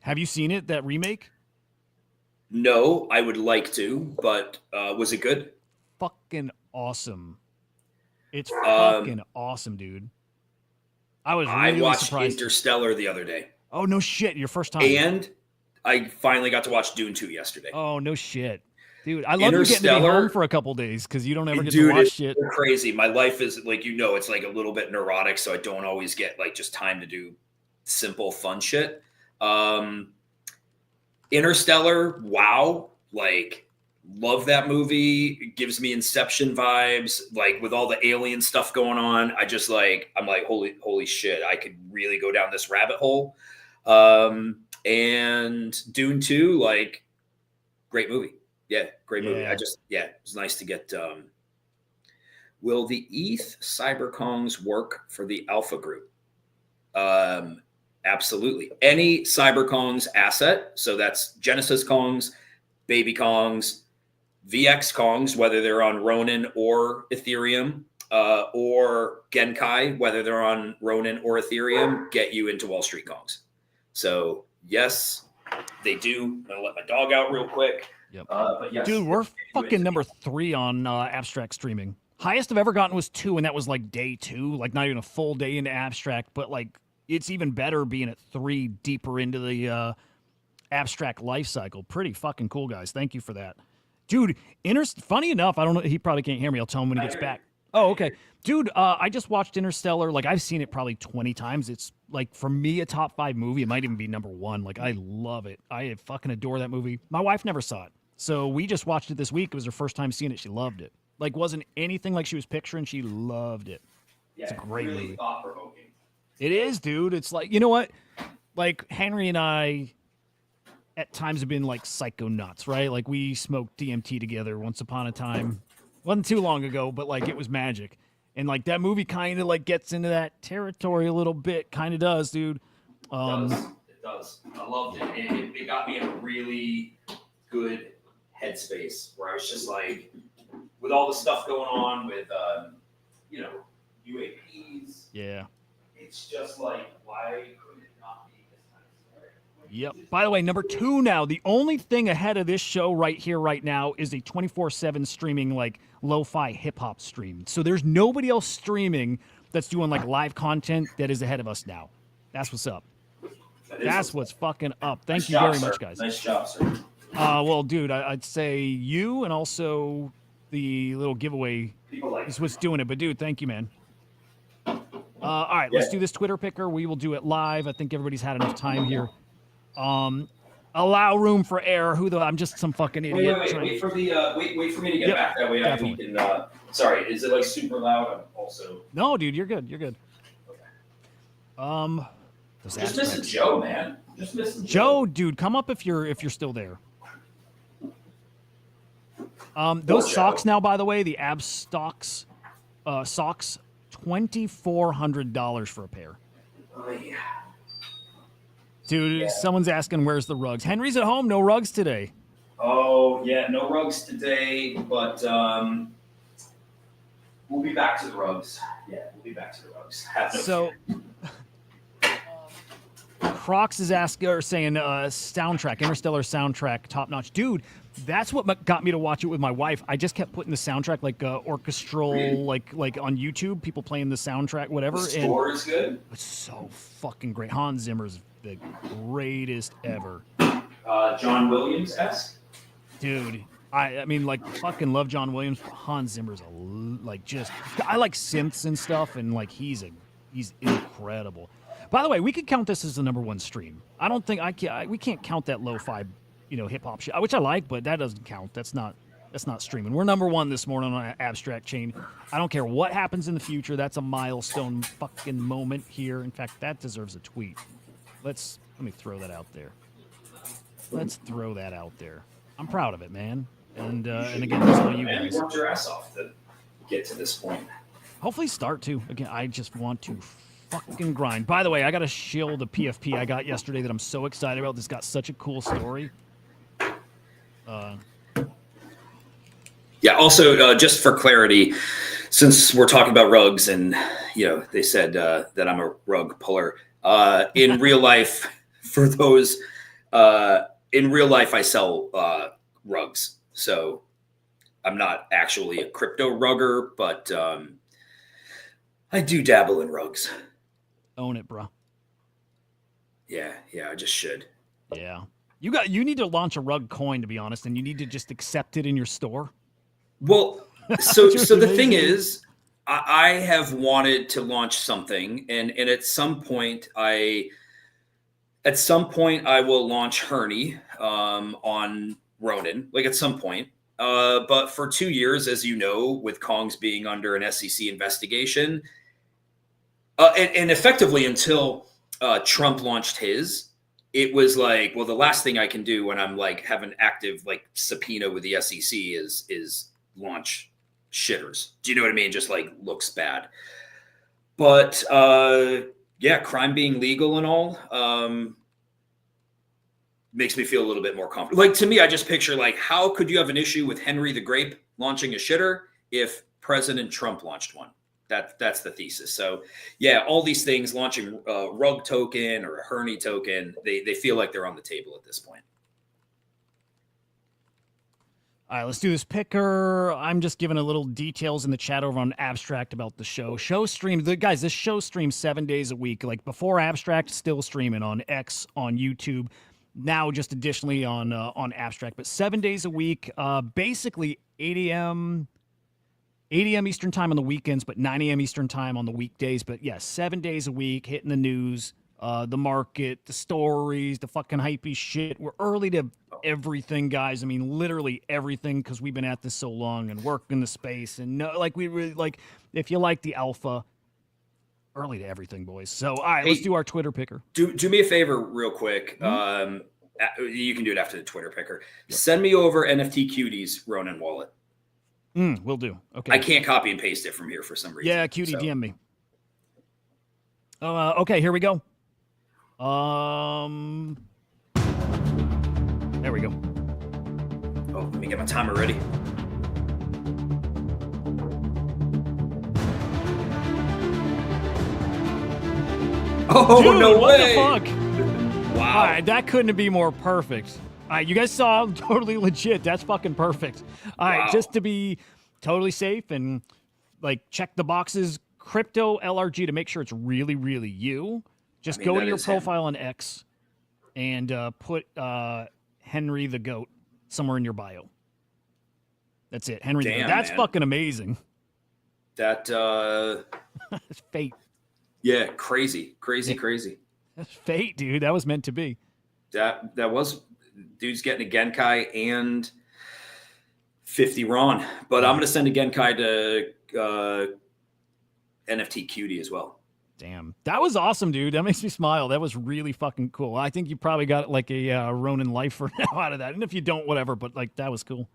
Have you seen it, that remake? No, I would like to, but was it good? Fucking awesome. It's fucking awesome, dude. I was really I watched surprised. Interstellar the other day. Oh, no shit. Your first time. And I finally got to watch Dune 2 yesterday. Oh, no shit. Dude, I love you getting to be Interstellar- home for a couple days because you don't ever get Dude, to watch it's shit. crazy. My life is like, it's like a little bit neurotic, so I don't always get like just time to do simple, fun shit. Interstellar, wow. Like, love that movie. It gives me Inception vibes, like with all the alien stuff going on. I'm like, holy shit, I could really go down this rabbit hole. And Dune 2, like, great movie. Yeah, great movie. Yeah. It was nice to get. Will the ETH cyberkongs work for the Alpha Group? Absolutely. Any cyberkongs asset, so that's Genesis Kongs, Baby Kongs, VX Kongs, whether they're on Ronin or Ethereum, or Genkai, whether they're on Ronin or Ethereum, get you into Wall Street Kongs. So yes, they do. I'm gonna let my dog out real quick. Yep. But yes, Dude, we're fucking number 3 on abstract streaming. Highest I've ever gotten was 2, and that was like day 2, like not even a full day into abstract, but like it's even better being at 3 deeper into the abstract life cycle. Pretty fucking cool, guys. Thank you for that. Dude, funny enough, I don't know, he probably can't hear me. I'll tell him when he gets back. Oh, okay. Dude, I just watched Interstellar. Like, I've seen it probably 20 times. It's, like, for me, a top 5 movie. It might even be number 1. Like, I love it. I fucking adore that movie. My wife never saw it. So we just watched it this week. It was her first time seeing it. She loved it. Like, wasn't anything like she was picturing. She loved it. yeah, it's a great really movie. thought-provoking. It is, dude. It's like, you know what? Like, Henry and I at times have been like psycho nuts, right? Like, we smoked DMT together once upon a time. Wasn't too long ago, but like, it was magic. And like, that movie kind of like gets into that territory a little bit. Kind of does, dude. It does. I loved it. It got me in a really good headspace where I was just like, with all the stuff going on with, UAPs, Yeah. it's just like, why could it not be this kind of story? Yep. By the way, number 2 now. The only thing ahead of this show right here, right now, is a 24/7 streaming, like, lo-fi hip-hop stream. So there's nobody else streaming that's doing, like, live content that is ahead of us now. That's what's up. That's what's fucking up. Thank you very much, guys. Nice job, sir. Well, dude, I'd say you and also the little giveaway People like is what's doing it. But, dude, thank you, man. All right, let's do this Twitter picker. We will do it live. I think everybody's had enough time here. Allow room for error. I'm just some fucking idiot. Wait for me to get back. That way we can. Sorry, is it like super loud? I'm also. No, dude, you're good. You're good. Okay. Those Just aspects. missing Joe, man. Just missing Joe, dude, come up if you're still there. Those Joe. socks now, by the way, the abs socks, $2,400 for a pair. Oh, yeah. Dude, someone's asking where's the rugs. Henry's at home, no rugs today. Oh yeah, no rugs today, but we'll be back to the rugs. Yeah, we'll be back to the rugs. Have no So Crocs is asking or saying soundtrack, Interstellar soundtrack, top notch. Dude, that's what got me to watch it with my wife. I just kept putting the soundtrack like orchestral, like on YouTube, people playing the soundtrack, whatever. The score is good. It's so fucking great. Hans Zimmer's the greatest ever. John Williams-esque. Dude, I mean, like, fucking love John Williams. Hans Zimmer's I like synths and stuff, and like he's incredible. By the way, we could count this as the number 1 stream. I don't think we can't count that lo-fi, hip hop shit, which I like, but that doesn't count. That's not. That's not streaming. We're number one this morning on Abstract Chain. I don't care what happens in the future. That's a milestone fucking moment here. In fact, that deserves a tweet. Let me throw that out there. Let's throw that out there. I'm proud of it, man. And again, that's all you Man, guys. you worked your ass off to get to this point. Hopefully start to. Again, I just want to fucking grind. By the way, I got to shill the PFP I got yesterday that I'm so excited about. This got such a cool story. Yeah. Also, just for clarity, since we're talking about rugs, and they said that I'm a rug puller. In real life, for those, in real life, I sell rugs. So I'm not actually a crypto rugger, but I do dabble in rugs. Own it, bro. Yeah, I just should. Yeah. You need to launch a rug coin, to be honest, and you need to just accept it in your store. Well, so the thing is, I have wanted to launch something, and at some point I will launch Herney on Ronin, like at some point. But for 2 years, as you know, with Kongs being under an SEC investigation, and effectively until Trump launched his, it was like, well, the last thing I can do when I'm like have an active like subpoena with the SEC is launch shitters. Do you know what I mean? Just like looks bad. But yeah, crime being legal and all makes me feel a little bit more comfortable. Like to me, I just picture like, how could you have an issue with Henry the Grape launching a shitter if President Trump launched one? That's the thesis. So yeah, all these things, launching a rug token or a Herney token, they feel like they're on the table at this point. All right, let's do this picker. I'm just giving a little details in the chat over on Abstract about the show. Show streams, guys, this show streams 7 days a week. Like before Abstract, still streaming on X, on YouTube. Now just additionally on Abstract, but 7 days a week, basically 8 a.m. Eastern time on the weekends, but 9 a.m. Eastern time on the weekdays. But yeah, 7 days a week, hitting the news, the market, the stories, the fucking hypey shit. We're early to everything, guys. I mean, literally everything, because we've been at this so long and work in the space. And no, like we really like, if you like the alpha, early to everything, boys. So all right, let's do our Twitter picker. Do me a favor real quick. You can do it after the Twitter picker. Yep. Send me over NFT cuties Ronin wallet. Will do. Okay. I can't copy and paste it from here for some reason. Yeah, cutie, DM me. Okay, here we go. There we go. Oh, let me get my timer ready. Oh, dude, no what way. What the fuck? Wow. All right, that couldn't be more perfect. All right, you guys saw totally legit. That's fucking perfect. All right, just to be totally safe and like check the boxes, crypto LRG to make sure it's really, really you. Just go to your profile on X and put Henry the Goat somewhere in your bio. That's it. Henry the Goat. That's fucking amazing. That That's fate. Yeah, crazy. That's fate, dude. That was meant to be. That was, dude's getting a Genkai and 50 Ron. But I'm going to send a Genkai to NFT Cutie as well. Damn. That was awesome, dude. That makes me smile. That was really fucking cool. I think you probably got like a Ronin lifer now out of that. And if you don't, whatever. But like, that was cool.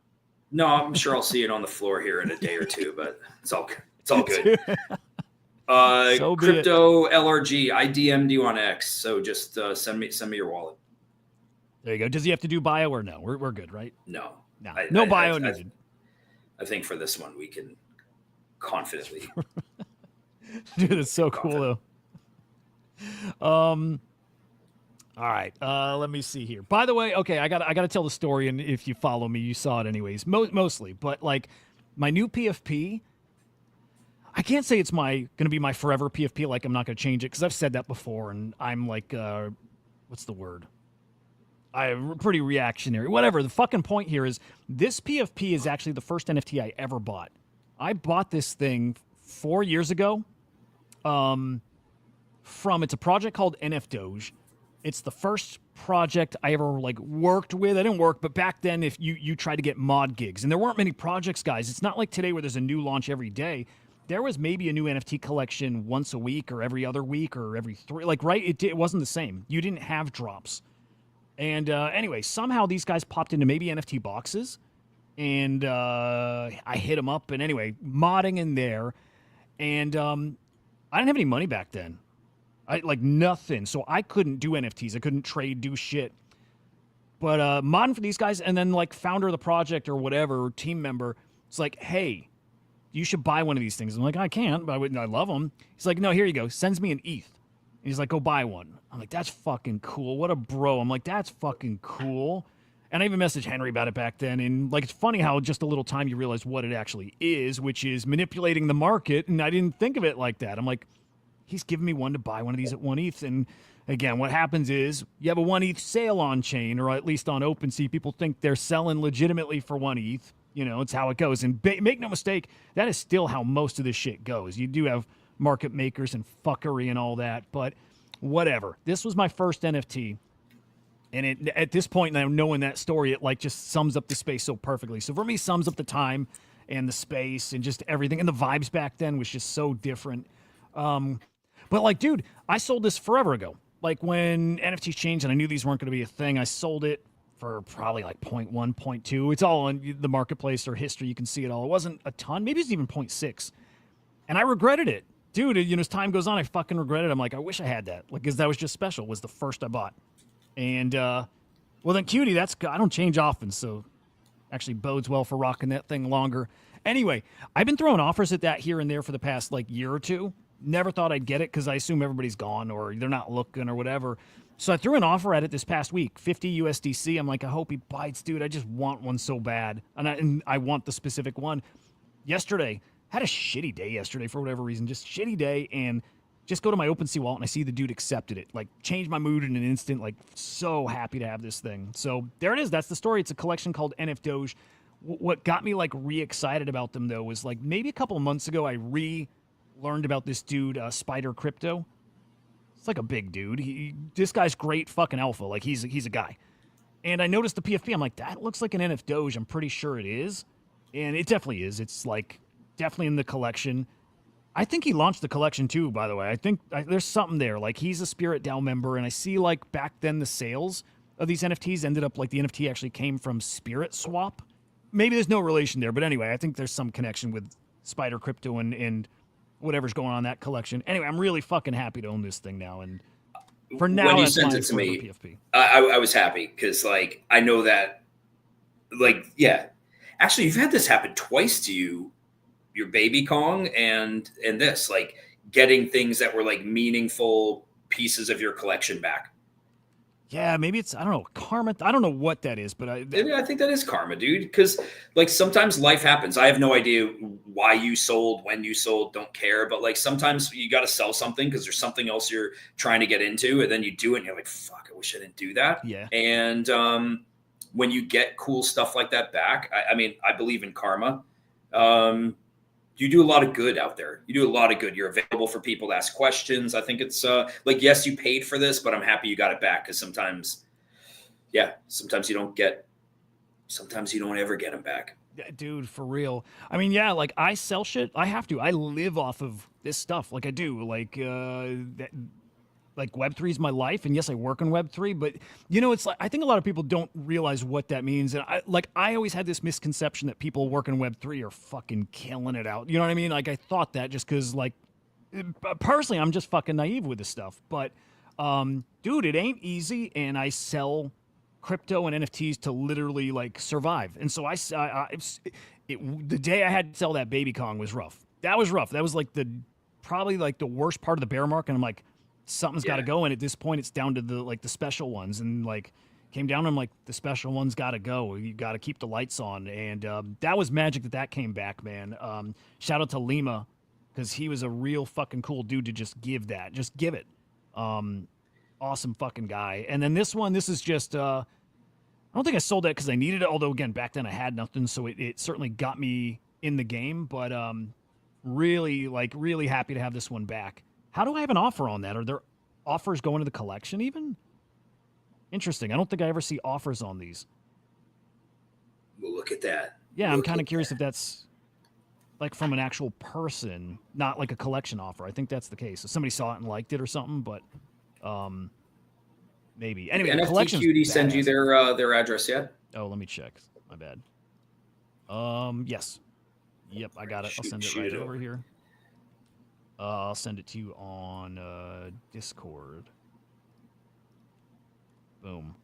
No, I'm sure I'll see it on the floor here in a day or two. But it's all good. So crypto LRG, I DM'd you on X, so just send me your wallet. There you go. Does he have to do bio or no? We're good, right? No, no bio needed. I think for this one we can confidently. Dude, that's so cool though. All right, let me see here. By the way, okay, I got to tell the story, and if you follow me, you saw it anyways, mostly. But like my new PFP. I can't say it's going to be my forever PFP. Like I'm not going to change it because I've said that before, and I'm like, what's the word? I'm pretty reactionary. Whatever. The fucking point here is this PFP is actually the first NFT I ever bought. I bought this thing 4 years ago. It's a project called NF Doge. It's the first project I ever like worked with. I didn't work, but back then, if you tried to get mod gigs, and there weren't many projects, guys. It's not like today where there's a new launch every day. There was maybe a new NFT collection once a week, or every other week, or every three. Like, right? It wasn't the same. You didn't have drops. And anyway, somehow these guys popped into maybe NFT boxes, and I hit them up. And anyway, modding in there, and I didn't have any money back then. I like nothing, so I couldn't do NFTs. I couldn't trade, do shit. But modding for these guys, and then like founder of the project or whatever, or team member, it's like, hey, you should buy one of these things. I'm like, I can't, but I love them. He's like, no, here you go. Sends me an ETH. And he's like, go buy one. I'm like, that's fucking cool. What a bro. I'm like, that's fucking cool. And I even messaged Henry about it back then. And like, it's funny how just a little time you realize what it actually is, which is manipulating the market. And I didn't think of it like that. I'm like, he's giving me one to buy one of these at 1 ETH. And again, what happens is you have a 1 ETH sale on chain, or at least on OpenSea. People think they're selling legitimately for 1 ETH. You know, it's how it goes. And make no mistake, that is still how most of this shit goes. You do have market makers and fuckery and all that, but whatever. This was my first NFT. And at this point, now knowing that story, it like just sums up the space so perfectly. So for me, sums up the time and the space and just everything. And the vibes back then was just so different. But like, dude, I sold this forever ago. Like when NFTs changed and I knew these weren't going to be a thing, I sold it for probably like 0.1, 0.2. It's all on the marketplace or history. You can see it all. It wasn't a ton. Maybe it's even 0.6. And I regretted it. Dude, you know, as time goes on, I fucking regret it. I'm like, I wish I had that. Like, because that was just special. It was the first I bought. And, well, then Cutie, I don't change often, so actually bodes well for rocking that thing longer. Anyway, I've been throwing offers at that here and there for the past, like, year or two. Never thought I'd get it because I assume everybody's gone or they're not looking or whatever. So I threw an offer at it this past week, 50 USDC. I'm like, I hope he bites, dude. I just want one so bad. And I want the specific one. Yesterday, had a shitty day yesterday for whatever reason. Just shitty day. And just go to my OpenSea wallet and I see the dude accepted it. Like, changed my mood in an instant. Like, so happy to have this thing. So there it is. That's the story. It's a collection called NF Doge. What got me, like, re-excited about them, though, was, like, maybe a couple of months ago, I learned about this dude, Spider Crypto. It's like a big dude. This guy's great fucking alpha. Like, he's a guy. And I noticed the PFP. I'm like, that looks like an NF Doge. I'm pretty sure it is. And it definitely is. It's, like, definitely in the collection. I think he launched the collection, too, by the way. I think there's something there. Like, he's a Spirit DAO member. And I see, like, back then the sales of these NFTs ended up, like, the NFT actually came from Spirit Swap. Maybe there's no relation there. But anyway, I think there's some connection with Spider Crypto and whatever's going on in that collection. Anyway, I'm really fucking happy to own this thing now. And for now, when you that's sent mine it to for me, the PFP. I was happy because, like, I know that, like, yeah. Actually, you've had this happen twice to you, your baby Kong and this, like, getting things that were, like, meaningful pieces of your collection back. Yeah, maybe it's, I don't know, karma. I don't know what that is, but I think that is karma, dude. Because, like, sometimes life happens. I have no idea why you sold, when you sold, don't care. But, like, sometimes you got to sell something because there's something else you're trying to get into, and then you do it, and you're like, fuck, I wish I didn't do that. Yeah. And when you get cool stuff like that back, I mean, I believe in karma. You do a lot of good out there. You do a lot of good. You're available for people to ask questions. I think it's like, yes, you paid for this, but I'm happy you got it back because sometimes you don't ever get them back. Dude, for real. I mean, yeah, like, I sell shit. I have to. I live off of this stuff. Like, I do. Like Web3 is my life, and yes, I work on Web3, but, you know, it's like, I think a lot of people don't realize what that means. And I always had this misconception that people working Web3 are fucking killing it out. You know what I mean? Like, I thought that just because, like, personally, I'm just fucking naive with this stuff. But, dude, it ain't easy, and I sell crypto and NFTs to literally, like, survive. And so the day I had to sell that baby Kong was rough. That was rough. That was, like, probably like the worst part of the bear market. And I'm like, something's got to go. And at this point, it's down to the special ones. And, like, came down, I'm like, the special ones got to go. You got to keep the lights on. And that was magic that came back, man. Shout out to Lima, because he was a real fucking cool dude to just give that. Just give it. Awesome fucking guy. And then this is just, I don't think I sold that because I needed it. Although, again, back then I had nothing. So it certainly got me in the game. But really happy to have this one back. How do I have an offer on that? Are there offers going to the collection even? Interesting. I don't think I ever see offers on these. Well, look at that. Yeah, I'm Look kind of at curious that. if that's like from an actual person, not like a collection offer. I think that's the case. So somebody saw it and liked it or something, but maybe. Anyway, the NFT collection's Cutie send you badass. their address yet? Oh, let me check. My bad. Yes. Yep, I got it. I'll send it Shoot right it over over. here. I'll send it to you on Discord. Boom.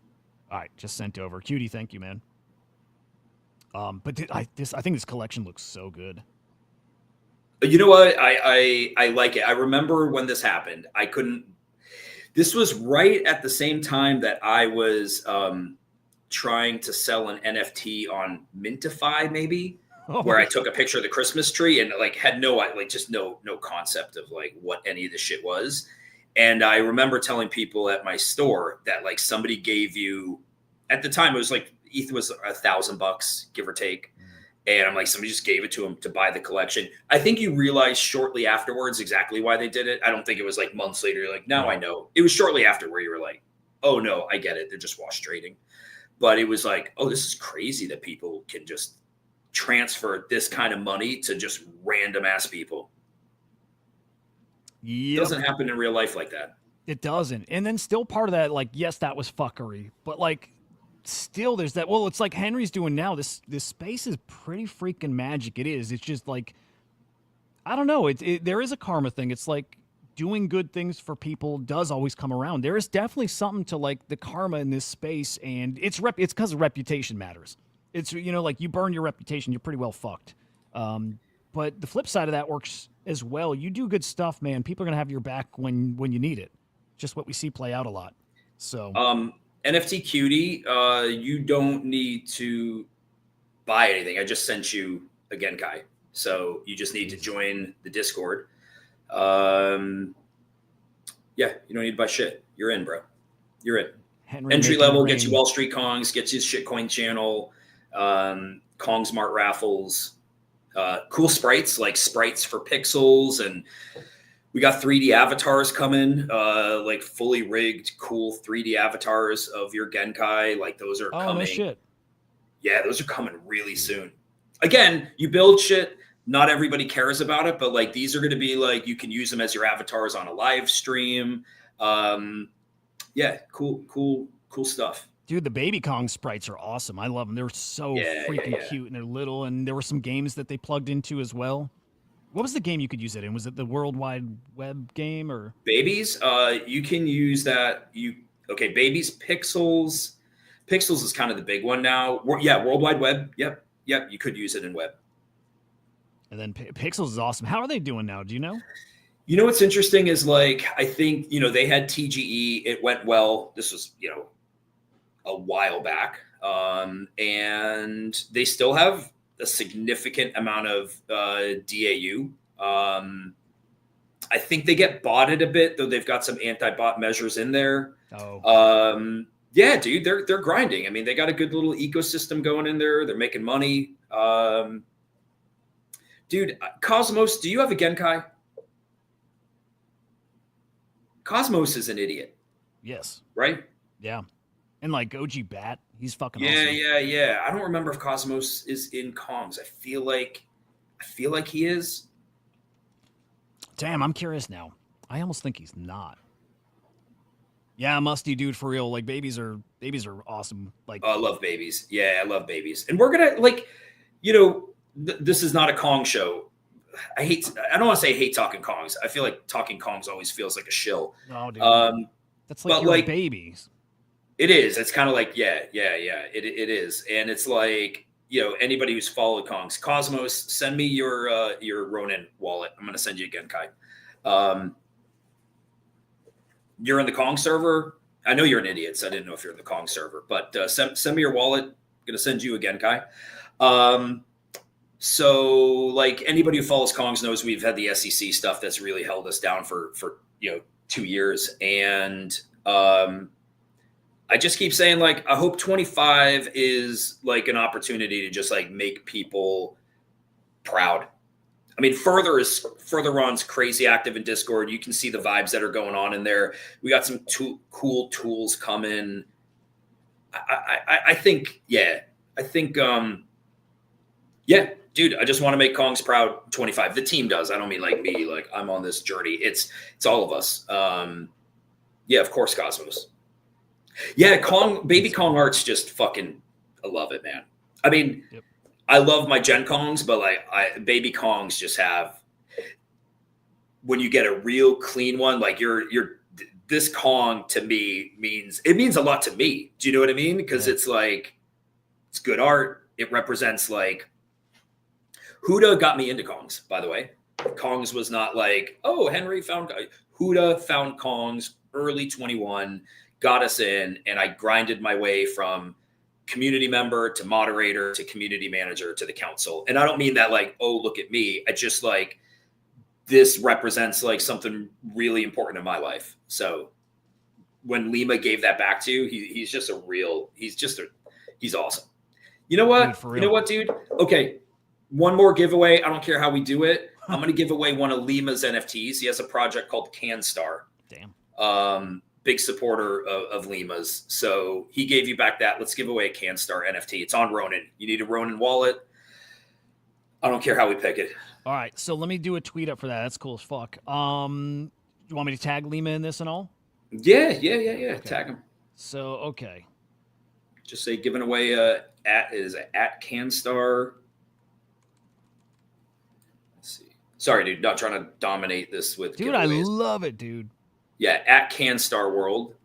All right, just sent over. Cutie, thank you, man. But I think this collection looks so good. You know what? I like it. I remember when this happened. I couldn't. This was right at the same time that I was trying to sell an NFT on Mintify, maybe, where I took a picture of the Christmas tree and like had no concept of like what any of the shit was. And I remember telling people at my store that like somebody gave you, at the time it was like ETH was $1,000, give or take. And I'm like, somebody just gave it to him to buy the collection. I think you realized shortly afterwards exactly why they did it. I don't think it was like months later. You're like, now I know. It was shortly after where you were like, oh no, I get it. They're just wash trading. But it was like, oh, this is crazy that people can just transfer this kind of money to just random ass people. It doesn't happen in real life like that. It doesn't. And then still part of that, like, yes, that was fuckery, but like still there's that. Well, it's like Henry's doing now. This space is pretty freaking magic. It is. It's just like, I don't know. There is a karma thing. It's like doing good things for people does always come around. There is definitely something to like the karma in this space, and it's because reputation matters. It's, you know, like you burn your reputation, you're pretty well fucked. But the flip side of that works as well. You do good stuff, man. People are gonna have your back when you need it. Just what we see play out a lot. So NFT Cutie, you don't need to buy anything. I just sent you a Genkai. So you just need to join the Discord. Yeah, you don't need to buy shit. You're in, bro. You're in. Henry Entry making level it gets you rain. Wall Street Kongs, gets you shitcoin channel, Kong Smart raffles, cool sprites like sprites for pixels, and we got 3D avatars coming, like fully rigged, cool 3D avatars of your Genkai. Like those are coming. No shit. Yeah, those are coming really soon. Again, you build shit. Not everybody cares about it, but like these are going to be like you can use them as your avatars on a live stream. Yeah, cool stuff. Dude, the Baby Kong sprites are awesome. I love them. They're so freaking cute, and they're little. And there were some games that they plugged into as well. What was the game you could use it in? Was it the World Wide Web game or Babies? You can use that. Babies, Pixels. Pixels is kind of the big one now. Yeah, World Wide Web. Yep. You could use it in web. And then Pixels is awesome. How are they doing now? Do you know? You know what's interesting is like I think they had TGE. It went well. This was a while back, and they still have a significant amount of DAU. I think they get botted a bit, though. They've got some anti-bot measures in there. Yeah, dude, they're grinding. I mean, they got a good little ecosystem going in there. They're making money. Dude, Cosmos, do you have a Genkai? Cosmos is an idiot. Yes. Right? Yeah. And like OG Bat, he's fucking yeah, awesome. Yeah. I don't remember if Cosmos is in Kongs. I feel like he is. Damn, I'm curious now. I almost think he's not. Yeah, musty dude, for real. Like babies are awesome. Like I love babies. Yeah, I love babies. And we're gonna this is not a Kong show. I don't want to say hate talking Kongs. I feel like talking Kongs always feels like a shill. No, dude. That's like your babies. It is. It's kind of like, yeah. It is. And it's like, anybody who's followed Kongs, Cosmos, send me your Ronin wallet. I'm going to send you a Genkai. You're in the Kong server. I know you're an idiot, so I didn't know if you're in the Kong server, but send me your wallet. I'm going to send you a Genkai. So like anybody who follows Kongs knows we've had the SEC stuff that's really held us down for 2 years. And, I just keep saying, like, I hope 25 is like an opportunity to just like make people proud. I mean, Further Ron's crazy active in Discord. You can see the vibes that are going on in there. We got some cool tools coming. I think, yeah, yeah, dude, I just want to make Kongs proud. 25. The team does. I don't mean like me. Like I'm on this journey. It's all of us. Yeah, of course, Cosmos. Yeah, baby Kong art's just fucking. I love it, man. I mean, yep. I love my Gen Kongs, but like baby Kongs just have. When you get a real clean one, like this Kong to me means a lot to me. Do you know what I mean? Because it's like it's good art. It represents like. Huda got me into Kongs, by the way. Kongs was not like, oh, Henry found Huda found Kongs early 21, got us in, and I grinded my way from community member to moderator to community manager to the council. And I don't mean that like, oh, look at me. I just like this represents like something really important in my life. So when Lima gave that back to you, he's awesome. You know what? Dude, you know what, dude? Okay. One more giveaway. I don't care how we do it. I'm going to give away one of Lima's NFTs. He has a project called CanStar. Damn. Big supporter of Lima's. So he gave you back that. Let's give away a CanStar NFT. It's on Ronin. You need a Ronin wallet. I don't care how we pick it. All right. So let me do a tweet up for that. That's cool as fuck. You want me to tag Lima in this and all? Yeah. Okay. Tag him. So, okay. Just say giving away at CanStar. Sorry, dude. Not trying to dominate this with dude. giveaways. I love it, dude. Yeah, at CanStar World.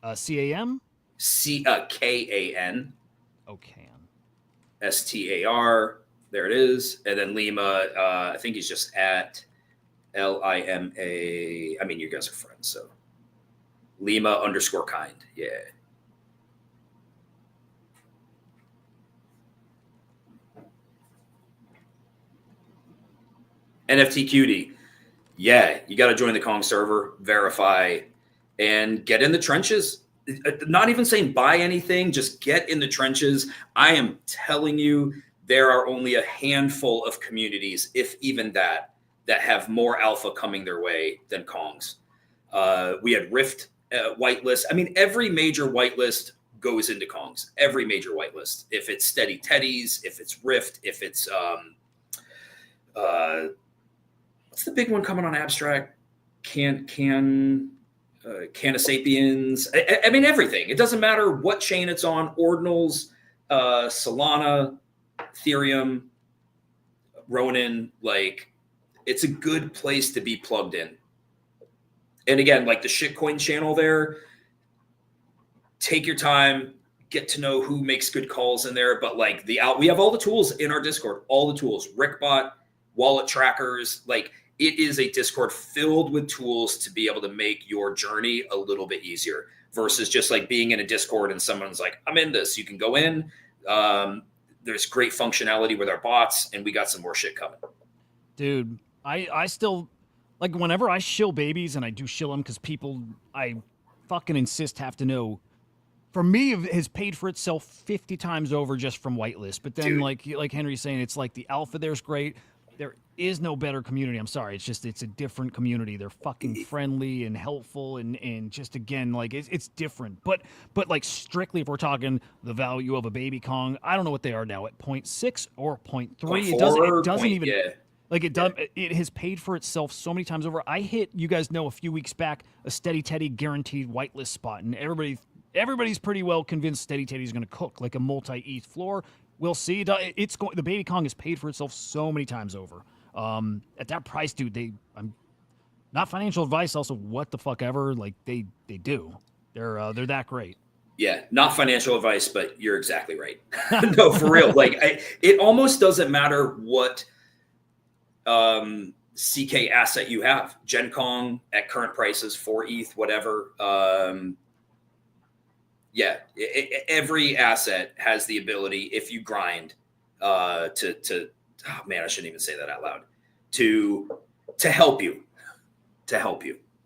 CAM? KAN. Oh, can. STAR. There it is. And then Lima. I think he's just at LIMA. I mean, you guys are friends, so Lima_kind. Yeah. NFT Cutie. Yeah, you got to join the Kong server, verify, and get in the trenches. Not even saying buy anything, just get in the trenches. I am telling you, there are only a handful of communities, if even that have more alpha coming their way than Kongs. We had Rift whitelist. I mean, every major whitelist goes into Kongs. Every major whitelist. If it's Steady Teddies, if it's Rift, if it's what's the big one coming on Abstract? Canasapiens. I mean, everything. It doesn't matter what chain it's on. Ordinals, Solana, Ethereum, Ronin. Like, it's a good place to be plugged in. And again, like the shitcoin channel there, take your time, get to know who makes good calls in there. But like we have all the tools in our Discord, all the tools, Rickbot, wallet trackers. Like, it is a Discord filled with tools to be able to make your journey a little bit easier versus just like being in a Discord and someone's like, I'm in this. You can go in. There's great functionality with our bots, and we got some more shit coming. Dude, I still, like, whenever I shill babies, and I do shill them because people, I fucking insist, have to know. For me, it has paid for itself 50 times over just from whitelist. But then, dude, like Henry's saying, it's like the alpha there's great. There is no better community. I'm sorry. It's a different community. They're fucking friendly and helpful and just, again, like it's different. But like, strictly if we're talking the value of a baby Kong, I don't know what they are now, at 0.6 or 0.3. It doesn't even like it does. It has paid for itself so many times over. I hit, you guys know, a few weeks back, a Steady Teddy guaranteed whitelist spot, and everybody's pretty well convinced Steady Teddy's going to cook like a multi-ETH floor. We'll see. The baby Kong has paid for itself so many times over. At that price, dude, I'm not financial advice. Also, what the fuck ever. Like they do. They're that great. Yeah, not financial advice, but you're exactly right. No, for real. Like it almost doesn't matter what CK asset you have. Gen Kong at current prices, 4 ETH, whatever. Yeah, every asset has the ability, if you grind, oh man, I shouldn't even say that out loud, to help you,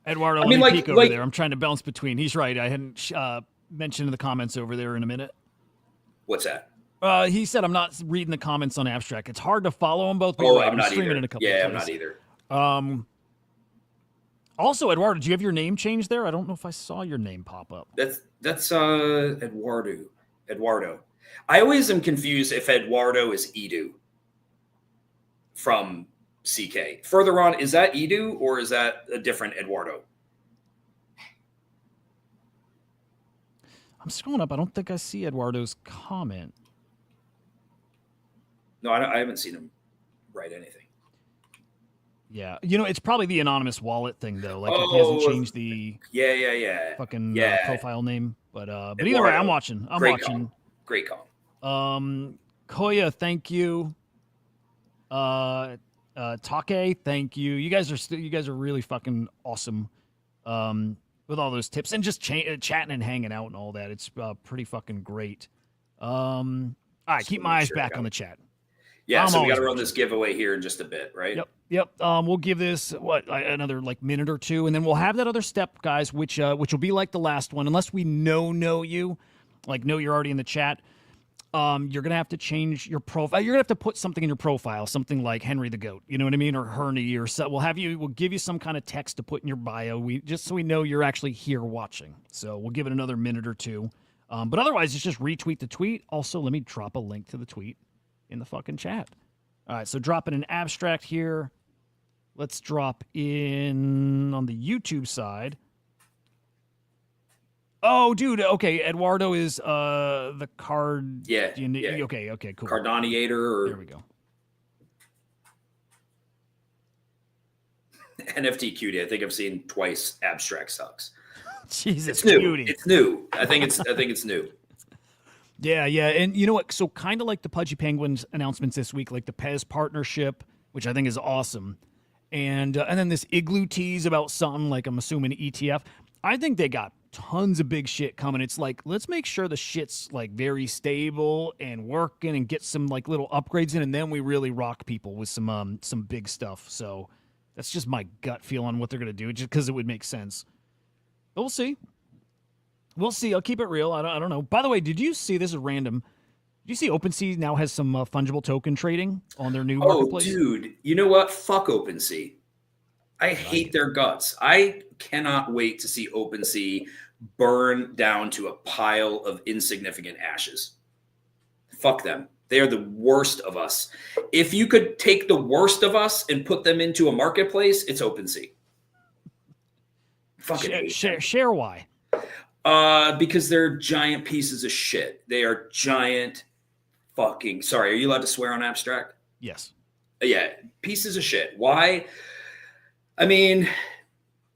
Eduardo, let me peek over there. I'm trying to bounce between. He's right. I hadn't mentioned in the comments over there in a minute. What's that? He said I'm not reading the comments on Abstract. It's hard to follow them both. But Oh, right. I'm not streaming either. in a couple yeah, of I'm not either. Also, Eduardo, do you have your name changed there? I don't know if I saw your name pop up. That's Eduardo. I always am confused if Eduardo is Edu from CK. Further on, is that Edu or is that a different Eduardo? I'm scrolling up. I don't think I see Eduardo's comment. No, I haven't seen him write anything. Yeah, it's probably the anonymous wallet thing though. Like if he hasn't changed the fucking profile name, but Eduardo. Either way, I'm watching. Great call. Koya, thank you. Take, thank you. You guys are really fucking awesome. With all those tips and just chatting and hanging out and all that. It's pretty fucking great. All right, keep my eyes back on the chat. Yeah, so we got to run this giveaway here in just a bit, right? Yep. We'll give this another minute or two, and then we'll have that other step, guys, which will be like the last one, unless we know you, know you're already in the chat. You're gonna have to change your profile. You're gonna have to put something in your profile, something like Henry the Goat, you know what I mean, or Herney, or so. We'll give you some kind of text to put in your bio. Just so we know you're actually here watching. So we'll give it another minute or two. But otherwise, just retweet the tweet. Also, let me drop a link to the tweet in the fucking chat. All right, so dropping an abstract here. Let's drop in on the YouTube side. Oh, dude. Okay, Eduardo is the card. Yeah. Okay, cool. Cardaniator. There we go. NFT cutie. I think I've seen twice. Abstract sucks. Jesus, it's new. cutie. It's new. I think it's new. Yeah, and you know what? So kind of like the Pudgy Penguins announcements this week, like the Pez partnership, which I think is awesome, and then this Igloo tease about something like I'm assuming ETF. I think they got tons of big shit coming. It's like, let's make sure the shit's like very stable and working and get some like little upgrades in, and then we really rock people with some big stuff. So that's just my gut feel on what they're gonna do, just because it would make sense. But we'll see. I'll keep it real. I don't know. By the way, did you see, this is random, did you see OpenSea now has some fungible token trading on their new marketplace? Oh, dude. You know what? Fuck OpenSea. I hate their guts. I cannot wait to see OpenSea burn down to a pile of insignificant ashes. Fuck them. They are the worst of us. If you could take the worst of us and put them into a marketplace, it's OpenSea. Fucking share why? Because they're giant pieces of shit. They are giant fucking. Sorry, are you allowed to swear on abstract? Yes. Yeah, pieces of shit. Why? I mean,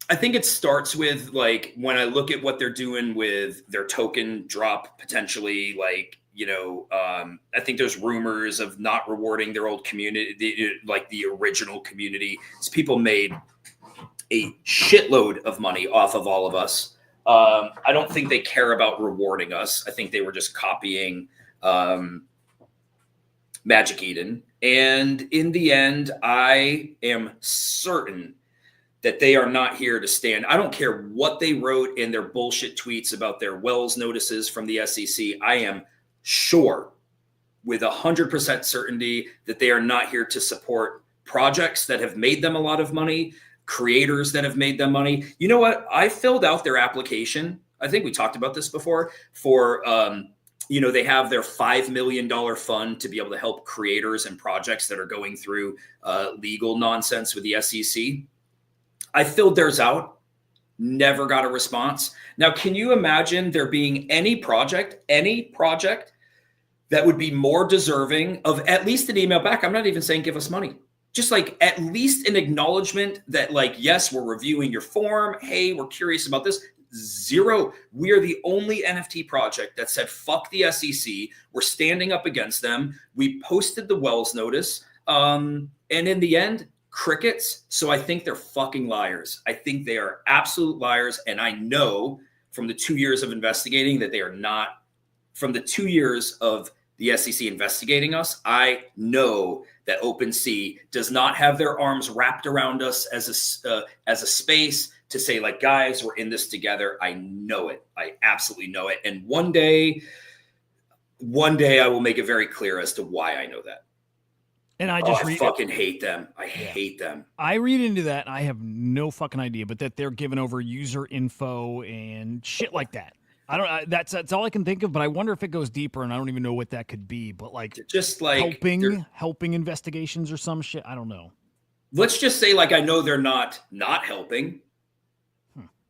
I think it starts with like when I look at what they're doing with their token drop potentially, like, I think there's rumors of not rewarding their old community, like the original community. So people made a shitload of money off of all of us. I don't think they care about rewarding us. I think they were just copying Magic Eden. And in the end, I am certain that they are not here to stand. I don't care what they wrote in their bullshit tweets about their Wells notices from the SEC. I am sure with 100% certainty that they are not here to support projects that have made them a lot of money, creators that have made them money. You know what? I filled out their application. I think we talked about this before for, they have their $5 million fund to be able to help creators and projects that are going through legal nonsense with the SEC. I filled theirs out, never got a response. Now, can you imagine there being any project that would be more deserving of at least an email back? I'm not even saying give us money. Just like at least an acknowledgement that like, yes, we're reviewing your form. Hey, we're curious about this. Zero. We are the only NFT project that said, fuck the SEC. We're standing up against them. We posted the Wells notice. And in the end, crickets. So I think they're fucking liars. I think they are absolute liars. And I know from the 2 years of investigating that they are not. From the 2 years of the SEC investigating us, I know that OpenSea does not have their arms wrapped around us as a space to say like, guys, we're in this together. I know it. I absolutely know it. And one day I will make it very clear as to why I know that. And I Oh, just I read fucking hate them. I hate them. I read into that, and I have no fucking idea, but that they're giving over user info and shit like that. I don't. That's all I can think of. But I wonder if it goes deeper, and I don't even know what that could be. But like Just like they're- helping investigations or some shit. I don't know. let's just say, like, I know they're not helping.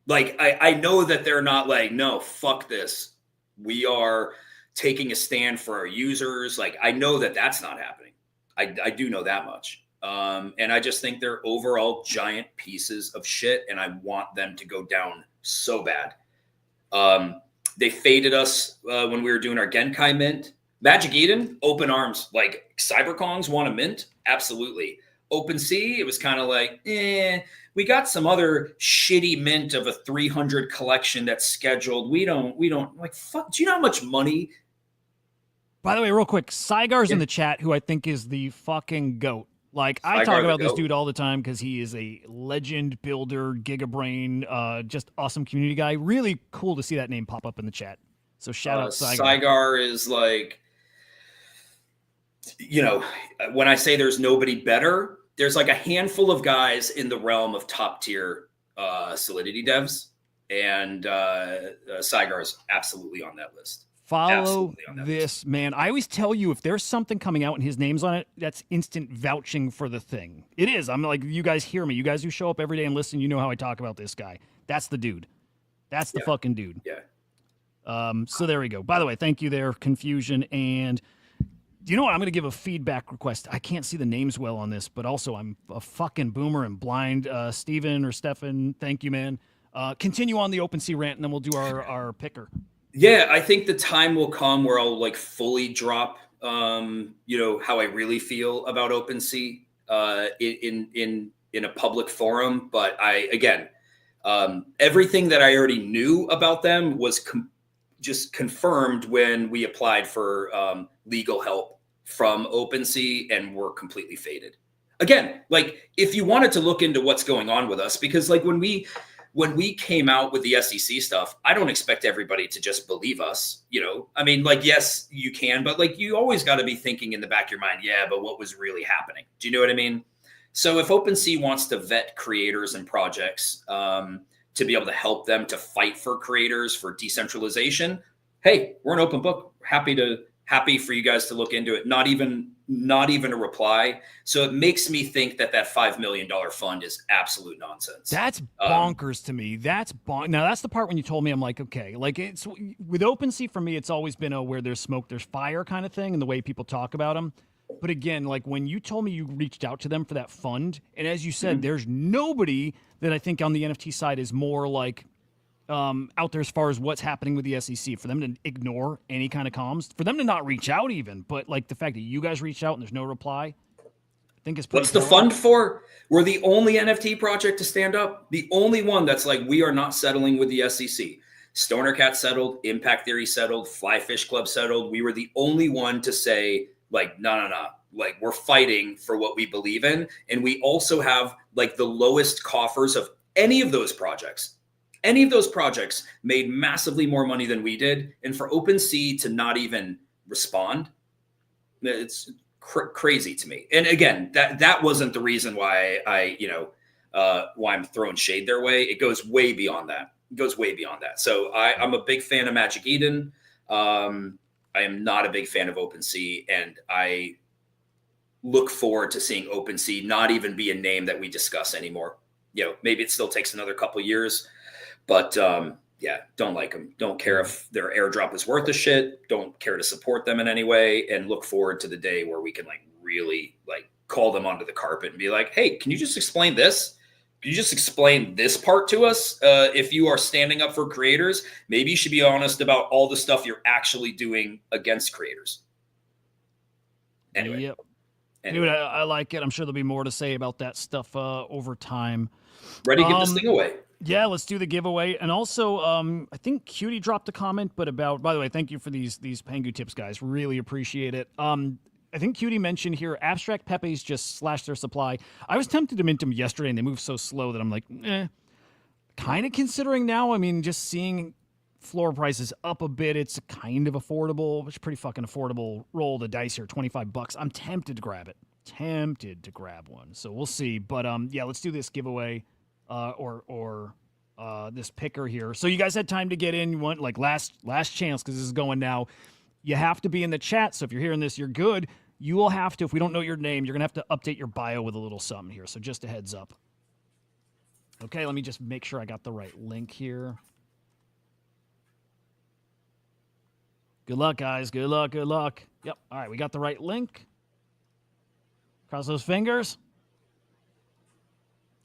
Like, I know that they're not like, no, fuck this. We are taking a stand for our users. Like, I know that that's not happening. I do know that much. And I just think they're overall giant pieces of shit, and I want them to go down so bad. They faded us when we were doing our Genkai mint. Magic Eden, open arms. Like, Cyberkongs want a mint? Absolutely. OpenSea, it was kind of like, we got some other shitty mint of a 300 collection that's scheduled. We don't like, fuck. Do you know how much money? By the way, real quick, Saigar's in the chat, who I think is the fucking goat. Like, I Saigar talk the about this goat. dude all the time because he is a legend builder, gigabrain, just awesome community guy. Really cool to see that name pop up in the chat. So shout out Saigar. Saigar is like, you know, when I say there's nobody better, there's like a handful of guys in the realm of top tier Solidity devs, and Saigar is absolutely on that list. Follow this, man. I always tell you, if there's something coming out and his name's on it, that's instant vouching for the thing. It is. I'm like, you guys hear me. You guys who show up every day and listen, you know how I talk about this guy. That's the dude. That's the fucking dude. Yeah. So there we go. By the way, thank you there, Confusion. And you know what? I'm going to give a feedback request. I can't see the names well on this, but also I'm a fucking boomer and blind. Steven or Stefan, thank you, man. Continue on the OpenSea rant, and then we'll do our picker. Yeah, I think the time will come where I'll like fully drop, you know, how I really feel about OpenSea in a public forum. But everything that I already knew about them was just confirmed when we applied for legal help from OpenSea, and were completely faded. Again, like, if you wanted to look into what's going on with us, because like when we came out with the SEC stuff, I don't expect everybody to just believe us. You know, I mean, like, yes, you can, but like, you always got to be thinking in the back of your mind, yeah, but what was really happening? Do you know what I mean? So if OpenSea wants to vet creators and projects to be able to help them to fight for creators for decentralization, hey, we're an open book. Happy for you guys to look into it. Not even a reply. So it makes me think that $5 million fund is absolute nonsense. That's bonkers to me. That's Now that's the part when you told me, I'm like, okay, like, it's with OpenSea for me, it's always been a where there's smoke, there's fire kind of thing, and the way people talk about them. But again, like, when you told me you reached out to them for that fund, and as you said, there's nobody that I think on the NFT side is more like out there as far as what's happening with the SEC, for them to ignore any kind of comms, for them to not reach out even, but like the fact that you guys reached out and there's no reply, I think it's pretty. What's the fund for? We're the only NFT project to stand up. The only one that's like, we are not settling with the SEC. Stoner Cat settled, Impact Theory settled, Fly Fish Club settled. We were the only one to say, like, no. Like, we're fighting for what we believe in. And we also have like the lowest coffers of any of those projects. Any of those projects made massively more money than we did. And for OpenSea to not even respond, it's crazy to me. And again, that wasn't the reason why why I'm throwing shade their way. It goes way beyond that. So I'm a big fan of Magic Eden. I am not a big fan of OpenSea, and I look forward to seeing OpenSea not even be a name that we discuss anymore. You know, maybe it still takes another couple of years. But don't like them. Don't care if their airdrop is worth a shit. Don't care to support them in any way, and look forward to the day where we can like really like call them onto the carpet and be like, hey, can you just explain this? Can you just explain this part to us? If you are standing up for creators, maybe you should be honest about all the stuff you're actually doing against creators. Anyway. Yep. Anyway, I like it. I'm sure there'll be more to say about that stuff over time. Ready to give this thing away. Yeah, let's do the giveaway. And also, I think Cutie dropped a comment, but about, by the way, thank you for these Pengu tips, guys. Really appreciate it. I think Cutie mentioned here, Abstract Pepes just slashed their supply. I was tempted to mint them yesterday, and they moved so slow that I'm like, kind of considering now. I mean, just seeing floor prices up a bit, it's kind of affordable. It's a pretty fucking affordable roll of the dice here, $25. I'm tempted to grab it. tempted to grab one. So we'll see. But yeah, let's do this giveaway or this picker here. So you guys had time to get in. You want like last chance because this is going now. You have to be in the chat. So if you're hearing this, you're good. You will have to, if we don't know your name, you're going to have to update your bio with a little something here. So just a heads up. Okay, let me just make sure I got the right link here. Good luck, guys. Good luck. Good luck. Yep. All right, we got the right link. Cross those fingers.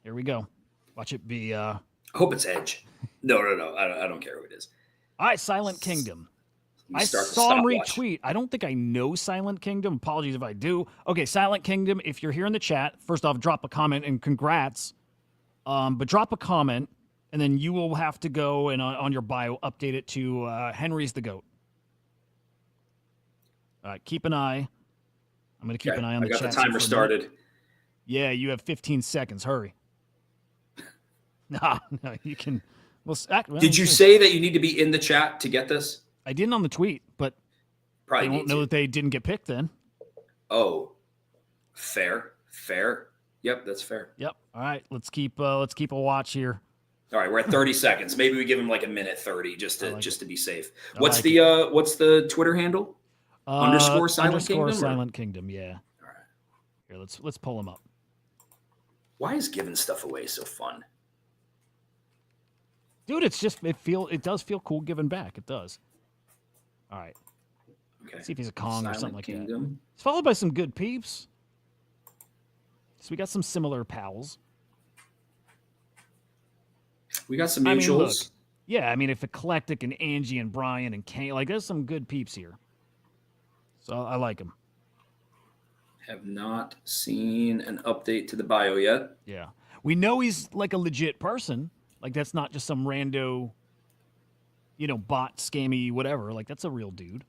Here we go. Watch it be. I hope it's Edge. No. I don't care who it is. All right, Silent Kingdom. I Start the saw him stopwatch. retweet. I don't think I know Silent Kingdom. Apologies if I do. Okay, Silent Kingdom, if you're here in the chat, first off, drop a comment and congrats. But drop a comment, and then you will have to go and on your bio, update it to Henry's the GOAT. All right, keep an eye. I'm going to keep an eye on the chat. I got the timer started. Yeah, you have 15 seconds. Hurry. No, you can. Well, Did you say that you need to be in the chat to get this? I didn't on the tweet, but Probably they won't know that they didn't get picked then. Oh, fair. Yep, that's fair. Yep. All right, let's keep a watch here. All right, we're at 30 seconds. Maybe we give him like a minute 30 just to be safe. What's the Twitter handle? Underscore Silent Kingdom? Silent Kingdom, yeah. All right. Here, let's pull him up. Why is giving stuff away so fun? Dude, it does feel cool giving back. It does. All right. Okay. Let's see if he's a Kong or something like that. Kingdom. It's followed by some good peeps. So we got some similar pals. We got some I mean, look, mutuals. yeah, I mean, if Eclectic and Angie and Brian and Kane, like, there's some good peeps here. So I like them. Have not seen an update to the bio yet. Yeah. We know he's like a legit person. Like, that's not just some rando, bot, scammy, whatever. Like, that's a real dude.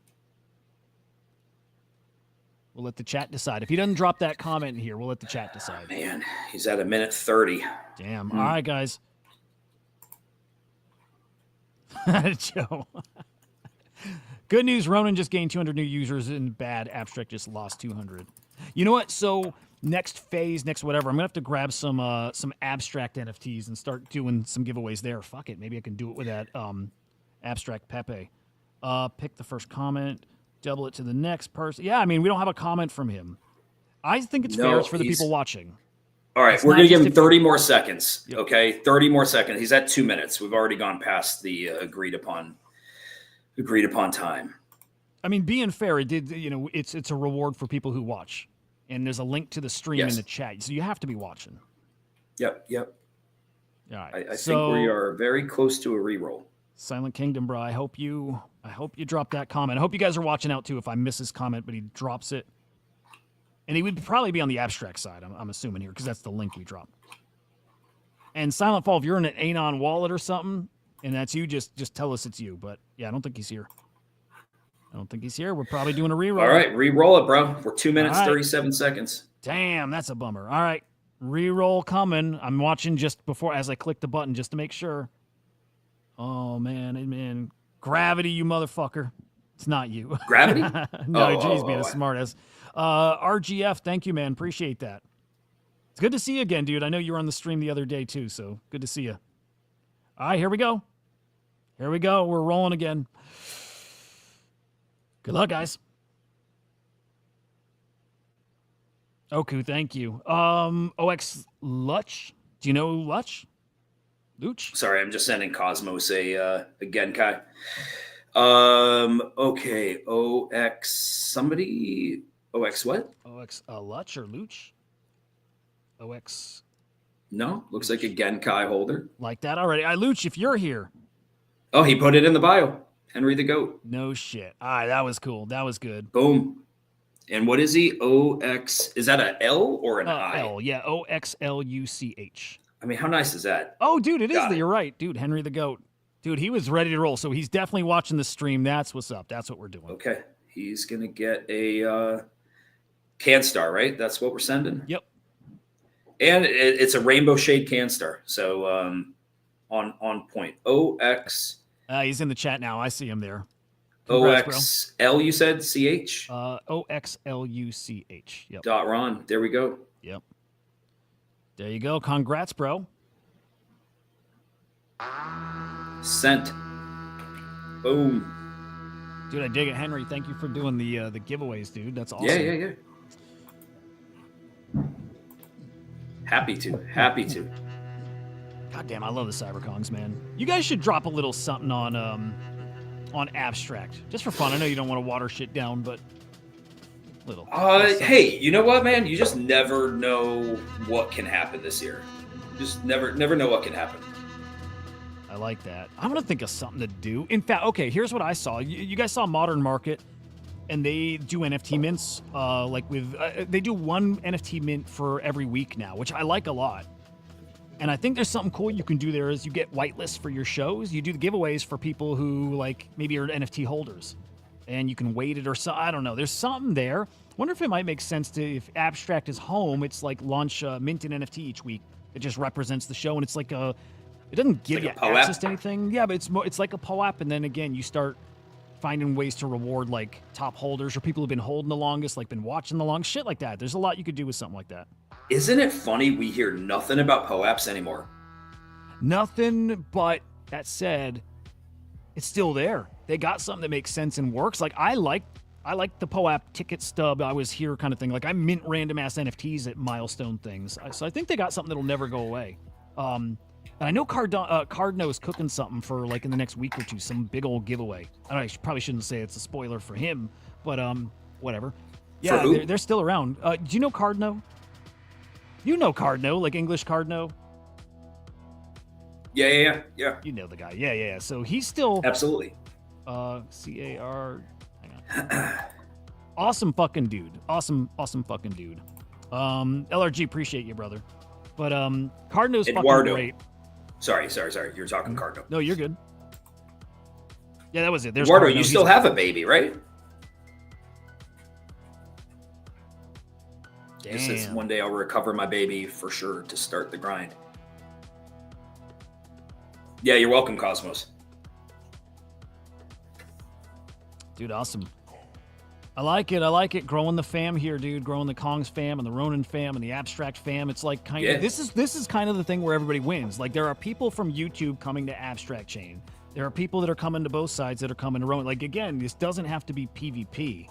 We'll let the chat decide. If he doesn't drop that comment in here, we'll let the chat decide. Man, he's at a minute 30. Damn. All right, guys. Joe. Good news, Ronin just gained 200 new users, and bad, Abstract just lost 200. You know what? So next phase, next whatever, I'm going to have to grab some Abstract NFTs and start doing some giveaways there. Fuck it. Maybe I can do it with that Abstract Pepe. Pick the first comment, double it to the next person. Yeah, I mean, we don't have a comment from him. I think it's fair. It's for the people watching. All right, we're going to give him 30 more seconds. Yep. Okay, 30 more seconds. He's at 2 minutes. We've already gone past the agreed upon time. I mean, being fair, it did. It's a reward for people who watch, and there's a link to the stream in the chat, so you have to be watching. Yep. All right, I think we are very close to a reroll. Silent Kingdom, bro. I hope you drop that comment. I hope you guys are watching out too. If I miss his comment, but he drops it. And he would probably be on the Abstract side, I'm assuming here, because that's the link we dropped. And Silent Fall, if you're in an Anon wallet or something, and that's you, just tell us it's you. But yeah, I don't think he's here. We're probably doing a reroll. All right, reroll it, bro. We're 2 minutes, 37 seconds. Damn, that's a bummer. All right, reroll coming. I'm watching just before as I click the button just to make sure. Oh man, Gravity, you motherfucker. It's not you. Gravity? No, geez, being a smartass. RGF, thank you, man. Appreciate that. It's good to see you again, dude. I know you were on the stream the other day, too, so good to see you. All right, here we go. We're rolling again. Good luck, guys. Oku, thank you. OX Luch. Do you know Luch? Luch? Sorry, I'm just sending Cosmos a Genkai. Okay, OX somebody. OX what? OX Luch or Luch? OX. No, looks like a Genkai holder. Like that already. Luch, if you're here. Oh, he put it in the bio. Henry the GOAT. No shit. All right, that was cool. That was good. Boom. And what is he? OX. Is that an L or an I? L, yeah. OXLUCH. I mean, how nice is that? Oh, dude, it is. You're right. Dude, Henry the GOAT. Dude, he was ready to roll. So he's definitely watching the stream. That's what's up. That's what we're doing. Okay. He's going to get a CanStar, right? That's what we're sending? Yep. And it's a rainbow shade CanStar. So on point. OX. He's in the chat now. I see him there. Congrats, bro. OXL, you said? CH? OXLUCH. Yep. .ron. There we go. Yep. There you go. Congrats, bro. Sent. Boom. Dude, I dig it. Henry, thank you for doing the giveaways, dude. That's awesome. Yeah. Happy to. God damn, I love the CyberKongs, man. You guys should drop a little something on Abstract. Just for fun. I know you don't want to water shit down, but little. Hey, you know what, man? You just never know what can happen this year. Just never know what can happen. I like that. I'm going to think of something to do. In fact, okay, here's what I saw. You guys saw Modern Market, and they do NFT mints. They do one NFT mint for every week now, which I like a lot. And I think there's something cool you can do there is you get whitelists for your shows. You do the giveaways for people who, like, maybe are NFT holders. And you can weight it or so. I don't know. There's something there. Wonder if it might make sense to, if Abstract is home, it's like launch mint an NFT each week. It just represents the show, and it's like a... It doesn't give like you access to anything. Yeah, but it's like a POAP, and then again, you start finding ways to reward like top holders or people who've been holding the longest, like been watching the longest, shit like that. There's a lot you could do with something like that. Isn't it funny we hear nothing about POAPs anymore? Nothing, but that said, it's still there. They got something that makes sense and works. Like I like the POAP ticket stub. I was here kind of thing. Like I mint random ass NFTs at milestone things. So I think they got something that'll never go away. And I know Cardno is cooking something for like in the next week or two, some big old giveaway. I probably shouldn't say it's a spoiler for him, but whatever. Yeah, they're still around. Do you know Cardno? You know Cardno, like English Cardno? Yeah. You know the guy. Yeah. So he's still Absolutely. CAR. Hang on. Awesome fucking dude. Awesome fucking dude. LRG, appreciate you, brother. But Cardno's Eduardo. fucking great. Sorry. You're talking Cardno. No, you're good. Yeah, that was it. There's Eduardo, Cardno. you still have a baby, right? Damn. This is one day I'll recover my baby for sure to start the grind. Yeah, you're welcome, Cosmos. Dude, awesome. I like it. Growing the fam here, dude. Growing the Kongs fam and the Ronin fam and the Abstract fam. It's like kind of this is kind of the thing where everybody wins. Like there are people from YouTube coming to Abstract Chain. There are people that are coming to both sides that are coming to Ronin. Like again, this doesn't have to be PvP.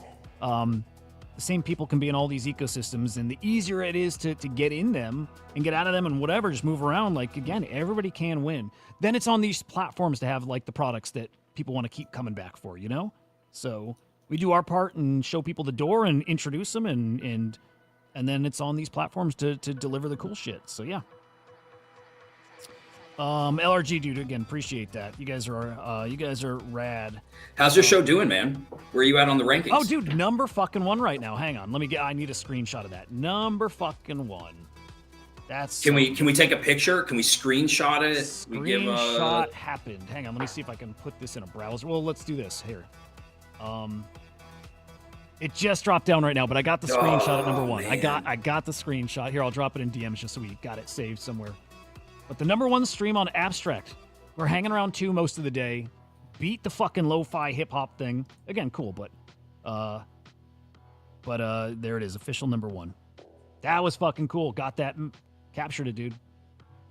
The same people can be in all these ecosystems, and the easier it is to get in them and get out of them and whatever, just move around. Like again, everybody can win. Then it's on these platforms to have like the products that people want to keep coming back for, you know? So we do our part and show people the door and introduce them, and then it's on these platforms to deliver the cool shit. So yeah. LRG dude, again, appreciate that. You guys are rad. How's your show doing, man? Where are you at on the rankings? Oh, dude, number fucking one right now. Hang on, I need a screenshot of that. Number fucking one. That's. Can we take a picture? Can we screenshot it? Screenshot happened. Hang on, let me see if I can put this in a browser. Well, let's do this here. It just dropped down right now, but I got the screenshot at number one. Man. I got the screenshot. Here, I'll drop it in DMs just so we got it saved somewhere. But the number one stream on Abstract. We're hanging around 2 most of the day. Beat the fucking lo-fi hip-hop thing. Again, cool, but there it is, official number one. That was fucking cool. Got that, captured it, dude.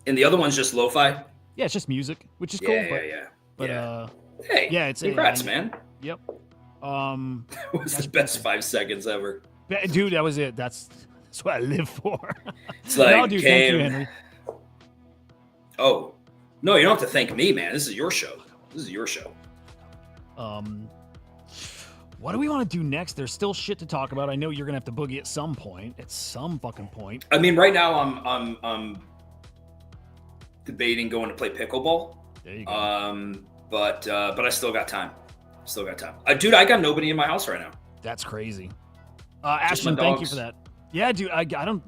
And the other one's just lo-fi? Yeah, it's just music, which is cool. Hey, yeah, it's congrats, man. Yep. What's the best 5 seconds ever? Dude, that was it. That's what I live for. It's like, no, dude, thank you, Henry. Oh, no, you don't have to thank me, man. This is your show. What do we want to do next? There's still shit to talk about. I know you're gonna have to boogie at some point. At some fucking point. I mean, right now I'm debating going to play pickleball. There you go. But I still got time. Dude, I got nobody in my house right now. That's crazy. Ashton, thank you for that. Yeah, dude,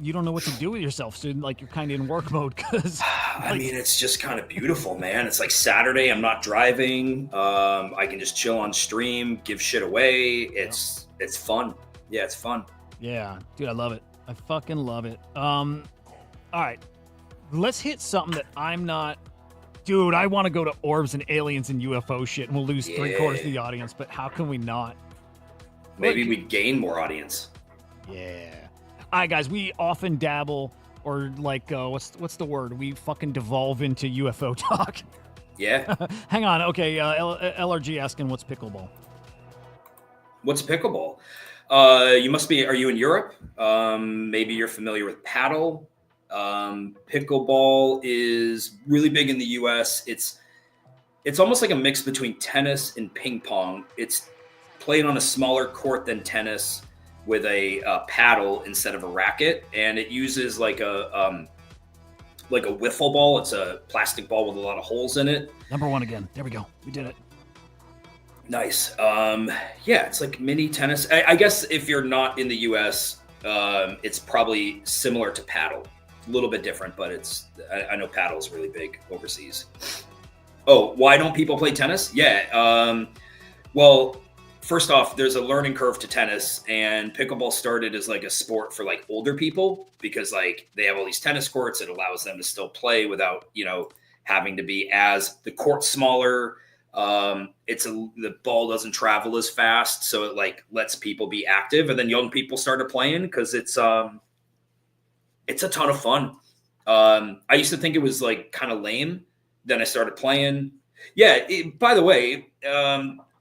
you don't know what to do with yourself, so like you're kind of in work mode because. I mean, it's just kind of beautiful, man. It's like Saturday. I'm not driving. I can just chill on stream, give shit away. It's fun. Yeah, it's fun. Yeah, dude, I love it. I fucking love it. All right, let's hit something that I'm not Dude, I want to go to orbs and aliens and UFO shit, and we'll lose 3/4 of the audience. But how can we not? Maybe we'd gain more audience. Yeah. All right, guys. We often dabble, or like, what's the word? We fucking devolve into UFO talk. Yeah. Hang on. Okay. LRG asking what's pickleball. What's pickleball? You must be. Are you in Europe? Maybe you're familiar with paddle. Pickleball is really big in the U.S. It's almost like a mix between tennis and ping pong. It's played on a smaller court than tennis with a paddle instead of a racket, and it uses like a wiffle ball. It's a plastic ball with a lot of holes in it. Number one again. There we go. We did it. Nice. Yeah, it's like mini tennis. I guess if you're not in the U.S., it's probably similar to paddle. A little bit different, but I know paddle is really big overseas. Oh, why don't people play tennis? Yeah. Well, first off, there's a learning curve to tennis, and pickleball started as like a sport for like older people because like they have all these tennis courts. It allows them to still play without, having to be as the court smaller. The ball doesn't travel as fast, so it like lets people be active, and then young people started playing because it's a ton of fun. I used to think it was like kind of lame. Then I started playing. Yeah. By the way,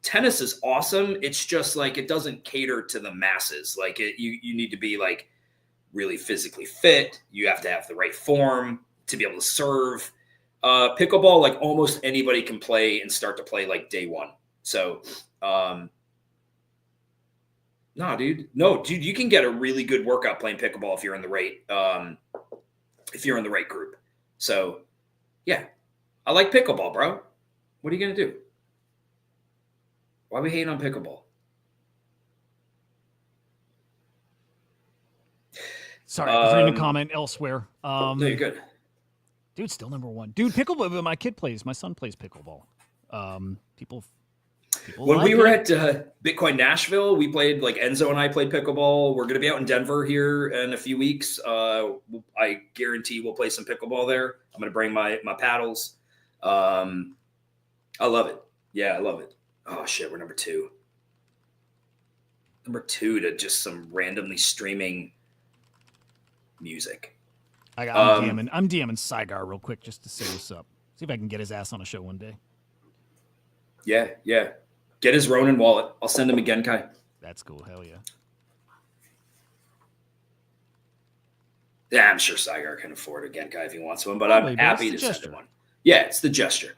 tennis is awesome. It's just like it doesn't cater to the masses. Like you need to be like really physically fit. You have to have the right form to be able to serve. Pickleball, like almost anybody can play and start to play like day one. So, no, dude, you can get a really good workout playing pickleball if you're in the right group. So, yeah, I like pickleball, bro. What are you gonna do? Why are we hating on pickleball? Sorry, I was reading a comment elsewhere. No, you're good. Dude, still number one. Dude, pickleball. My son plays pickleball. People when like we were it. at Bitcoin Nashville, we played like Enzo and I played pickleball. We're going to be out in Denver here in a few weeks. I guarantee we'll play some pickleball there. I'm going to bring my paddles. I love it. Yeah, I love it. Oh shit, we're number two. Number two to just some randomly streaming music. I'm DMing Saigar real quick just to say what's up. See if I can get his ass on a show one day. Yeah. Get his Ronin wallet. I'll send him a Genkai. That's cool. Hell yeah. Yeah, I'm sure Saigar can afford a Genkai if he wants one, but Probably, I'm but happy it's to the send him gesture. one. Yeah, it's the gesture.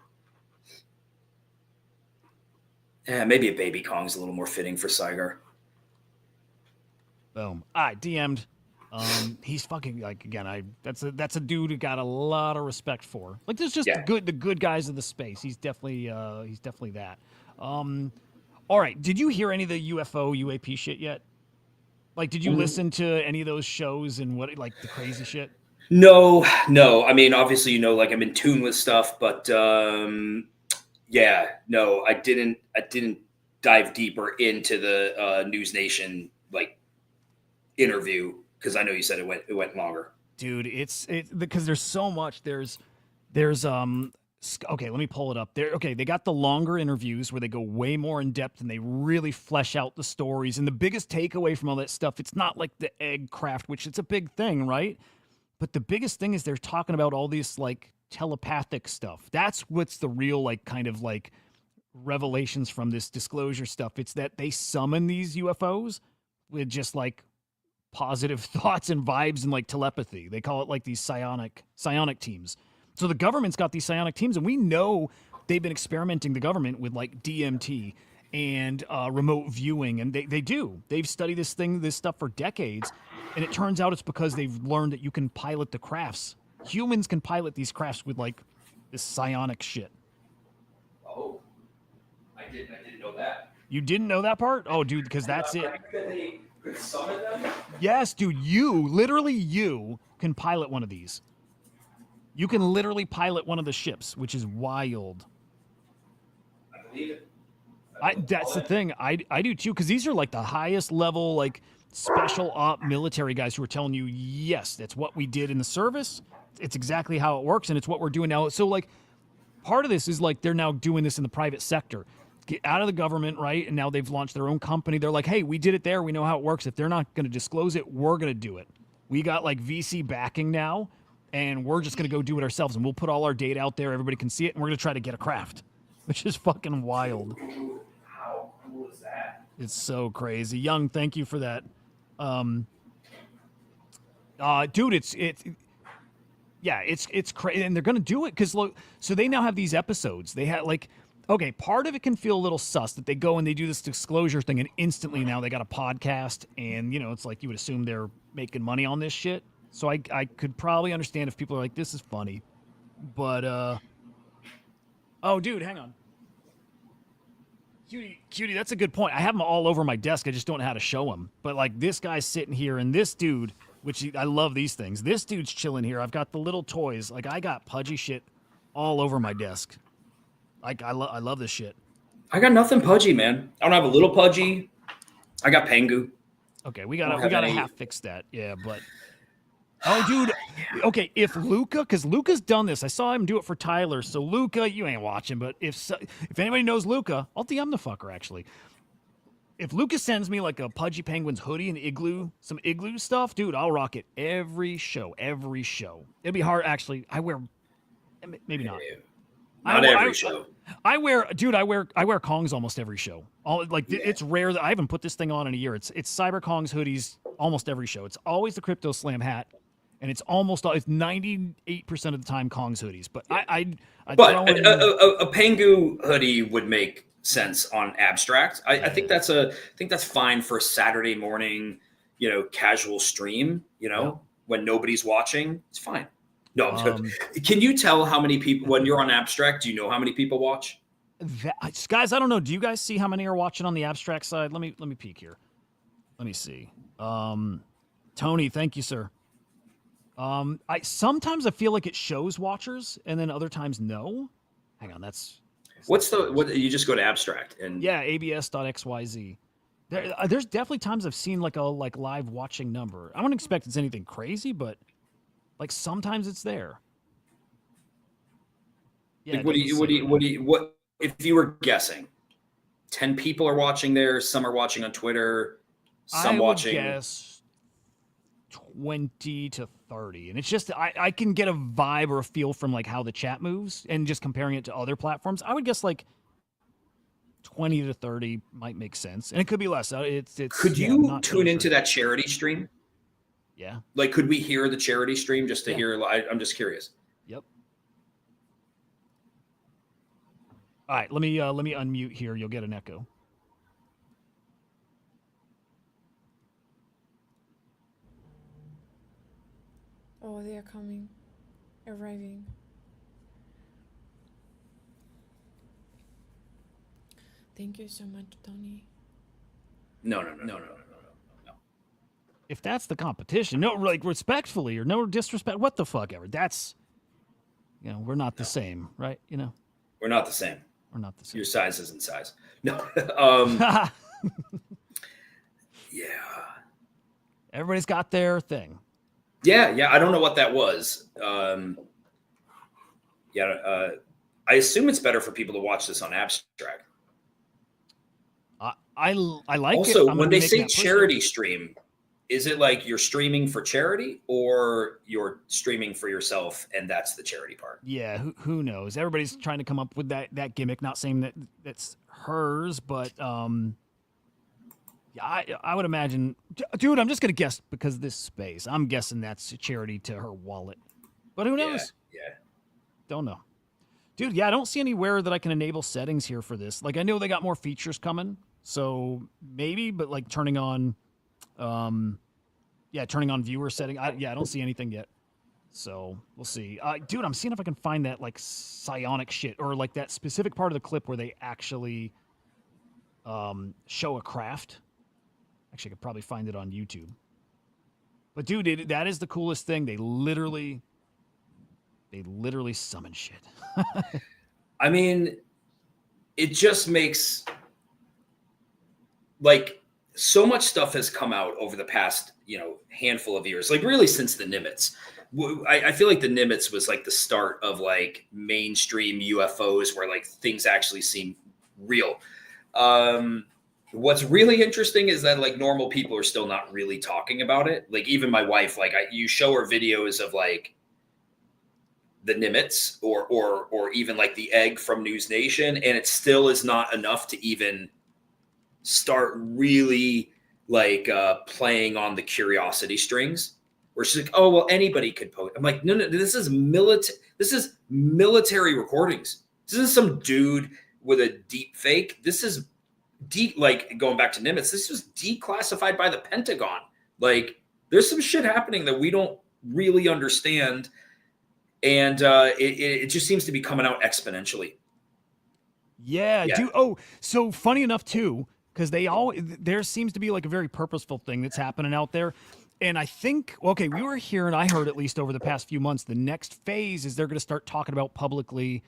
Yeah, maybe a baby Kong's a little more fitting for Saigar. Boom. I DM'd. He's fucking like again. That's a dude who got a lot of respect for. Like there's just the good guys of the space. He's definitely that. All right. Did you hear any of the UFO UAP shit yet? Like, did you listen to any of those shows and what like the crazy shit? No. I mean, obviously, like I'm in tune with stuff, but yeah, no, I didn't dive deeper into the News Nation like interview. Because I know you said it went longer. Dude, it's because there's so much. There's okay, let me pull it up. They got the longer interviews where they go way more in depth and they really flesh out the stories. And the biggest takeaway from all that stuff, it's not like the egg craft, which it's a big thing, right? But the biggest thing is they're talking about all this like telepathic stuff. That's what's the real like kind of like revelations from this disclosure stuff. It's that they summon these UFOs with just like positive thoughts and vibes and like telepathy. They call it like these psionic teams. So the government's got these psionic teams, and we know they've been experimenting, the government, with like DMT and remote viewing, and they've studied this stuff for decades, and it turns out it's because they've learned that you can pilot the crafts. Humans can pilot these crafts with like this psionic shit. Oh, I didn't know that. You didn't know that part? Oh, dude, because that's it. Could summon them? Yes, dude, you can pilot one of these. You can literally pilot one of the ships, which is wild. I believe it. That's the thing. I do too, because these are like the highest level, like special op military guys who are telling you, yes, that's what we did in the service. It's exactly how it works, and it's what we're doing now. So like, part of this is like they're now doing this in the private sector. Get out of the government, right? And now they've launched their own company. They're like, hey, we did it there. We know how it works. If they're not going to disclose it, we're going to do it. We got like VC backing now, and we're just going to go do it ourselves. And we'll put all our data out there. Everybody can see it. And we're going to try to get a craft, which is fucking wild. How cool is that? It's so crazy. Young, thank you for that. Dude, it's crazy. And they're going to do it because look, so they now have these episodes. They had like, okay, part of it can feel a little sus that they go and they do this disclosure thing and instantly now they got a podcast and, you know, it's like you would assume they're making money on this shit. So I could probably understand if people are like, this is funny. But, oh, dude, hang on. Cutie, that's a good point. I have them all over my desk. I just don't know how to show them. But, like, this guy's sitting here and this dude, I love these things. This dude's chilling here. I've got the little toys. Like, I got Pudgy shit all over my desk. Like, I love this shit. I got nothing Pudgy, man. I don't have a little Pudgy. I got Pengu. Okay, we gotta half fix that. Yeah, but oh, dude. Okay, if Luca, because Luca's done this, I saw him do it for Tyler. So Luca, you ain't watching, but if anybody knows Luca, I'll DM the fucker actually. If Luca sends me like a Pudgy Penguins hoodie and Igloo, some Igloo stuff, dude, I'll rock it every show. Every show. It'd be hard actually. I wear, maybe not. Not every show. I wear Kongs almost every show. It's rare that I haven't put this thing on in a year. It's Cyber Kongs hoodies almost every show. It's always the Crypto Slam hat, and it's 98% of the time Kongs hoodies. But a Pengu hoodie would make sense on abstract. I think that's fine for a Saturday morning, you know, casual stream. You know, when nobody's watching, it's fine. No, can you tell how many people when you're on abstract? Do you know how many people watch? Guys, I don't know. Do you guys see how many are watching on the abstract side? Let me peek here. Let me see. Tony, thank you, sir. Sometimes I feel like it shows watchers, and then other times no. Hang on, what you just go to abstract and abs.xyz. There's definitely times I've seen like a live watching number. I don't expect it's anything crazy, but like sometimes it's there. Yeah. Like, what if you were guessing? 10 people are watching there. Some are watching on Twitter. Some watching. I guess 20 to 30, and it's just I can get a vibe or a feel from like how the chat moves, and just comparing it to other platforms. I would guess like 20 to 30 might make sense, and it could be less. Could you tune into that charity stream? Yeah. Like, could we hear the charity stream just to hear? I'm just curious. Yep. All right, let me unmute here. You'll get an echo. Oh, they are coming, arriving. Thank you so much, Tony. No. If that's the competition, no, like respectfully or no disrespect, what the fuck ever. That's, you know, we're not the same, right? You know, we're not the same. We're not the same. Your size isn't size. No. Yeah. Everybody's got their thing. Yeah. I don't know what that was. I assume it's better for people to watch this on abstract. I like also, it. when they say charity stream, is it like you're streaming for charity or you're streaming for yourself and that's the charity part? Yeah, who knows? Everybody's trying to come up with that gimmick. Not saying that that's hers, but I would imagine, dude. I'm just gonna guess because of this space. I'm guessing that's a charity to her wallet, but who knows? Yeah. Don't know, dude. Yeah, I don't see anywhere that I can enable settings here for this. Like, I know they got more features coming, so maybe, but like turning on viewer setting. I don't see anything yet. So we'll see. Dude, I'm seeing if I can find that like psionic shit or like that specific part of the clip where they actually show a craft. Actually, I could probably find it on YouTube. But dude, that is the coolest thing. They literally summon shit. I mean, it just makes like so much stuff has come out over the past, handful of years, like really since the Nimitz, I feel like the Nimitz was like the start of like mainstream UFOs where like things actually seem real. What's really interesting is that like normal people are still not really talking about it. Like even my wife, like you show her videos of like the Nimitz or even like the egg from News Nation, and it still is not enough to even start really like playing on the curiosity strings. Where she's like, oh well, anybody could post. I'm like, no, this is military. This is military recordings. This isn't some dude with a deep fake. This is like going back to Nimitz. This was declassified by the Pentagon. Like, there's some shit happening that we don't really understand, and it just seems to be coming out exponentially. Yeah. Dude. Oh, so funny enough too, because there seems to be like a very purposeful thing that's happening out there. And I think, okay, we were hearing, I heard at least over the past few months, the next phase is they're going to start talking about publicly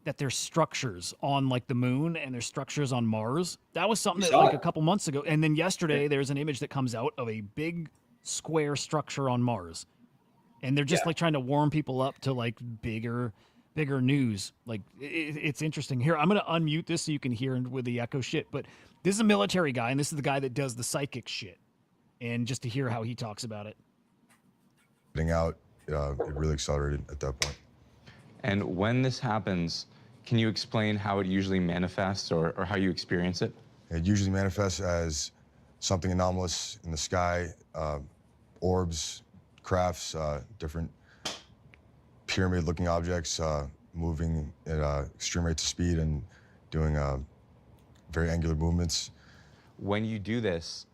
that there's structures on like the moon and there's structures on Mars. That was something that like a couple months ago. And then yesterday there's an image that comes out of a big square structure on Mars. And they're just like trying to warm people up to like bigger news. Like it's interesting. Here, I'm going to unmute this so you can hear with the echo shit. But this is a military guy, and this is the guy that does the psychic shit. And just to hear how he talks about it. Getting out, it really accelerated at that point. And when this happens, can you explain how it usually manifests or how you experience it? It usually manifests as something anomalous in the sky, orbs, crafts, different pyramid-looking objects moving at extreme rates of speed and doing very angular movements. When you do this,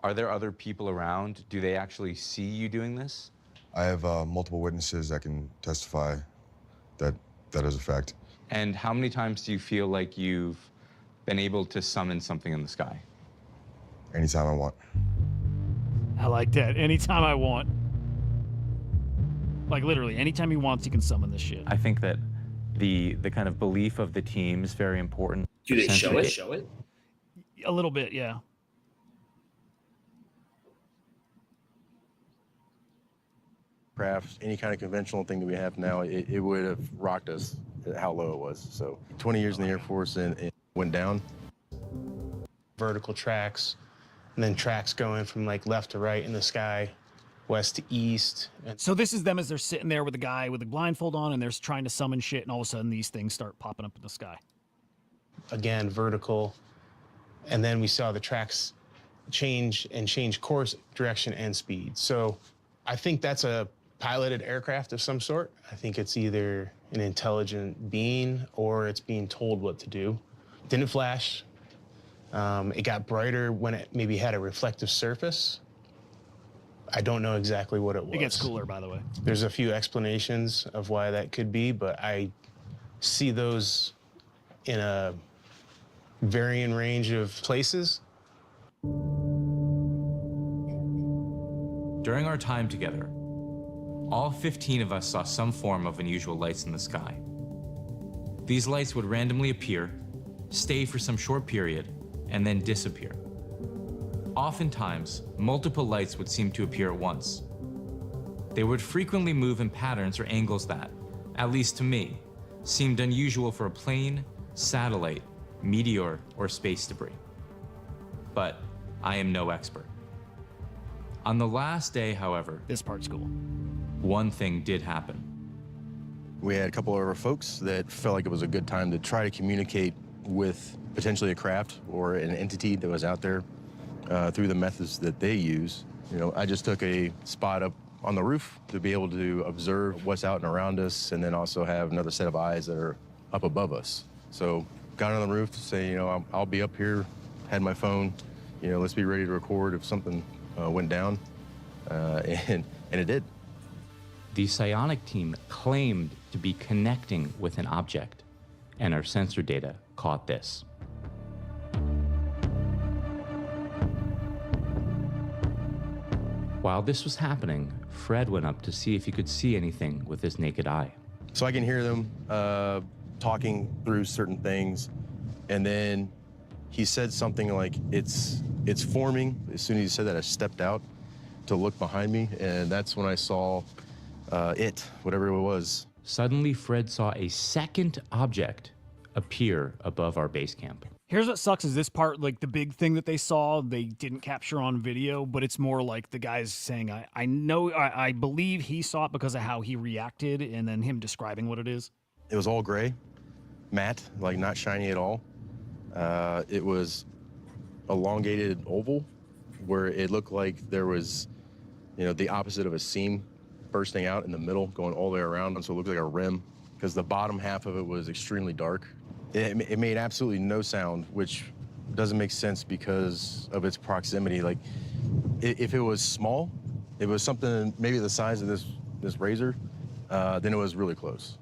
are there other people around? Do they actually see you doing this? I have multiple witnesses that can testify that that is a fact. And how many times do you feel like you've been able to summon something in the sky? Anytime I want. I like that. Anytime I want. Like literally, anytime he wants, he can summon this shit. I think that the kind of belief of the team is very important. Do they show it? A little bit, yeah. Crafts, any kind of conventional thing that we have now, it would have rocked us at how low it was. So 20 years in the Air Force and it went down. Vertical tracks, and then tracks going from like left to right in the sky, west to east. So this is them as they're sitting there with a guy with a blindfold on and they're trying to summon shit, and all of a sudden these things start popping up in the sky. Again, vertical. And then we saw the tracks change course, direction, and speed. So I think that's a piloted aircraft of some sort. I think it's either an intelligent being or it's being told what to do. Didn't flash. It got brighter when it maybe had a reflective surface. I don't know exactly what it was. It gets cooler, by the way. There's a few explanations of why that could be, but I see those in a varying range of places. During our time together, all 15 of us saw some form of unusual lights in the sky. These lights would randomly appear, stay for some short period, and then disappear. Oftentimes, multiple lights would seem to appear at once. They would frequently move in patterns or angles that, at least to me, seemed unusual for a plane, satellite, meteor, or space debris. But I am no expert. On the last day, however, this part's cool. One thing did happen. We had a couple of our folks that felt like it was a good time to try to communicate with potentially a craft or an entity that was out there through the methods that they use. You know, I just took a spot up on the roof to be able to observe what's out and around us, and then also have another set of eyes that are up above us. So got on the roof to say, you know, I'll be up here, had my phone, you know, let's be ready to record if something went down, and it did. The psionic team claimed to be connecting with an object, and our sensor data caught this. While this was happening, Fred went up to see if he could see anything with his naked eye. So I can hear them talking through certain things, and then he said something like, it's forming. As soon as he said that, I stepped out to look behind me, and that's when I saw whatever it was. Suddenly, Fred saw a second object appear above our base camp. Here's what sucks is this part, like the big thing that they saw, they didn't capture on video, but it's more like the guy's saying, I believe he saw it because of how he reacted and then him describing what it is. It was all gray, matte, like not shiny at all. It was elongated oval where it looked like there was, the opposite of a seam bursting out in the middle, going all the way around. And so it looked like a rim because the bottom half of it was extremely dark. It made absolutely no sound, which doesn't make sense because of its proximity. Like, if it was small, it was something maybe the size of this razor, then it was really close.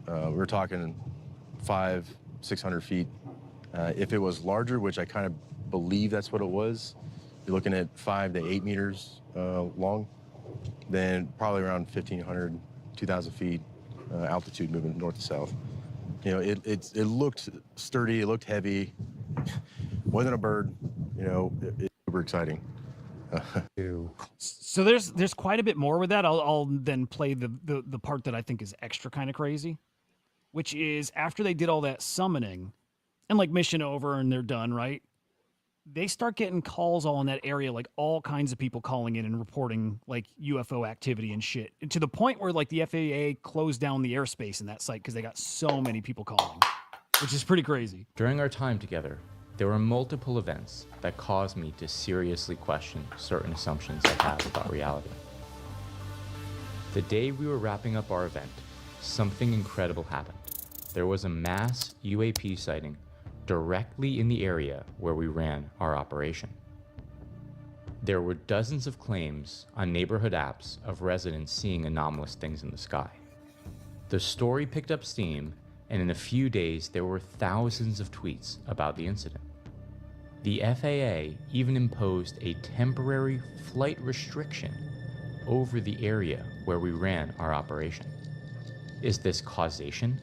We were talking 500-600 feet. If it was larger, which I kind of believe that's what it was, you're looking at 5 to 8 meters long, then probably around 1,500, 2,000 feet altitude moving north to south. It looked sturdy, it looked heavy, wasn't a bird, it's super exciting. So there's quite a bit more with that. I'll then play the part that I think is extra kind of crazy, which is after they did all that summoning and like mission over and they're done, right? They start getting calls all in that area, like all kinds of people calling in and reporting like UFO activity and shit, and to the point where like the FAA closed down the airspace in that site because they got so many people calling, which is pretty crazy. During our time together, there were multiple events that caused me to seriously question certain assumptions I have about reality. The day we were wrapping up our event, something incredible happened. There was a mass UAP sighting directly in the area where we ran our operation. There were dozens of claims on neighborhood apps of residents seeing anomalous things in the sky. The story picked up steam, and in a few days there were thousands of tweets about the incident. The FAA even imposed a temporary flight restriction over the area where we ran our operation. Is this causation?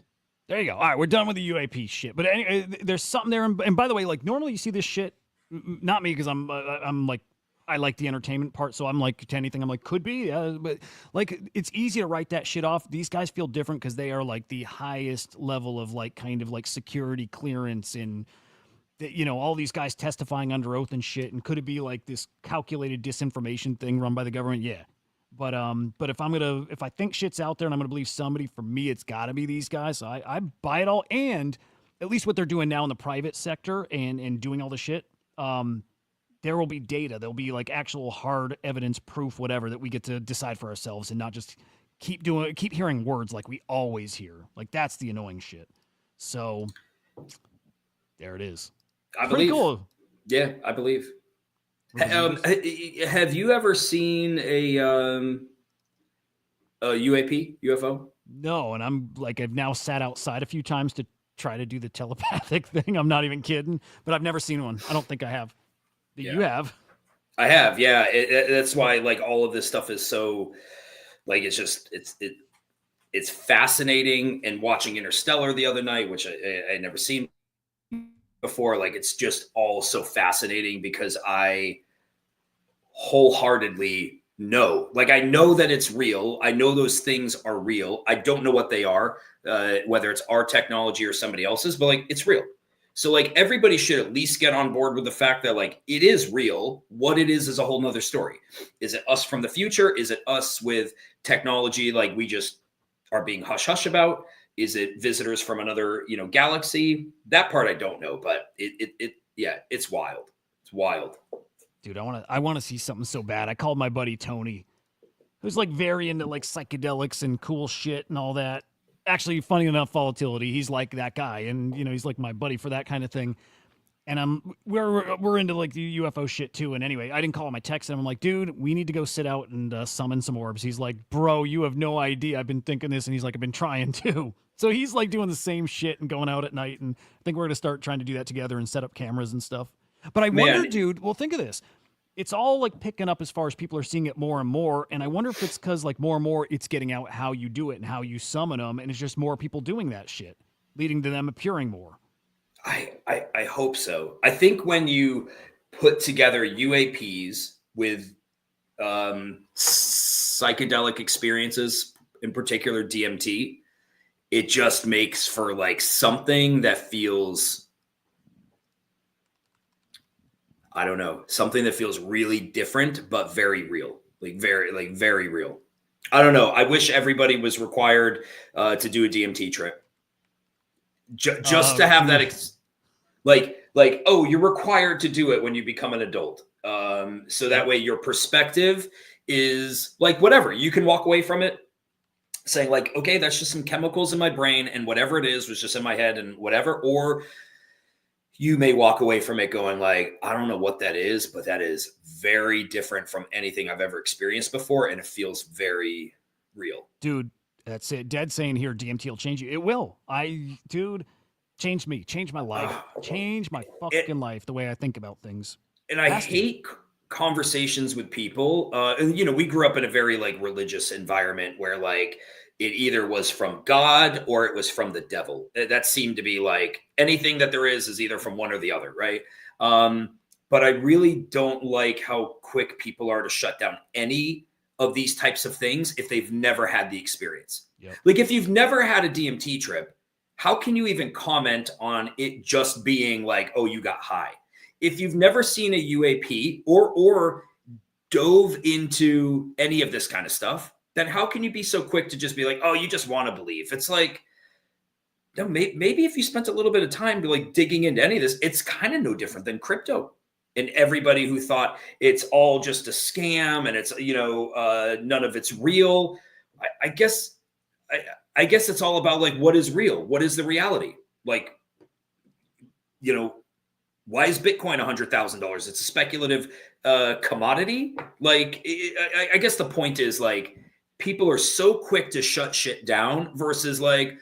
There you go. All right, we're done with the UAP shit. But anyway, there's something there. And by the way, like normally you see this shit, not me because I'm like, I like the entertainment part. So I'm like to anything. I'm like, could be. But like, it's easy to write that shit off. These guys feel different because they are like the highest level of like kind of like security clearance and, all these guys testifying under oath and shit. And could it be like this calculated disinformation thing run by the government? Yeah. But if I think shit's out there and I'm gonna believe somebody, for me it's gotta be these guys. So I buy it all, and at least what they're doing now in the private sector and doing all the shit, there will be data. There'll be like actual hard evidence, proof, whatever, that we get to decide for ourselves and not just keep hearing words like we always hear. Like that's the annoying shit. So there it is. Pretty cool. Yeah, I believe. Have you ever seen a UAP, UFO? No, and I've now sat outside a few times to try to do the telepathic thing. I'm not even kidding, but I've never seen one. I don't think I have. You have? I have, yeah. That's why like all of this stuff is so like it's fascinating. And watching Interstellar the other night, which I never seen before, like it's just all so fascinating because I wholeheartedly know, like I know that it's real. I know those things are real. I don't know what they are, whether it's our technology or somebody else's, but like it's real. So like everybody should at least get on board with the fact that like it is real. What it is a whole nother story. Is it us from the future? Is it us with technology like we just are being hush hush about? Is it visitors from another, galaxy? That part I don't know, but it's wild. It's wild. Dude, I want to see something so bad. I called my buddy Tony, who's like very into like psychedelics and cool shit and all that. Actually, funny enough, volatility. He's like that guy, and he's like my buddy for that kind of thing. And we're into like the UFO shit too. And anyway, I didn't call him. I texted him. I'm like, dude, we need to go sit out and summon some orbs. He's like, bro, you have no idea. I've been thinking this. And he's like, I've been trying too. So he's like doing the same shit and going out at night. And I think we're going to start trying to do that together and set up cameras and stuff. But I wonder, dude, well, think of this. It's all like picking up as far as people are seeing it more and more. And I wonder if it's because like more and more it's getting out how you do it and how you summon them. And it's just more people doing that shit, leading to them appearing more. I hope so. I think when you put together UAPs with psychedelic experiences, in particular DMT, it just makes for like something that feels, I don't know, something that feels really different, but very real, like very real. I don't know. I wish everybody was required to do a DMT trip. Just to have that, oh, you're required to do it when you become an adult. So that way your perspective is like, whatever, you can walk away from it saying like, okay, that's just some chemicals in my brain and whatever it is was just in my head and whatever. Or you may walk away from it going like, I don't know what that is, but that is very different from anything I've ever experienced before. And it feels very real. Dude, that's it. Dead saying here, DMT will change you. It will. Dude, change me, change my life, change my fucking life, the way I think about things. And I hate conversations with people. And, you know, we grew up in a very like religious environment where like it either was from God or it was from the devil. That seemed to be like anything that there is either from one or the other. Right. But I really don't like how quick people are to shut down any of these types of things if they've never had the experience. Yep. Like if you've never had a DMT trip, how can you even comment on it just being like, oh, you got high? If you've never seen a UAP or dove into any of this kind of stuff, then how can you be so quick to just be like, oh, you just want to believe? It's like, no, maybe if you spent a little bit of time like digging into any of this, it's kind of no different than crypto. And everybody who thought it's all just a scam and it's, you know, none of it's real. I guess it's all about like, what is real? What is the reality? Like, you know, why is Bitcoin $100,000? It's a speculative commodity. Like, I guess the point is like, people are so quick to shut shit down versus like,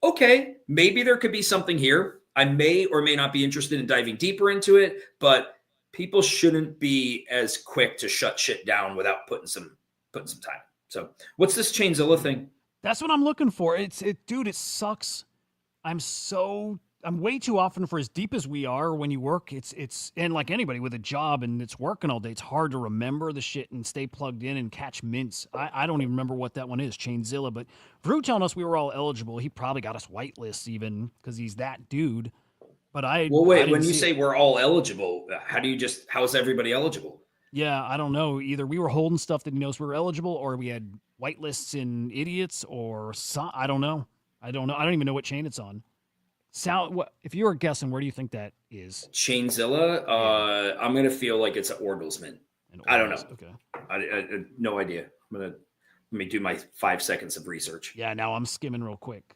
okay, maybe there could be something here. I may or may not be interested in diving deeper into it, but people shouldn't be as quick to shut shit down without putting some time. So what's this Chainzilla thing? That's what I'm looking for. Dude, it sucks. I'm way too often for as deep as we are when you work. And like anybody with a job and it's working all day, it's hard to remember the shit and stay plugged in and catch mints. I don't even remember what that one is, Chainzilla. But Drew telling us we were all eligible. He probably got us whitelists even because he's that dude. But when you say we're all eligible, how is everybody eligible? Yeah, I don't know. Either we were holding stuff that he knows we were eligible, or we had whitelists in idiots, or I don't know. I don't even know what chain it's on. If you were guessing, where do you think that is? Chainzilla? I'm gonna feel like it's an Ordelsman. I don't know. Okay. I no idea. Let me do my 5 seconds of research. Yeah, now I'm skimming real quick.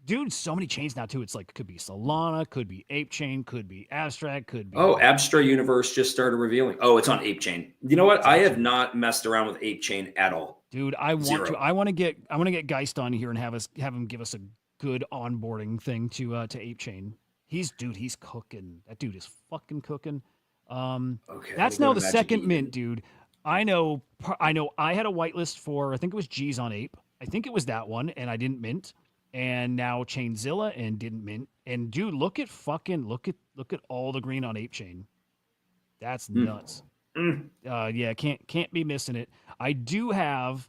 Dude, so many chains now too. It's like could be Solana, could be Ape Chain, could be Abstract, could be. Oh, Abstract Universe just started revealing. Oh, it's on Ape Chain. You know what? I have not messed around with Ape Chain at all. Dude, I want to get Geist on here and have him give us a good onboarding thing to Ape Chain. He's cooking. That dude is fucking cooking. Okay, that's now the second mint, dude. I know I had a whitelist for, I think it was G's on Ape. I think it was that one, and I didn't mint. And now Chainzilla and didn't mint. And dude, look at all the green on Ape Chain. That's nuts. Yeah, can't be missing it. I do have,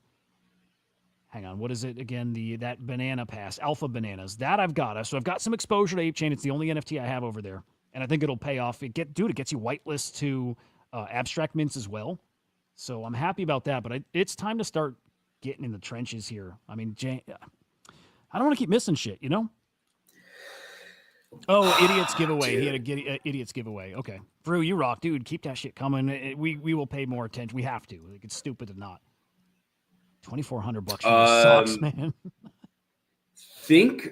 hang on, what is it again? That banana pass, Alpha Bananas. That I've got. So I've got some exposure to Ape Chain. It's the only NFT I have over there. And I think it'll pay off. It gets you whitelist to abstract mints as well. So I'm happy about that. But it's time to start getting in the trenches here. I mean, I don't want to keep missing shit, you know? Oh, idiots giveaway. He had a idiots giveaway. Okay. Brew, you rock, dude. Keep that shit coming. We will pay more attention. We have to. Like, it's stupid to not. $2,400 sucks, man.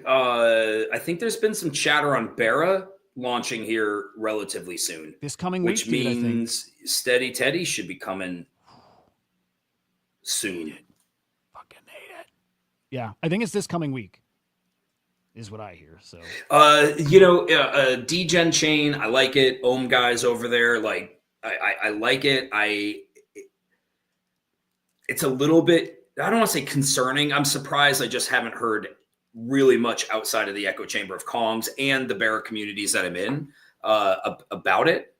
I think there's been some chatter on Barra launching here relatively soon. This coming week, which means Steady Teddy should be coming soon. Fucking hate it. Yeah, I think it's this coming week, is what I hear. So, Degen chain, I like it. Ohm guys over there, like I like it. It's a little bit, I don't want to say concerning. I'm surprised I just haven't heard really much outside of the echo chamber of Kongs and the Barra communities that I'm in about it.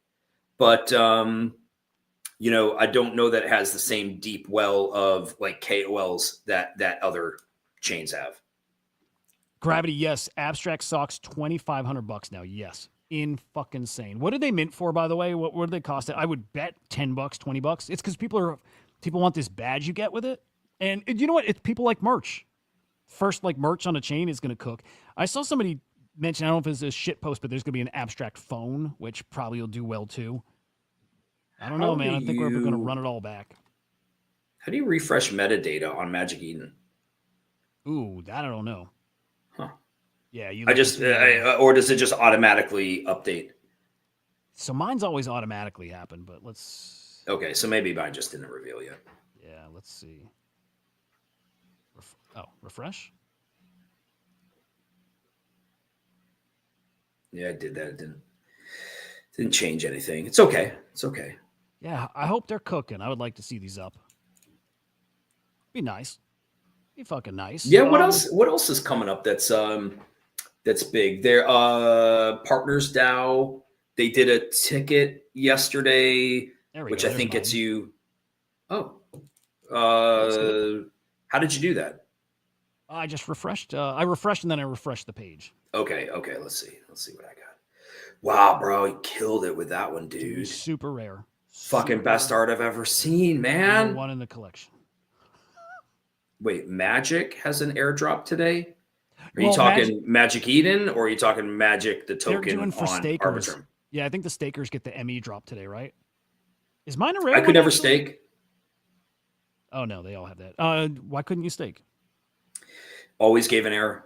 But you know, I don't know that it has the same deep well of like KOLs that other chains have. Gravity, yes. Abstract socks, $2,500 now. Yes. In fucking insane. What did they mint for, by the way? What did they cost? I would bet $10, $20. It's because people want this badge you get with it. And you know what? It's people like merch. First, like merch on a chain is going to cook. I saw somebody mention, I don't know if it's a shit post, but there's going to be an abstract phone, which probably will do well too. I don't know, man. I think we're going to run it all back. How do you refresh metadata on Magic Eden? Ooh, that I don't know. Huh. Yeah, or does it just automatically update? So mine's always automatically happen, but let's. Okay, so maybe mine just didn't reveal yet. Yeah, let's see. Refresh. Yeah, I did that. It didn't change anything. It's okay. It's okay. Yeah, I hope they're cooking. I would like to see these up. Be nice. Be fucking nice. Yeah. What else? What else is coming up? That's big. There. Partners DAO. They did a ticket yesterday, which I think gets you. Oh. How did you do that? I just refreshed. I refreshed and then I refreshed the page. Okay. Let's see what I got. Wow, bro, he killed it with that one, dude. Super rare. Fucking best art I've ever seen, man. One in the collection. Wait, Magic has an airdrop today? Are you talking Magic Eden or are you talking Magic the token they're doing for on stakers. Arbitrum? Yeah, I think the stakers get the ME drop today, right? Is mine a rare? I could never stake. Oh no, they all have that. Why couldn't you stake? Always gave an error.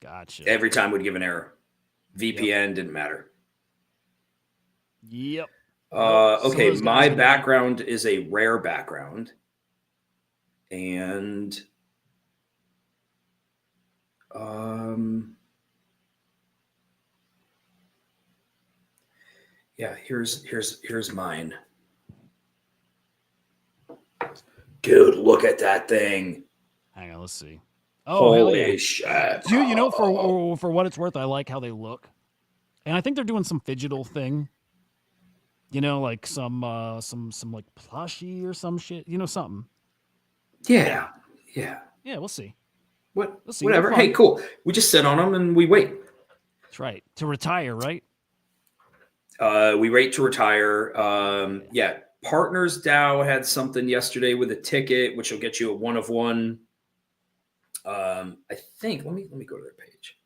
Gotcha. Every time would give an error. VPN didn't matter. Yep. Okay, my background is a rare background. And yeah, here's mine. Dude, look at that thing. Hang on, let's see. Oh, holy shit. Dude, you know, for what it's worth, I like how they look. And I think they're doing some digital thing. You know, like some like plushie or some shit. You know, something. Yeah. Yeah, we'll see. Let's see. Whatever. Hey, cool. We just sit on them and we wait. That's right. To retire, right? We wait to retire. Yeah. Partners DAO had something yesterday with a ticket, which will get you a 1 of 1. I think, let me go to their page.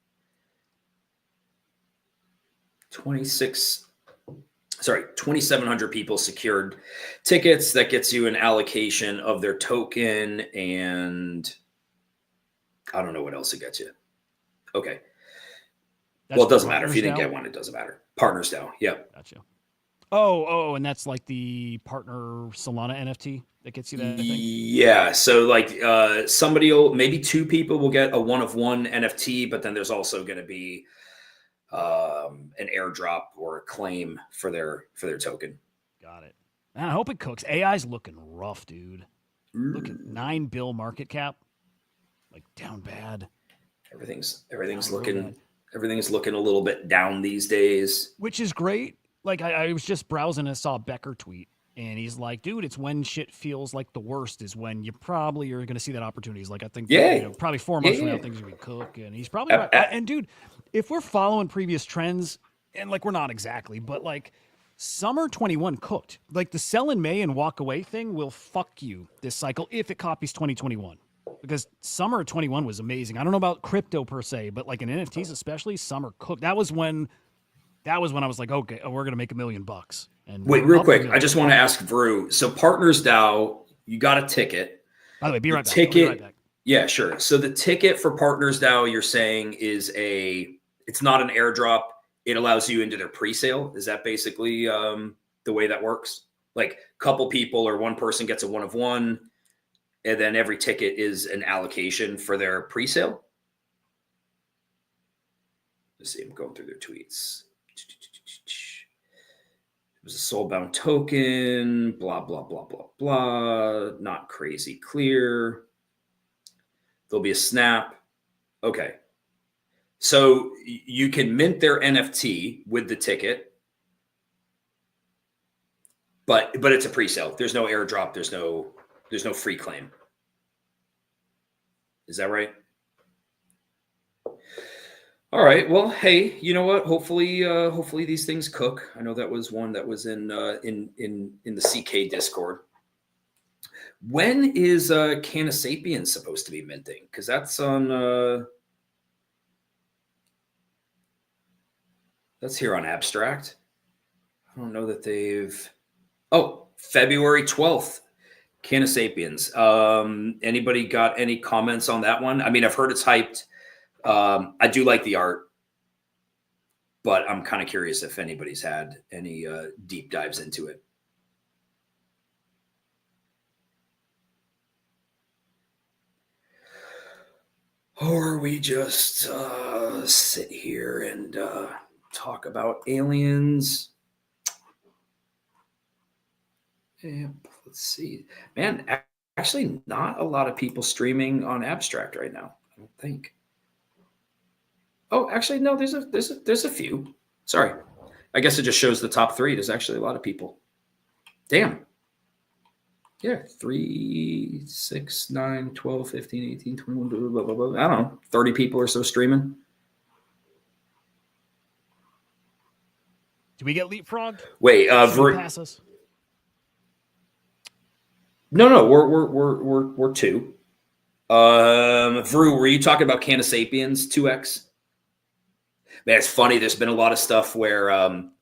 2,700 people secured tickets. That gets you an allocation of their token, and I don't know what else it gets you. Okay. Well, it doesn't matter. If you didn't get one, it doesn't matter. Partners DAO. Yep. Gotcha. Oh, and that's like the partner Solana NFT that gets you that, I think? Yeah. So like maybe 2 people will get a 1 of 1 NFT, but then there's also going to be an airdrop or a claim for their token. Got it. Man, I hope it cooks. AI's looking rough, dude. Look at $9 billion market cap. Like down bad. Everything's looking a little bit down these days. Which is great. Like I was just browsing and saw a Becker tweet, and he's like, "Dude, it's when shit feels like the worst is when you probably are going to see that opportunity." He's like, "I think, probably 4 months from now things are going to cook," and he's probably right. And dude, if we're following previous trends, and like we're not exactly, but like summer 21 cooked. Like the sell in May and walk away thing will fuck you this cycle if it copies 2021. Because summer 21 was amazing. I don't know about crypto per se, but like in NFTs especially, summer cooked. That was when I was like, okay, we're gonna make $1 million. And wait, real quick, I just want to ask Vrew. So Partners DAO, you got a ticket. By the way, be right back. Ticket, yeah, sure. So the ticket for Partners DAO, you're saying it's not an airdrop. It allows you into their pre-sale. Is that basically the way that works? Like a couple people or one person gets a 1 of 1, and then every ticket is an allocation for their pre-sale. Let's see. I'm going through their tweets. It was a soulbound token, blah, blah, blah, blah, blah. Not crazy clear. There'll be a snap. Okay. So you can mint their NFT with the ticket. but it's a pre-sale. There's no airdrop. There's no free claim. Is that right? All right. Well, hey, you know what? Hopefully these things cook. I know that was one that was in the CK Discord. When is Canasapiens supposed to be minting? Because that's on that's here on Abstract. I don't know that they've. Oh, February 12th, Canasapiens. Anybody got any comments on that one? I mean, I've heard it's hyped. I do like the art, but I'm kind of curious if anybody's had any deep dives into it. Or we just sit here and talk about aliens. Yep, let's see. Man, actually not a lot of people streaming on Abstract right now, I don't think. Oh, actually, no, there's a few. Sorry. I guess it just shows the top 3. There's actually a lot of people. Damn. Yeah, 3, 6, 9, 12, 15, 18, 21, blah, blah, blah, blah. I don't know. 30 people or so streaming. Do we get leapfrogged? Wait, pass us? No, we're 2. Vru, were you talking about Canasapiens 2X? Man, it's funny. There's been a lot of stuff where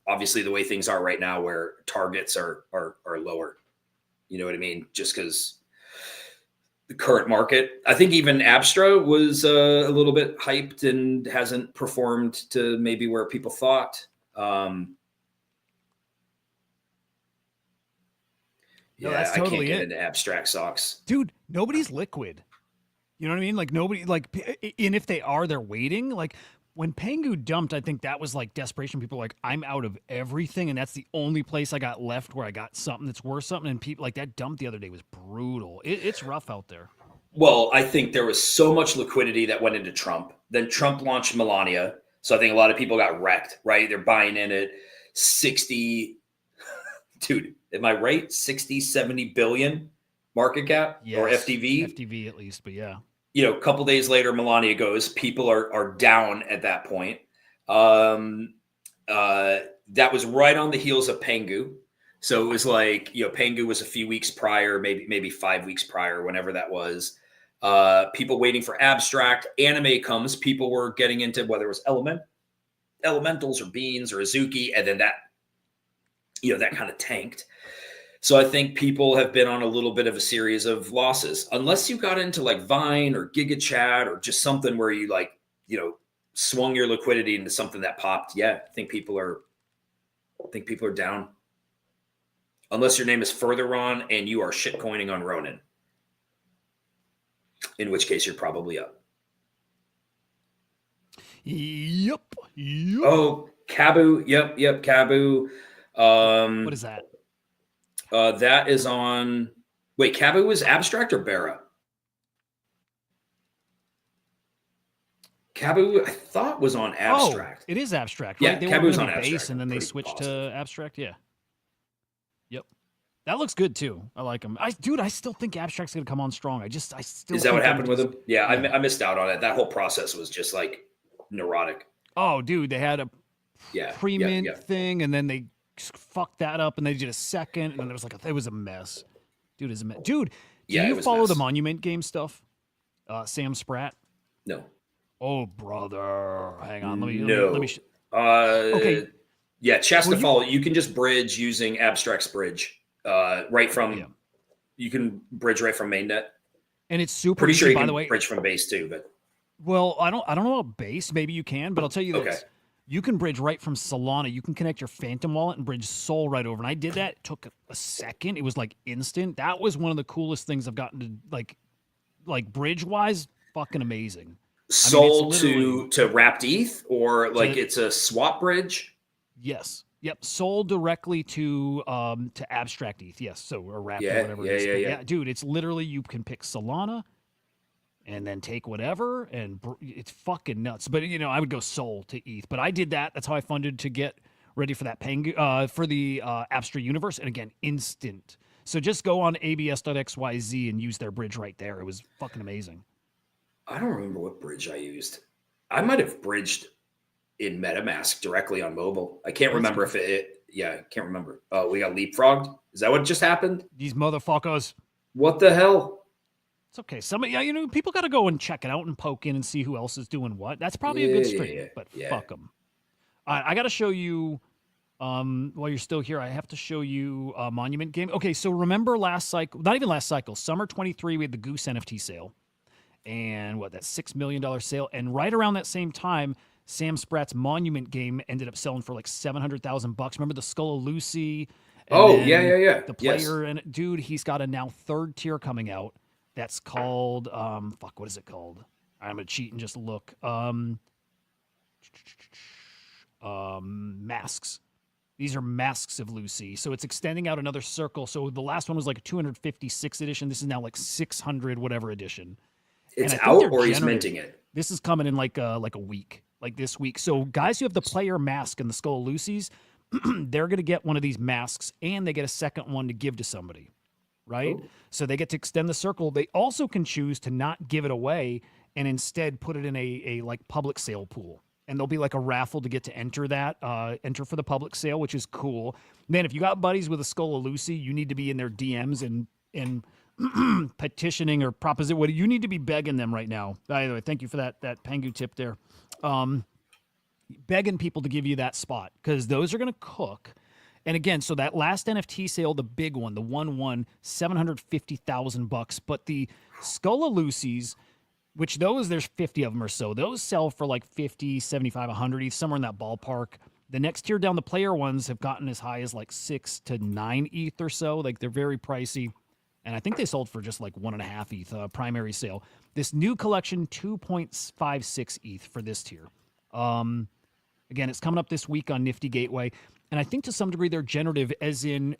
obviously the way things are right now where targets are lower. You know what I mean? Just because the current market. I think even Abstra was a little bit hyped and hasn't performed to maybe where people thought. No, that's totally I can't get it. into abstract socks. Dude, nobody's liquid. You know what I mean? Like nobody, like, and if they are, they're waiting. Like when Pengu dumped, I think that was like desperation. People were like, I'm out of everything, and that's the only place I got left where I got something that's worth something. And people like that dump the other day was brutal. It's rough out there. Well, I think there was so much liquidity that went into Trump. Then Trump launched Melania. So I think a lot of people got wrecked, right? They're buying in at 60. Dude, am I right? 60, 70 billion market cap or FDV? FDV at least, but yeah. You know, a couple days later, Melania goes. People are down at that point. That was right on the heels of Pengu. So it was like, you know, Pengu was a few weeks prior, maybe 5 weeks prior, whenever that was. People waiting for abstract. Anime comes. People were getting into whether it was elementals or beans or Azuki, and then that, you know, that kind of tanked. So I think people have been on a little bit of a series of losses, unless you got into like Vine or GigaChat or just something where you like, you know, swung your liquidity into something that popped. Yeah, I think people are down. Unless your name is Furtheron and you are shitcoining on Ronin, in which case you're probably up. Yep. Oh, Cabu. Yep. Cabu. What is that? That is on. Wait, Cabu is abstract or Barra? Cabu, I thought was on abstract. Oh, it is abstract, right? Yeah, they Cabu's were on on base, abstract. and then they switched to abstract. Yeah. Yep. That looks good too. I like them. I still think abstract's gonna come on strong. I still. Is that what happened with him? Yeah, I missed out on it. That whole process was just like neurotic. Oh, dude, they had a pre-mint yeah. thing, and then they fucked that up, and they did a second, and then there was like it was a mess. Dude, is a mess. Dude, do you follow the Monument game stuff? Sam Spratt? No. Oh, brother. Hang on. Let me okay. Yeah, chest to follow. You can just bridge using Abstract's bridge. Right from you can bridge right from mainnet. And it's super pretty easy, sure you by can the way. Bridge from base too, but I don't know about base. Maybe you can, but I'll tell you this. Okay. You can bridge right from Solana. You can connect your Phantom wallet and bridge Sol right over. And I did that. It took a second. It was like instant. That was one of the coolest things I've gotten to like bridge wise, fucking amazing. Sol to wrapped ETH or like it's a swap bridge? Yes. Yep. Sol directly to abstract ETH. Yes. So or wrapped or whatever it is. Yeah, dude, it's literally you can pick Solana and then take whatever, and it's fucking nuts. But, you know, I would go Sol to ETH. But I did that. That's how I funded to get ready for that Pengu for the Abstract universe, and again, instant. So just go on abs.xyz and use their bridge right there. It was fucking amazing. I don't remember what bridge I used. I might have bridged in MetaMask directly on mobile. I can't remember if yeah, I can't remember. Oh, we got leapfrogged. Is that what just happened? These motherfuckers. What the hell? It's okay. People got to go and check it out and poke in and see who else is doing what. That's probably a good stream, but fuck them. I got to show you, while you're still here, I have to show you a Monument game. Okay, so remember last cycle, not even last cycle, summer 23, we had the Goose NFT sale. And that $6 million sale. And right around that same time, Sam Spratt's Monument game ended up selling for like $700,000. Remember the Skull of Lucy? Yeah. The player, and dude, he's got a now third tier coming out. That's called, what is it called? I'm going to cheat and just look. Masks. These are Masks of Lucy. So it's extending out another circle. So the last one was like a 256 edition. This is now like 600 whatever edition. It's out or he's minting it? This is coming in like a week, like this week. So guys who have the player mask and the Skull of Lucy's, they're going to get one of these masks and they get a second one to give to somebody, right? Oh. So they get to extend the circle. They also can choose to not give it away and instead put it in a like public sale pool. And there'll be like a raffle to get to enter that, enter for the public sale, which is cool. Man, if you got buddies with a Skull of Lucy, you need to be in their DMs and petitioning or proposition. What you need to be begging them right now. By the way, thank you for that Pengu tip there. Begging people to give you that spot because those are going to cook. And again, so that last NFT sale, the big one, the one won $750,000. But the Skull of Lucy's, which there's 50 of them or so, those sell for like 50, 75, 100, somewhere in that ballpark. The next tier down, the player ones have gotten as high as like 6 to 9 ETH or so. Like they're very pricey. And I think they sold for just like 1.5 ETH primary sale. This new collection, 2.56 ETH for this tier. Again, it's coming up this week on Nifty Gateway. And I think to some degree they're generative as in,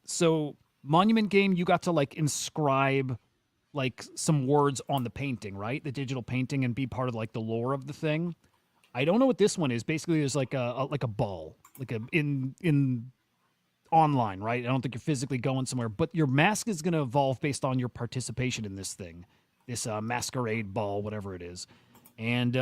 so Monument game, you got to like inscribe like some words on the painting, right? The digital painting and be part of like the lore of the thing. I don't know what this one is. Basically, there's like a ball, like in online, right? I don't think you're physically going somewhere, but your mask is going to evolve based on your participation in this thing, this masquerade ball, whatever it is. And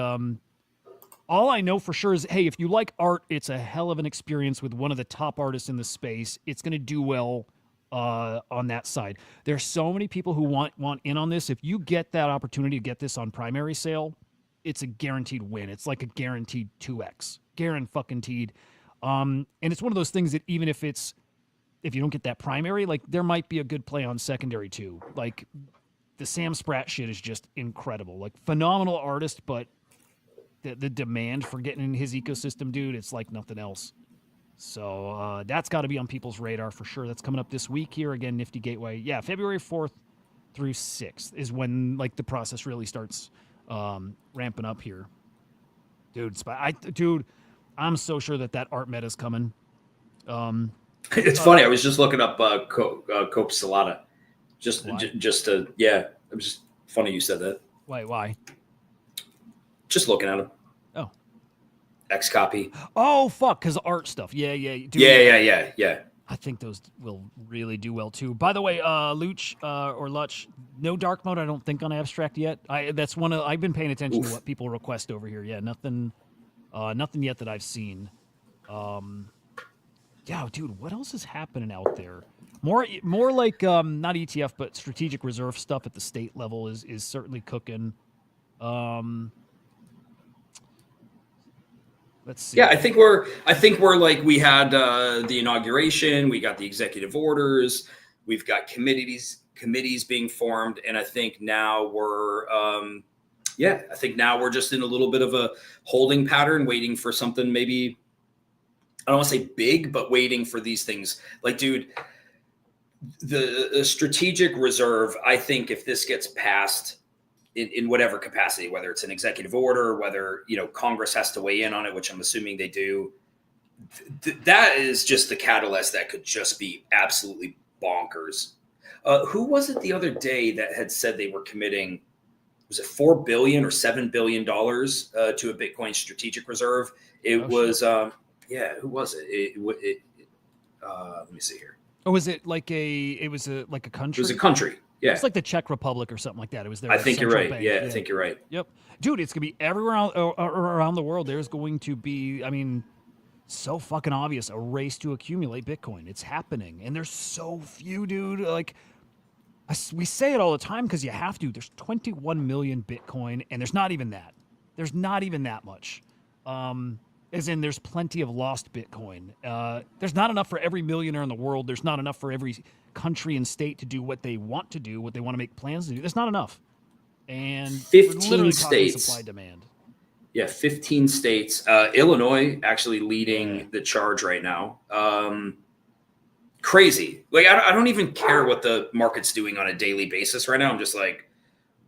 all I know for sure is, hey, if you like art, it's a hell of an experience with one of the top artists in the space. It's going to do well on that side. There's so many people who want in on this. If you get that opportunity to get this on primary sale, it's a guaranteed win. It's like a guaranteed 2x. Guaranteed. And it's one of those things that even if you don't get that primary, like there might be a good play on secondary too. Like the Sam Spratt shit is just incredible. Like phenomenal artist, but the demand for getting in his ecosystem, dude, it's like nothing else. So that's got to be on people's radar for sure. That's coming up this week here. Again, Nifty Gateway. Yeah, February 4th through 6th is when like the process really starts ramping up here. Dude, I'm so sure that art meta is coming. It's funny. I was just looking up Cope Solana. Just to, yeah. It was just funny you said that. Why? Just looking at him. Oh. X copy. Oh, fuck, because art stuff. Yeah. Dude, yeah. I think those will really do well, too. By the way, Luch, or Lutch, no dark mode, I don't think, on Abstract yet. That's one of, I've been paying attention to what people request over here. Yeah, nothing yet that I've seen. Yeah, dude, what else is happening out there? More like, not ETF, but strategic reserve stuff at the state level is certainly cooking. Let's see. Yeah, I think we're like, we had the inauguration, we got the executive orders, we've got committees being formed, and I think now we're just in a little bit of a holding pattern, waiting for something maybe, I don't want to say big, but waiting for these things. Like, dude, the strategic reserve, I think if this gets passed in whatever capacity, whether it's an executive order, whether, Congress has to weigh in on it, which I'm assuming they do, that is just the catalyst that could just be absolutely bonkers. Who was it the other day that had said they were committing, was it $4 billion or $7 billion to a Bitcoin strategic reserve? It was Yeah, who was it? Let me see here. Oh, was it like it was a country? It was a country. Yeah. It's like the Czech Republic or something like that. It was their I think you're central right. bank. Yeah, I think you're right. Yep. Dude, it's going to be everywhere around the world. There's going to be, I mean, so fucking obvious, a race to accumulate Bitcoin. It's happening. And there's so few, dude. Like, we say it all the time because you have to. There's 21 million Bitcoin, and there's not even that. There's not even that much. As in, there's plenty of lost Bitcoin. There's not enough for every millionaire in the world. There's not enough for every country and state to do what they want to do, what they want to make plans to do. There's not enough. And 15 states. Supply demand. Yeah, 15 states. Illinois actually leading the charge right now. Crazy. Like, I don't even care what the market's doing on a daily basis right now. I'm just like,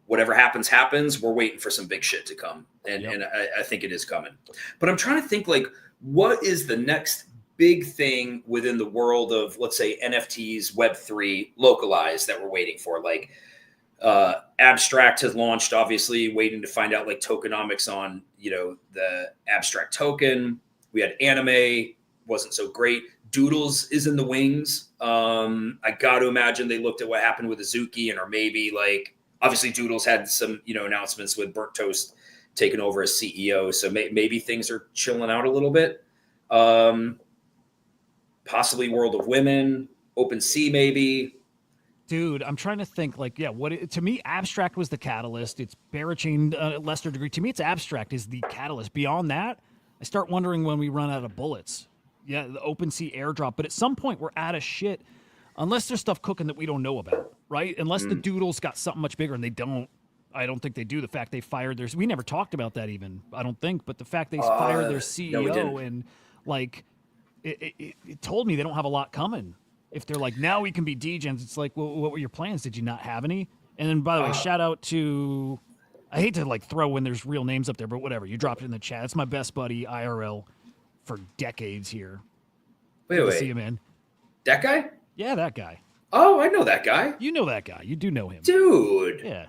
whatever happens, happens. We're waiting for some big shit to come. And I think it is coming. But I'm trying to think, like, what is the next big thing within the world of, let's say, NFTs, Web3, localized that we're waiting for? Like, Abstract has launched, obviously, waiting to find out, like, tokenomics on, the Abstract token. We had Anime, wasn't so great. Doodles is in the wings. I got to imagine they looked at what happened with Azuki and are maybe, like, obviously Doodles had some, announcements with Burnt Toast taking over as CEO. So maybe things are chilling out a little bit. Possibly World of Women, OpenSea maybe. Dude, I'm trying to think, like, to me, Abstract was the catalyst. It's Barachain, lesser degree. To me, it's Abstract is the catalyst. Beyond that, I start wondering when we run out of bullets. Yeah, the OpenSea airdrop. But at some point, we're out of shit. Unless there's stuff cooking that we don't know about, right? Unless the Doodles got something much bigger, and they don't. I don't think they do. The fact they fired their... We never talked about that even, I don't think. But the fact they fired their CEO and, like, it told me they don't have a lot coming. If they're like, now we can be degens, it's like, well, what were your plans? Did you not have any? And then, by the way, shout out to... I hate to, like, throw when there's real names up there, but whatever. You dropped it in the chat. It's my best buddy, IRL, for decades here. Wait. See you, man. That guy? Yeah, that guy. Oh, I know that guy. You know that guy. You do know him. Dude. Yeah.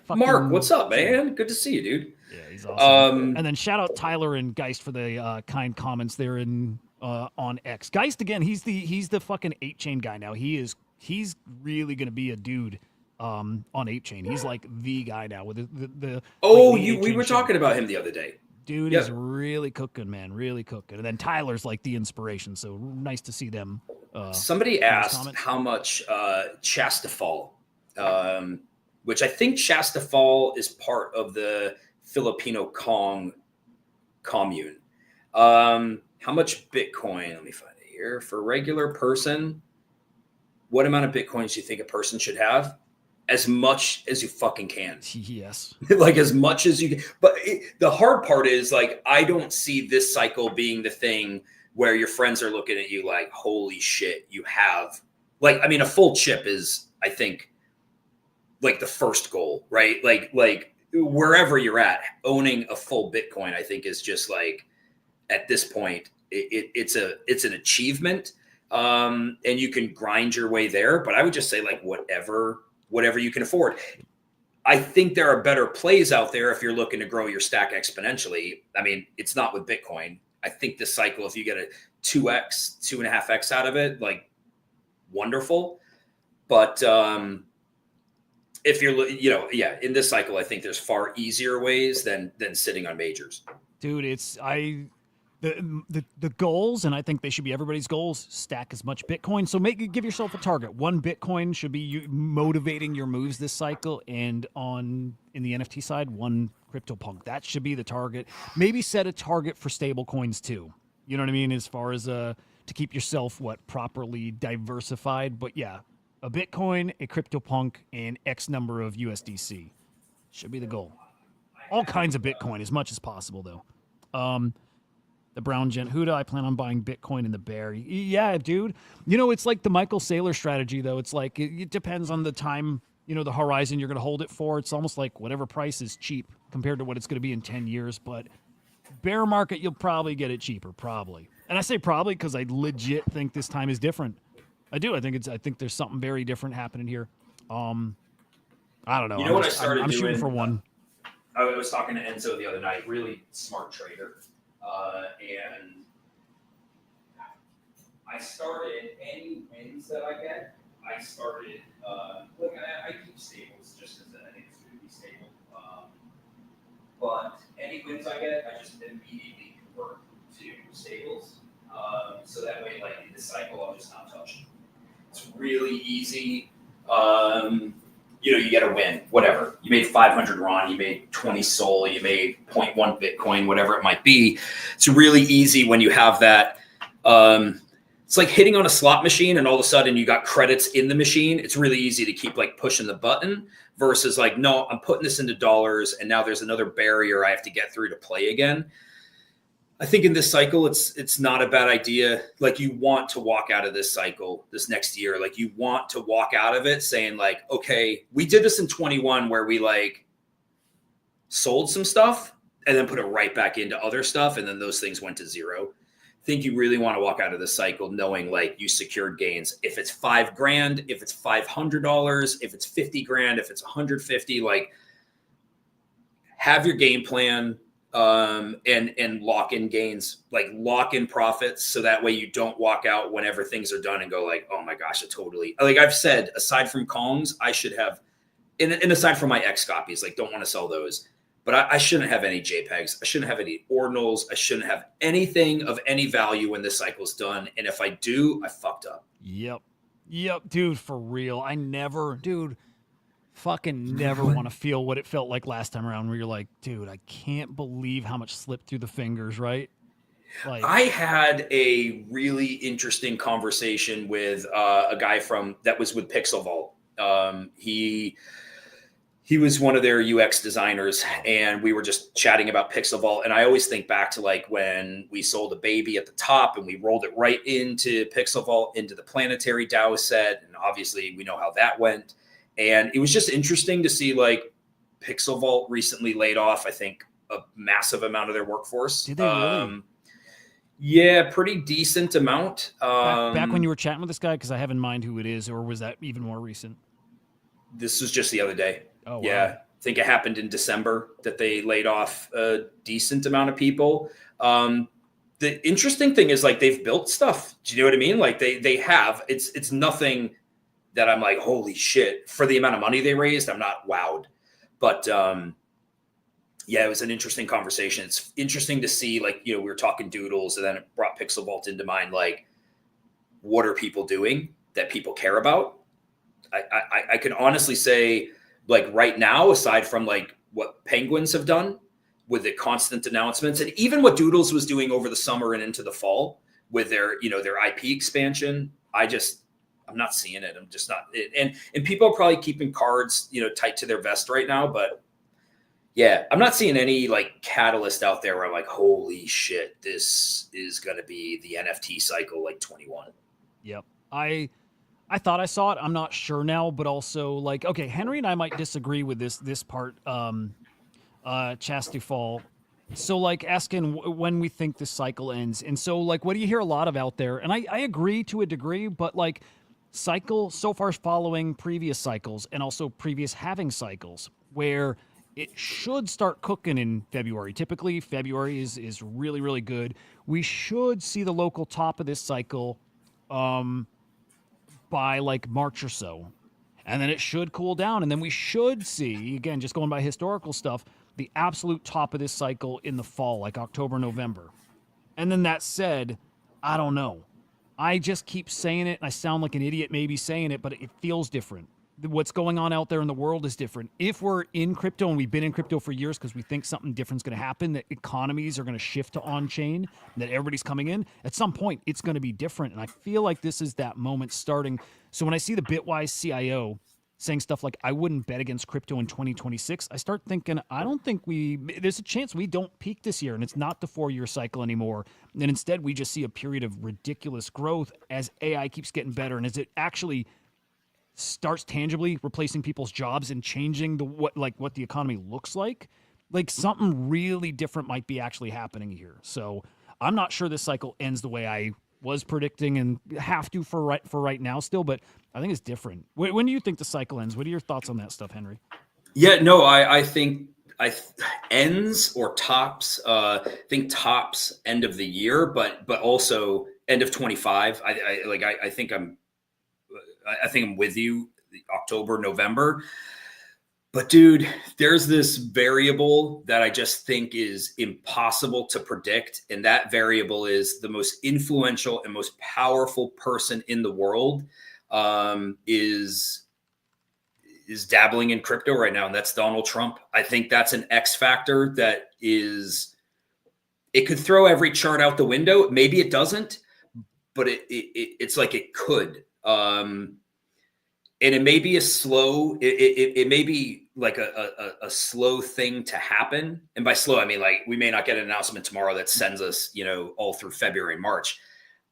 Mark, what's up, man? Good to see you, dude. Yeah, he's awesome. And then shout out Tyler and Geist for the kind comments there on X. Geist, again, he's the fucking 8chain guy now. He's really going to be a dude on 8chain. He's like the guy now with the we were talking about him the other day. Dude is really cooking, man. Really cooking. And then Tyler's like the inspiration. So nice to see them. Somebody asked how much Chastafal, which I think Chastafal is part of the Filipino Kong commune. How much Bitcoin? Let me find it here. For a regular person, what amount of Bitcoins do you think a person should have? As much as you fucking can. Yes. Like, as much as you can. But the hard part is, like, I don't see this cycle being the thing where your friends are looking at you like, holy shit, you have, like, I mean, a full chip is, I think, like the first goal, right? Like wherever you're at, owning a full Bitcoin, I think, is just like, at this point, it's an achievement. And you can grind your way there, but I would just say, like, whatever you can afford. I think there are better plays out there if you're looking to grow your stack exponentially. I mean, it's not with Bitcoin. I think this cycle, if you get a 2x, 2.5x out of it, like, wonderful. But if you're, in this cycle, I think there's far easier ways than sitting on majors. Dude, the goals, and I think they should be everybody's goals, stack as much Bitcoin. So give yourself a target. 1 Bitcoin should be you motivating your moves this cycle, and in the NFT side, 1 CryptoPunk. That should be the target. Maybe set a target for stable coins too. You know what I mean? As far as to keep yourself properly diversified. But yeah, a Bitcoin, a CryptoPunk, and X number of USDC should be the goal. All kinds of Bitcoin, as much as possible though. The brown gent, Huda, I plan on buying Bitcoin in the bear. Yeah, dude. It's like the Michael Saylor strategy, though. It's like it depends on the time, the horizon you're going to hold it for. It's almost like whatever price is cheap compared to what it's going to be in 10 years. But bear market, you'll probably get it cheaper, probably. And I say probably because I legit think this time is different. I do. I think there's something very different happening here. I don't know. You know what I started I'm doing? shooting for 1. I was talking to Enzo the other night, really smart trader. And I started any wins that I get. I started like I keep stables just because I think it's going to be stable. But any wins I get, I just immediately convert to stables. So that way, like in this cycle, I'll just not touch it. It's really easy. You get a win, whatever. You made 500 RON, you made 20 SOL, you made 0.1 Bitcoin, whatever it might be. It's really easy when you have that. It's like hitting on a slot machine and all of a sudden you got credits in the machine. It's really easy to keep like pushing the button versus like, no, I'm putting this into dollars and now there's another barrier I have to get through to play again. I think in this cycle, it's not a bad idea. Like you want to walk out of this cycle this next year. Like you want to walk out of it saying like, okay, we did this in 21 where we like sold some stuff and then put it right back into other stuff. And then those things went to zero. I think you really want to walk out of this cycle knowing like you secured gains. If it's $5,000, if it's $500, if it's 50 grand, if it's 150, like have your game plan. And lock in gains, like lock in profits. So that way you don't walk out whenever things are done and go like, oh my gosh, like I've said, aside from Kongs, I should have, and aside from my X copies, like don't want to sell those, but I shouldn't have any JPEGs. I shouldn't have any ordinals. I shouldn't have anything of any value when this cycle's done. And if I do, I fucked up. Yep, dude, for real. Fucking never want to feel what it felt like last time around where you're like, dude, I can't believe how much slipped through the fingers, right? Like I had a really interesting conversation with a guy that was with Pixel Vault. He was one of their UX designers and we were just chatting about Pixel Vault. And I always think back to like when we sold a baby at the top and we rolled it right into Pixel Vault, into the planetary DAO set. And obviously we know how that went. And it was just interesting to see like Pixel Vault recently laid off, I think, a massive amount of their workforce. Did they really? Yeah, pretty decent amount. Back when you were chatting with this guy, because I have in mind who it is, or was that even more recent? This was just the other day. Oh, wow. Yeah. I think it happened in December that they laid off a decent amount of people. The interesting thing is like they've built stuff. Do you know what I mean? Like they have. It's nothing that I'm like, holy shit, for the amount of money they raised, I'm not wowed. But yeah, it was an interesting conversation. It's interesting to see, like, we were talking doodles and then it brought Pixel Vault into mind. Like, what are people doing that people care about? I can honestly say, like right now, aside from like what Penguins have done with the constant announcements and even what Doodles was doing over the summer and into the fall with their IP expansion, I'm not seeing it. I'm just not. And people are probably keeping cards, tight to their vest right now. But yeah, I'm not seeing any like catalyst out there where I'm like, holy shit, this is going to be the NFT cycle like 21. Yep. I thought I saw it. I'm not sure now, but also like, okay, Henry and I might disagree with this part. Chastity So like asking when we think this cycle ends. And so like, what do you hear a lot of out there? And I agree to a degree, but like, cycle so far is following previous cycles and also previous halving cycles where it should start cooking in February. Typically, February is really, really good. We should see the local top of this cycle by like March or so. And then it should cool down. And then we should see, again, just going by historical stuff, the absolute top of this cycle in the fall, like October, November. And then that said, I don't know. I just keep saying it, and I sound like an idiot maybe saying it, but it feels different. What's going on out there in the world is different. If we're in crypto, and we've been in crypto for years because we think something different is going to happen, that economies are going to shift to on-chain, that everybody's coming in, at some point it's going to be different. And I feel like this is that moment starting. So when I see the Bitwise CIO saying stuff like, I wouldn't bet against crypto in 2026, I start thinking, I don't think there's a chance we don't peak this year, and it's not the 4-year cycle anymore. And instead, we just see a period of ridiculous growth as AI keeps getting better, and as it actually starts tangibly replacing people's jobs and changing what the economy looks like something really different might be actually happening here. So I'm not sure this cycle ends the way I was predicting and have to for right now still, but I think it's different. When do you think the cycle ends? What are your thoughts on that stuff, Henry? Yeah, no, I think ends or tops. I think tops end of the year, but also end of 25. I think I'm with you. October, November. But dude, there's this variable that I just think is impossible to predict. And that variable is the most influential and most powerful person in the world is dabbling in crypto right now. And that's Donald Trump. I think that's an X factor that it could throw every chart out the window. Maybe it doesn't, but it's like it could. And it may be it may be like a slow thing to happen. And by slow, I mean, like, we may not get an announcement tomorrow that sends us, all through February and March.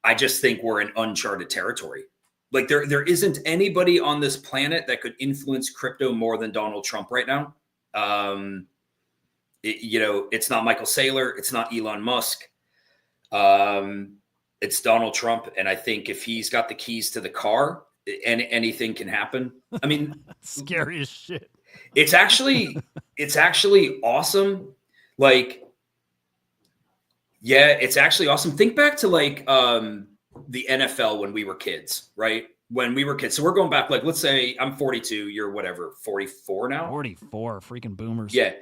I just think we're in uncharted territory. Like there isn't anybody on this planet that could influence crypto more than Donald Trump right now. It's not Michael Saylor. It's not Elon Musk. It's Donald Trump. And I think if he's got the keys to the car, anything can happen. I mean, scary as shit. It's actually awesome. Like, yeah, it's actually awesome. Think back to like the NFL when we were kids, right? When we were kids. So we're going back, like, let's say I'm 42, you're whatever, 44 now? 44, freaking boomers. Yeah.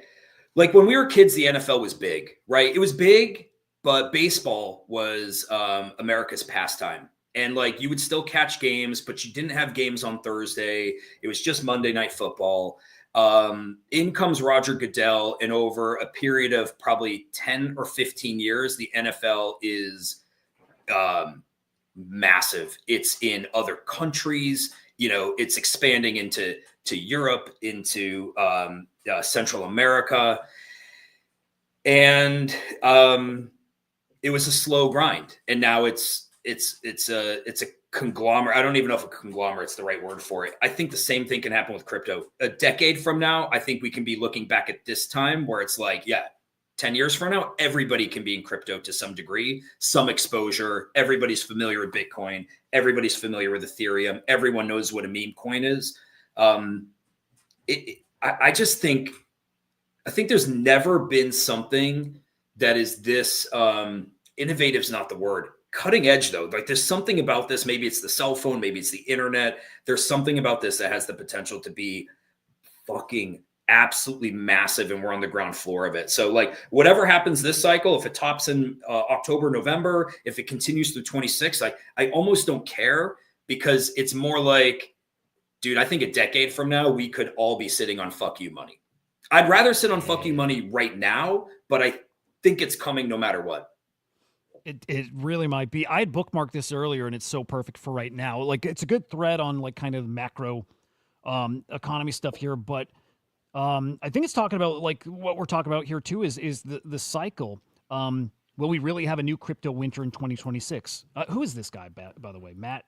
Like when we were kids, the NFL was big, right? It was big, but baseball was America's pastime. And like you would still catch games, but you didn't have games on Thursday. It was just Monday Night Football. In comes Roger Goodell, and over a period of probably 10 or 15 years, the NFL is massive. It's in other countries. It's expanding into Europe, into Central America. And it was a slow grind. And now it's a conglomerate. I don't even know if a conglomerate's the right word for it. I think the same thing can happen with crypto. A decade from now, I think we can be looking back at this time where it's like, yeah, 10 years from now, everybody can be in crypto to some degree, some exposure. Everybody's familiar with Bitcoin. Everybody's familiar with Ethereum. Everyone knows what a meme coin is. I think there's never been something that is this innovative is not the word. Cutting edge, though. Like there's something about this. Maybe it's the cell phone. Maybe it's the internet. There's something about this that has the potential to be fucking absolutely massive, and we're on the ground floor of it. So like whatever happens this cycle, if it tops in October, November, if it continues through 26, like I almost don't care, because it's more like, dude, I think a decade from now, we could all be sitting on fuck you money. I'd rather sit on fuck you money right now, but I think it's coming no matter what. It really might be. I had bookmarked this earlier, and it's so perfect for right now. Like it's a good thread on like kind of macro economy stuff here, but I think it's talking about like what we're talking about here too is the cycle. Will we really have a new crypto winter in 2026? Who is this guy, by the way, Matt?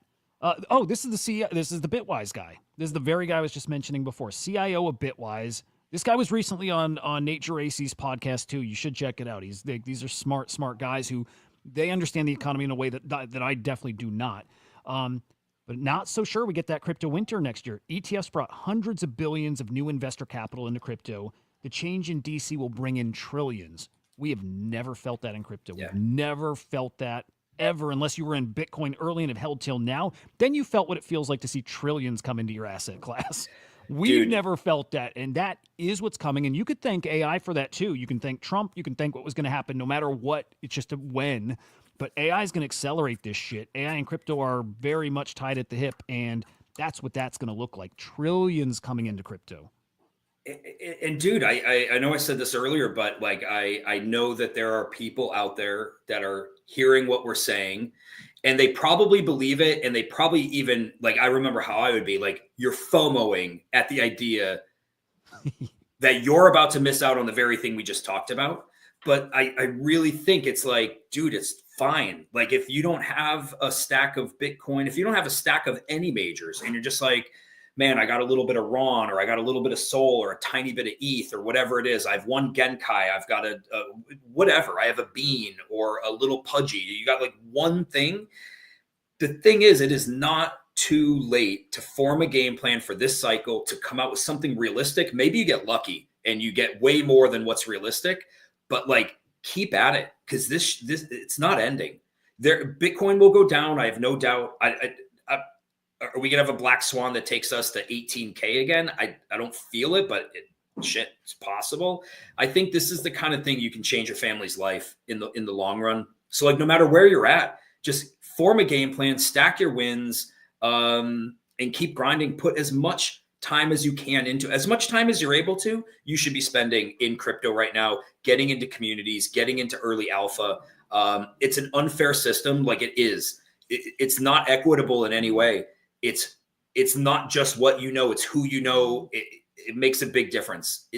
This is the CEO. This is the Bitwise guy. This is the very guy I was just mentioning before, CIO of Bitwise. This guy was recently on Nate Geraci's podcast too. You should check it out. These are smart guys who they understand the economy in a way that I definitely do not. But not so sure we get that crypto winter next year. ETFs brought hundreds of billions of new investor capital into crypto. The change in DC will bring in trillions. We have never felt that in crypto. Yeah. We've never felt that ever, unless you were in Bitcoin early and have held till now. Then you felt what it feels like to see trillions come into your asset class. We've never felt that, and that is what's coming. And you could thank AI for that too. You can thank Trump. You can thank what was going to happen no matter what. It's just a when. But AI is going to accelerate this shit. AI and crypto are very much tied at the hip, and that's what that's going to look like. Trillions coming into crypto. And dude, I know I said this earlier, but like I know that there are people out there that are hearing what we're saying, and they probably believe it, and they probably even, like, I remember how I would be like, you're FOMOing at the idea that you're about to miss out on the very thing we just talked about. But I really think it's like, dude, it's fine. Like if you don't have a stack of Bitcoin, if you don't have a stack of any majors, and you're just like, man, I got a little bit of Ron, or I got a little bit of Sol, or a tiny bit of ETH, or whatever it is. I've one Genkai. I've got a whatever. I have a Bean or a little Pudgy. You got like one thing. The thing is, it is not too late to form a game plan for this cycle, to come out with something realistic. Maybe you get lucky and you get way more than what's realistic, but like keep at it, because this it's not ending. Bitcoin will go down. I have no doubt. Are we gonna have a black swan that takes us to 18K again? I don't feel it, but it's possible. I think this is the kind of thing you can change your family's life in the long run. So like, no matter where you're at, just form a game plan, stack your wins, and keep grinding. Put as much time as you can into, as much time as you're able to, you should be spending in crypto right now, getting into communities, getting into early alpha. It's an unfair system. Like it is. It's not equitable in any way. It's not just what you know, it's who you know. It makes a big difference.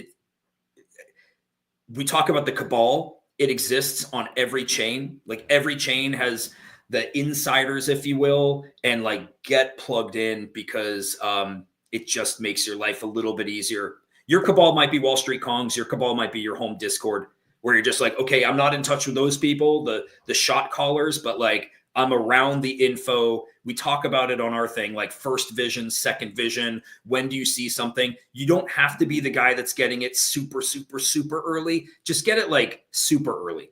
We talk about the cabal. It exists on every chain. Like every chain has the insiders, if you will, and like get plugged in because it just makes your life a little bit easier. Your cabal might be Wall Street Kongs. Your cabal might be your home Discord, where you're just like, okay, I'm not in touch with those people, the shot callers, but like I'm around the info. We talk about it on our thing, like first vision, second vision. When do you see something? You don't have to be the guy that's getting it super, super, super early. Just get it like super early.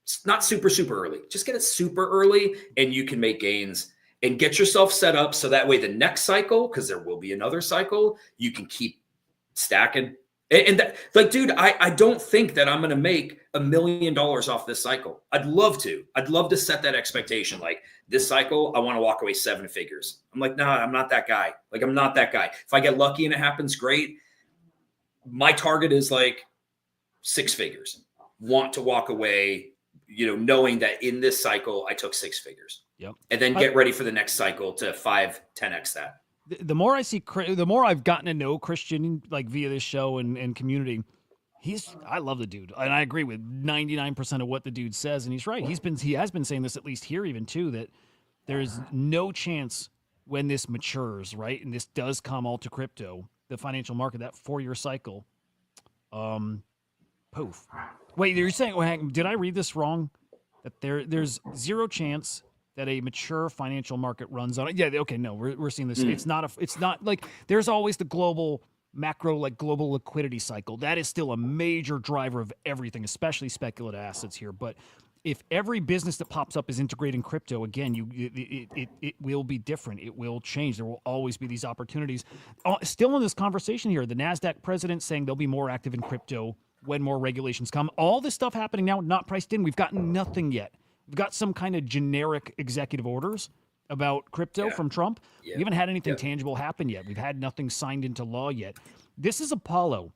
It's not super, super early. Just get it super early and you can make gains and get yourself set up so that way the next cycle, because there will be another cycle, you can keep stacking. And that, like, dude, I don't think that I'm going to make $1 million off this cycle. I'd love to set that expectation. Like this cycle, I want to walk away 7 figures. I'm like, nah, I'm not that guy. Like, I'm not that guy. If I get lucky and it happens, great. My target is like 6 figures. Want to walk away, knowing that in this cycle, I took 6 figures. Yep. And then get ready for the next cycle to 5, 10x that. The more I see, the more I've gotten to know Christian, like via this show and community, I love the dude. And I agree with 99% of what the dude says. And he's right. He has been saying this, at least here even too, that there's no chance when this matures, right? And this does come all to crypto, the financial market, that 4-year cycle. Poof. Wait, you're saying, did I read this wrong? That there's zero chance that a mature financial market runs on it. Yeah, okay, no, we're seeing this. It's not like there's always the global macro, like global liquidity cycle. That is still a major driver of everything, especially speculative assets here. But if every business that pops up is integrating crypto, again, it will be different. It will change. There will always be these opportunities. Still in this conversation here, the NASDAQ president saying they'll be more active in crypto when more regulations come. All this stuff happening now, not priced in. We've gotten nothing yet. We've got some kind of generic executive orders about crypto from Trump. We haven't had anything tangible happen yet. We've had nothing signed into law yet. This is Apollo,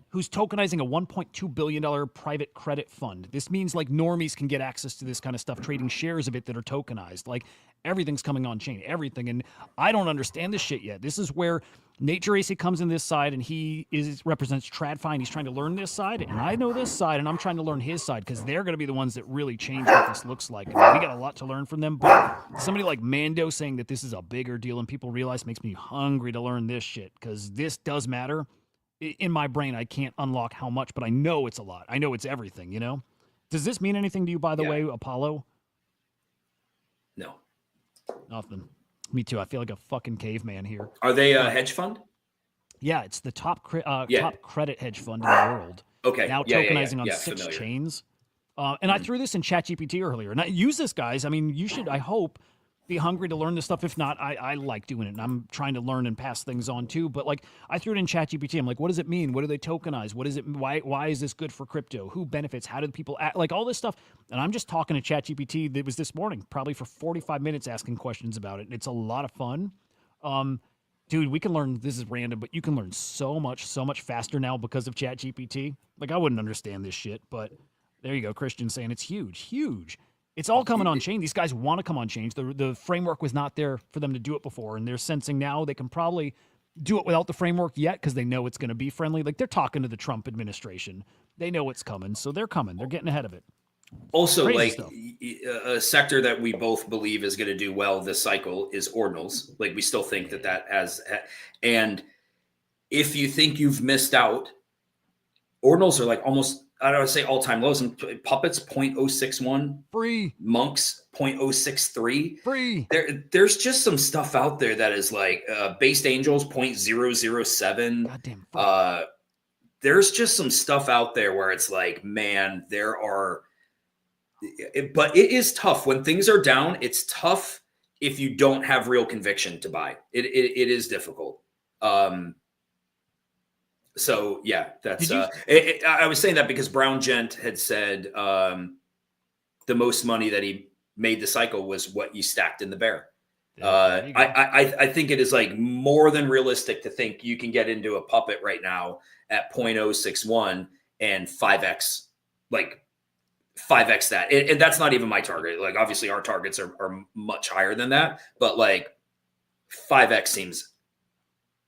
who's tokenizing a $1.2 billion private credit fund. This means like normies can get access to this kind of stuff, trading shares of it that are tokenized. Like everything's coming on chain, everything. And I don't understand this shit yet. This is where Nature AC comes in this side, and he represents TradFi, and he's trying to learn this side, and I know this side, and I'm trying to learn his side because they're going to be the ones that really change what this looks like. And we got a lot to learn from them, but somebody like Mando saying that this is a bigger deal and people realize makes me hungry to learn this shit because this does matter. In my brain, I can't unlock how much, but I know it's a lot. I know it's everything, Does this mean anything to you, by the way, Apollo? No. Nothing. Me too. I feel like a fucking caveman here. Are they a hedge fund? Yeah, it's the top credit hedge fund in the world. Okay. Now tokenizing on 6 familiar. chains. And I threw this in ChatGPT earlier. And use this, guys. I mean, you should, I hope, be hungry to learn this stuff. If not, I like doing it. And I'm trying to learn and pass things on too. But like, I threw it in ChatGPT. I'm like, what does it mean? What do they tokenize? What is it? Why is this good for crypto? Who benefits? How do the people act? Like all this stuff. And I'm just talking to ChatGPT. That was this morning, probably for 45 minutes asking questions about it. It's a lot of fun. Dude, we can learn, this is random, but you can learn so much faster now because of ChatGPT. Like, I wouldn't understand this shit, but there you go. Christian saying it's huge. It's all coming on chain. These guys want to come on chain. The framework was not there for them to do it before, and they're sensing now they can probably do it without the framework yet because they know it's going to be friendly. Like, they're talking to the Trump administration. They know it's coming, so they're coming. They're getting ahead of it. Also, Crazy like stuff. a sector that we both believe is going to do well this cycle is ordinals. Like we still think that has, and if you think you've missed out, ordinals are like almost, I don't want to say all-time lows, and puppets 0.061 free, monks 0.063 free. There's just some stuff out there that is like based angels 0.007. Goddamn. There's just some stuff out there where it's like, man, But it is tough when things are down. It's tough if you don't have real conviction to buy. It is difficult. So yeah, that's I was saying that because Brown Gent had said the most money that he made the cycle was what you stacked in the bear. I think it is like more than realistic to think you can get into a puppet right now at 0.061 and 5x, like 5x that. And that's not even my target. Like obviously our targets are much higher than that, but like 5x seems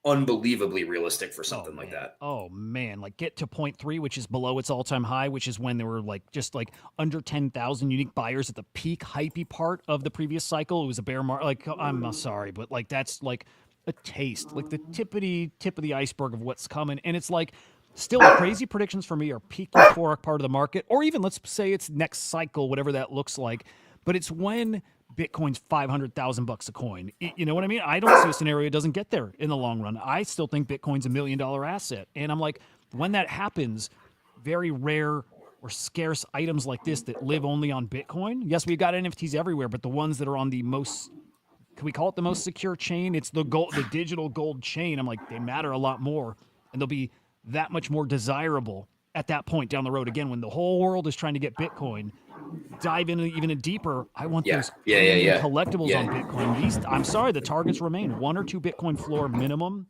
unbelievably realistic for something like that. Oh man, like get to 0.3, which is below its all-time high, which is when there were like just like under 10,000 unique buyers at the peak hypey part of the previous cycle. It was a bear market. Like I'm sorry, but like that's like a taste, like the tip of the iceberg of what's coming. And it's like still the crazy predictions for me are peak euphoric part of the market, or even let's say it's next cycle, whatever that looks like. But it's when Bitcoin's $500,000 a coin. You know what I mean? I don't see a scenario it doesn't get there in the long run. I still think Bitcoin's $1 million asset. And I'm like, when that happens, very rare or scarce items like this that live only on Bitcoin. Yes, we've got NFTs everywhere, but the ones that are on the most, can we call it the most secure chain? It's the gold, the digital gold chain. I'm like, they matter a lot more, and they'll be that much more desirable at that point down the road. Again, when the whole world is trying to get Bitcoin, dive in even deeper. I want those collectibles on Bitcoin. These, I'm sorry, the targets remain 1 or 2 Bitcoin floor minimum.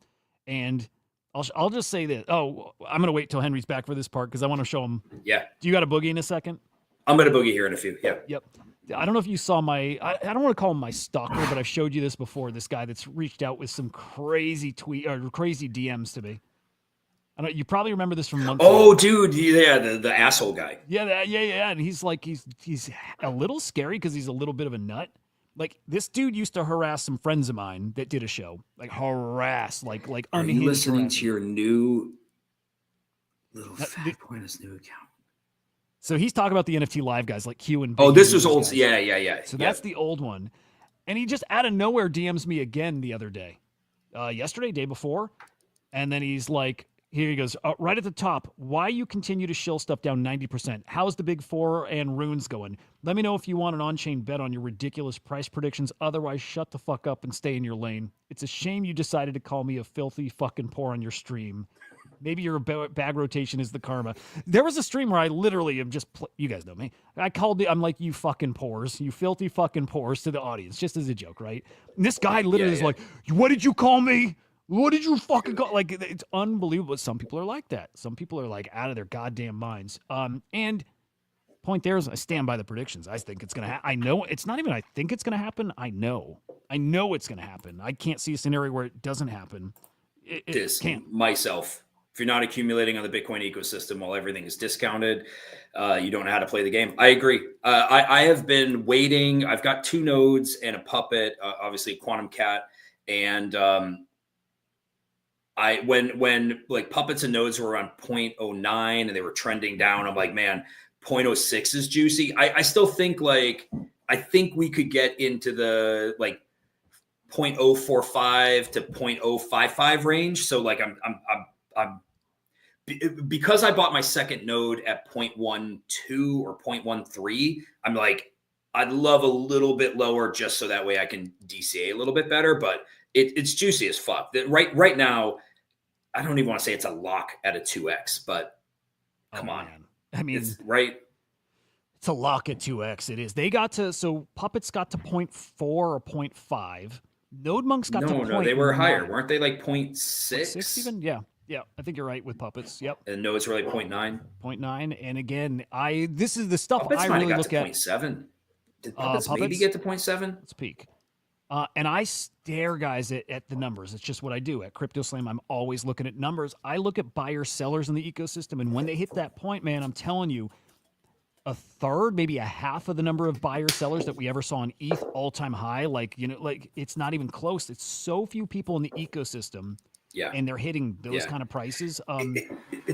And I'll just say that. Oh, I'm gonna wait till Henry's back for this part because I want to show him. Yeah. Do you got a boogie in a second? I'm gonna boogie here in a few. Yeah. Yep. I don't know if you saw my. I don't want to call him my stalker, but I've showed you this before. This guy that's reached out with some crazy tweet or crazy DMs to me. I don't. You probably remember this from months ago. Dude, yeah, the asshole guy. Yeah, and he's like he's a little scary because he's a little bit of a nut. Like this dude used to harass some friends of mine that did a show, like harass, like Are unhinged. you listening harassment. to your new little fat boy in his new account? So he's talking about the NFT live guys like Q and. Oh, this was old. Guys. Yeah. So that's the old one, and he just out of nowhere DMs me again the other day, yesterday, day before, and then he's like. Here he goes. Right at the top, why you continue to shill stuff down 90%? How's the big 4 and runes going? Let me know if you want an on-chain bet on your ridiculous price predictions. Otherwise, shut the fuck up and stay in your lane. It's a shame you decided to call me a filthy fucking poor on your stream. Maybe your bag rotation is the karma. There was a stream where I literally am just, you guys know me. I'm like, you fucking pores, you filthy fucking pores to the audience, just as a joke, right? And this guy literally is like, what did you call me? What did you fucking call? Like, it's unbelievable. Some people are like that. Some people are like out of their goddamn minds. And point there is I stand by the predictions. I think it's going to happen. I know it's not even, I think it's going to happen. I know it's going to happen. I can't see a scenario where it doesn't happen. It can't. Myself, if you're not accumulating on the Bitcoin ecosystem while everything is discounted, you don't know how to play the game. I agree. I have been waiting. I've got 2 nodes and a puppet, obviously a quantum cat. And, when like puppets and nodes were on 0.09 and they were trending down, I'm like, man, 0.06 is juicy. I still think I think we could get into the like 0.045 to 0.055 range. So like I'm because I bought my second node at 0.12 or 0.13. I'm like, I'd love a little bit lower just so that way I can DCA a little bit better, but it's juicy as fuck. Right now, I don't even want to say it's a lock at a 2x, but come on. Man. I mean, it's right. It's a lock at 2x. It is. They got to, so puppets got to 0.4 or 0.5. Node monks got to 0.9. No, they were higher. Weren't they like 0.6? 6 even? Yeah. I think you're right with puppets. Yep. And nodes were like 0.9. 0.9. And again, this is the stuff puppets I really look at. 0.7. Did puppets maybe get to 0.7? Let's peek. And I stare, guys, at the numbers. It's just what I do. At CryptoSlam, I'm always looking at numbers. I look at buyers, sellers in the ecosystem, and when they hit that point, man, I'm telling you, a third, maybe a half of the number of buyer sellers that we ever saw on ETH all-time high, like it's not even close. It's so few people in the ecosystem. Yeah. And they're hitting those kind of prices.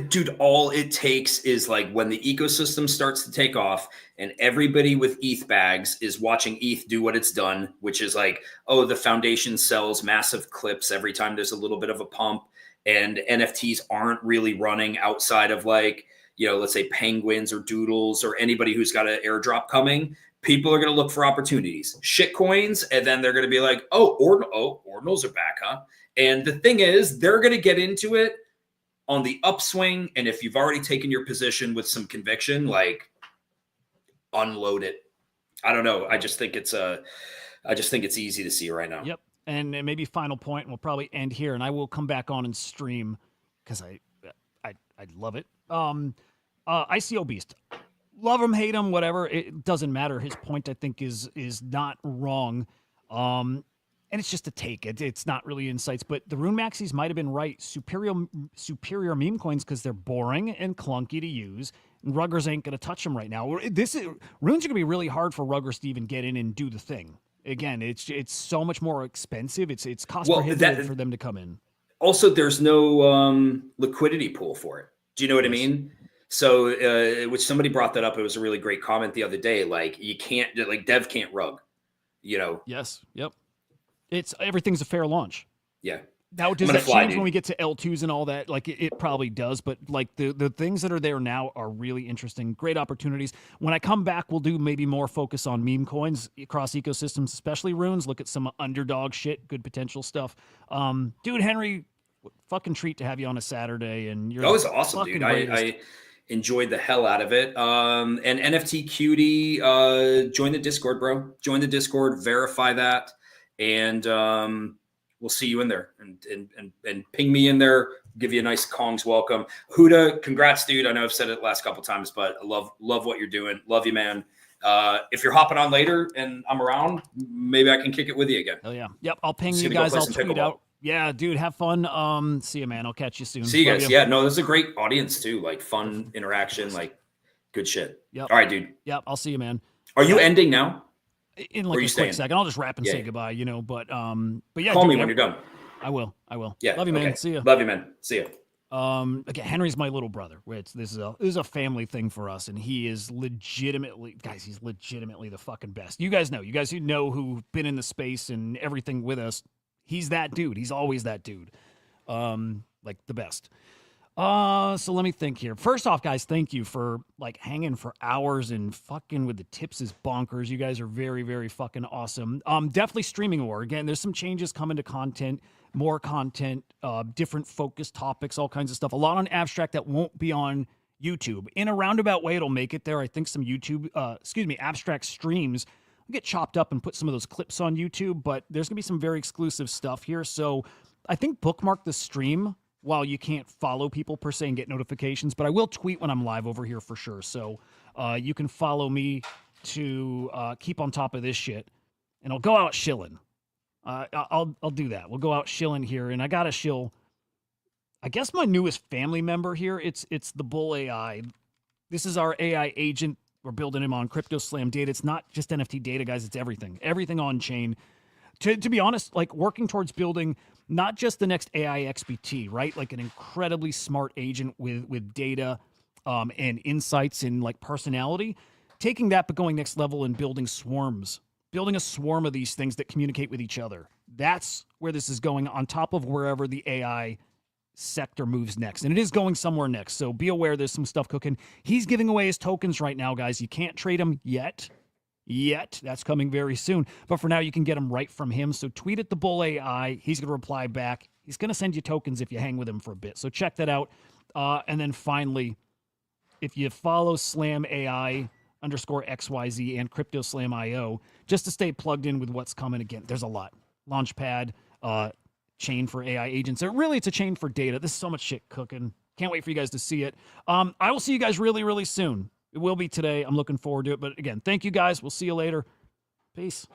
Dude, all it takes is like when the ecosystem starts to take off and everybody with ETH bags is watching ETH do what it's done, which is like, oh, the foundation sells massive clips every time there's a little bit of a pump and NFTs aren't really running outside of like, let's say penguins or doodles or anybody who's got an airdrop coming, people are going to look for opportunities. Shitcoins, and then they're going to be like, ordinals are back, huh? And the thing is, they're going to get into it on the upswing. And if you've already taken your position with some conviction, like unload it. I don't know. I just think it's easy to see right now. Yep. And maybe final point, and we'll probably end here, and I will come back on and stream because I love it. ICO Beast. Love him, hate him, whatever. It doesn't matter. His point, I think, is not wrong. And it's just a take. It's not really insights, but the Rune Maxis might have been right. Superior meme coins because they're boring and clunky to use. And Ruggers ain't going to touch them right now. Runes are going to be really hard for Ruggers to even get in and do the thing. Again, it's so much more expensive. It's cost prohibitive for them to come in. Also, there's no liquidity pool for it. Do you know what I mean? So, which somebody brought that up. It was a really great comment the other day. Like, you can't, like, Dev can't rug, Yes. Yep. Everything's a fair launch. Yeah. Now, does that change when we get to L2s and all that? Like, it probably does. But, like, the things that are there now are really interesting. Great opportunities. When I come back, we'll do maybe more focus on meme coins across ecosystems, especially runes. Look at some underdog shit, good potential stuff. Dude, Henry, fucking treat to have you on a Saturday. And you're that was awesome, dude. I enjoyed the hell out of it. And NFT Cutie, join the Discord, bro. Join the Discord, verify that. And we'll see you in there and ping me in there, give you a nice Kong's welcome. Huda, congrats, dude. I know I've said it the last couple of times, but I love what you're doing. Love you, man. If you're hopping on later and I'm around, maybe I can kick it with you again. Oh yeah. Yep. I'll ping you guys. I'll tweet out. Yeah, dude, have fun. See you, man. I'll catch you soon. See you guys. Yeah, no, this is a great audience too. Like fun interaction, like good shit. Yep. All right, dude. Yep. I'll see you, man. Are you ending now? In like a quick second. I'll just wrap and say goodbye, but yeah. Call me when you're done. I will. Yeah. Love you, man. See you. Love you, man. See you. Again, Henry's my little brother. This is a family thing for us, and he is legitimately, guys. He's legitimately the fucking best. You guys who know who've been in the space and everything with us. He's that dude. He's always that dude. Like the best. So let me think here. First off, guys, thank you for like hanging for hours and fucking with the tips is bonkers. You guys are very, very fucking awesome. Definitely streaming war. Again, there's some changes coming to content, more content, different focus topics, all kinds of stuff. A lot on abstract that won't be on YouTube. In a roundabout way, it'll make it there. I think some abstract streams will get chopped up and put some of those clips on YouTube, but there's gonna be some very exclusive stuff here. So I think bookmark the stream while you can't follow people per se and get notifications, but I will tweet when I'm live over here for sure. So you can follow me to keep on top of this shit, and I'll go out shilling. I'll do that. We'll go out shilling here, and I got to shill. I guess my newest family member here. It's the Bull AI. This is our AI agent. We're building him on Crypto Slam data. It's not just NFT data, guys. It's everything on chain. To be honest, like working towards building not just the next AI XBT, right? Like an incredibly smart agent with data and insights and like personality. Taking that but going next level and building swarms. Building a swarm of these things that communicate with each other. That's where this is going on top of wherever the AI sector moves next. And it is going somewhere next. So be aware there's some stuff cooking. He's giving away his tokens right now, guys. You can't trade them yet. That's coming very soon. But for now, you can get them right from him. So tweet at the Bull AI. He's going to reply back. He's going to send you tokens if you hang with him for a bit. So check that out. And then finally, if you follow Slam AI _XYZ and Crypto Slam IO, just to stay plugged in with what's coming. Again, there's a lot. Launchpad, chain for AI agents. It's a chain for data. There's so much shit cooking. Can't wait for you guys to see it. I will see you guys really, really soon. It will be today. I'm looking forward to it. But again, thank you guys. We'll see you later. Peace.